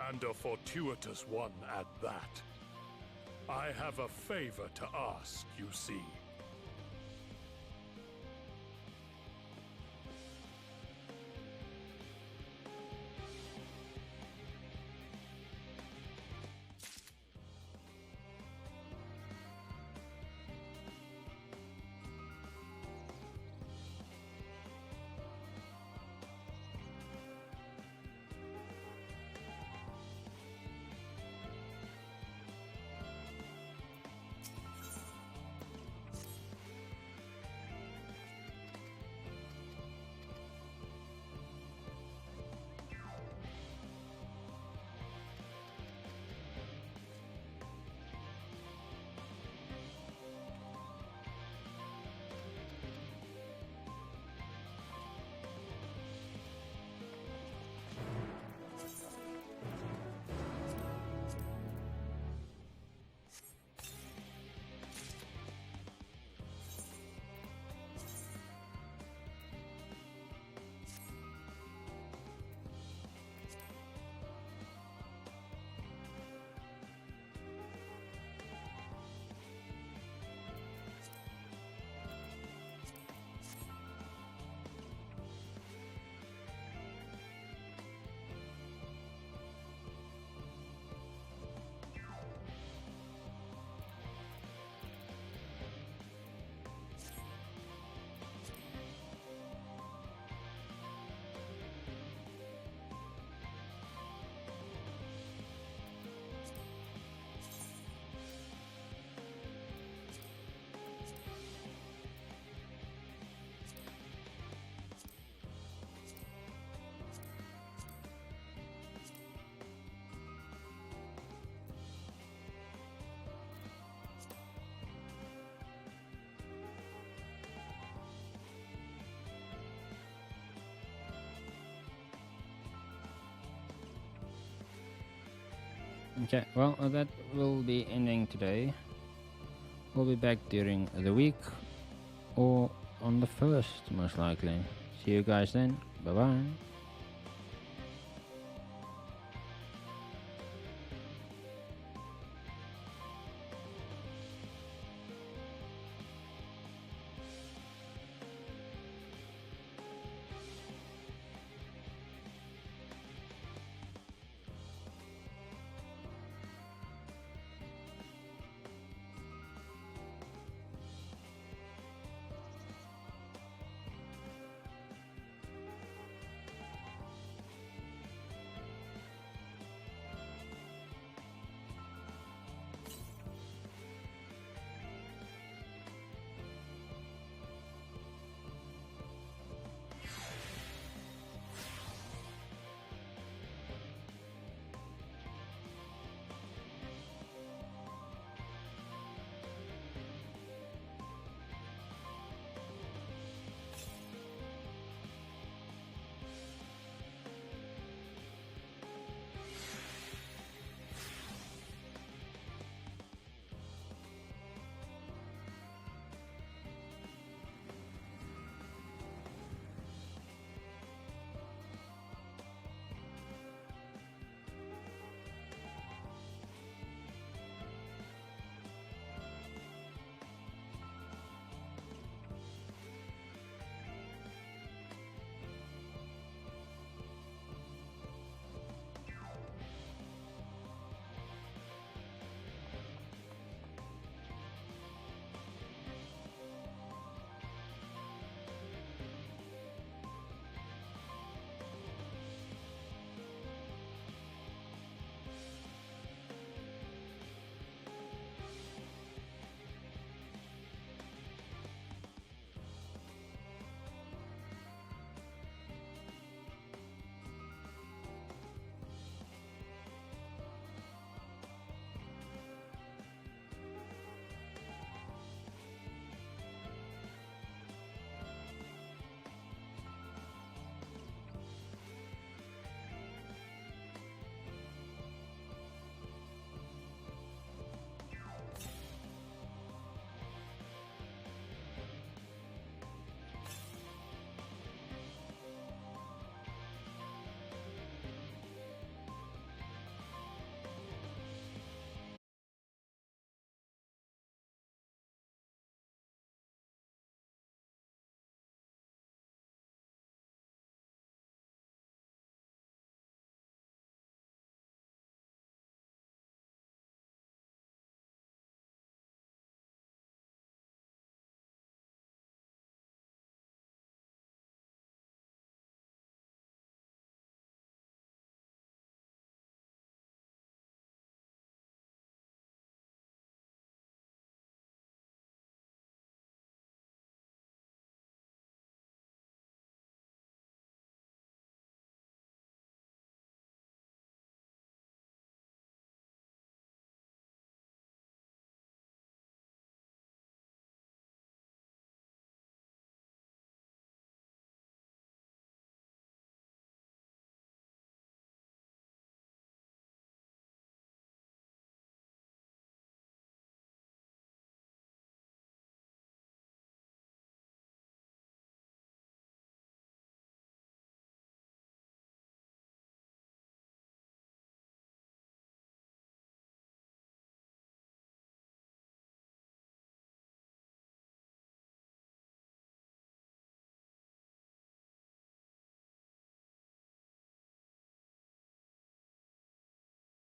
And a fortuitous one at that. I have a favor to ask, you see. Okay, well, that will be ending today. We'll be back during the week, or on the 1st, most likely. See you guys then. Bye-bye.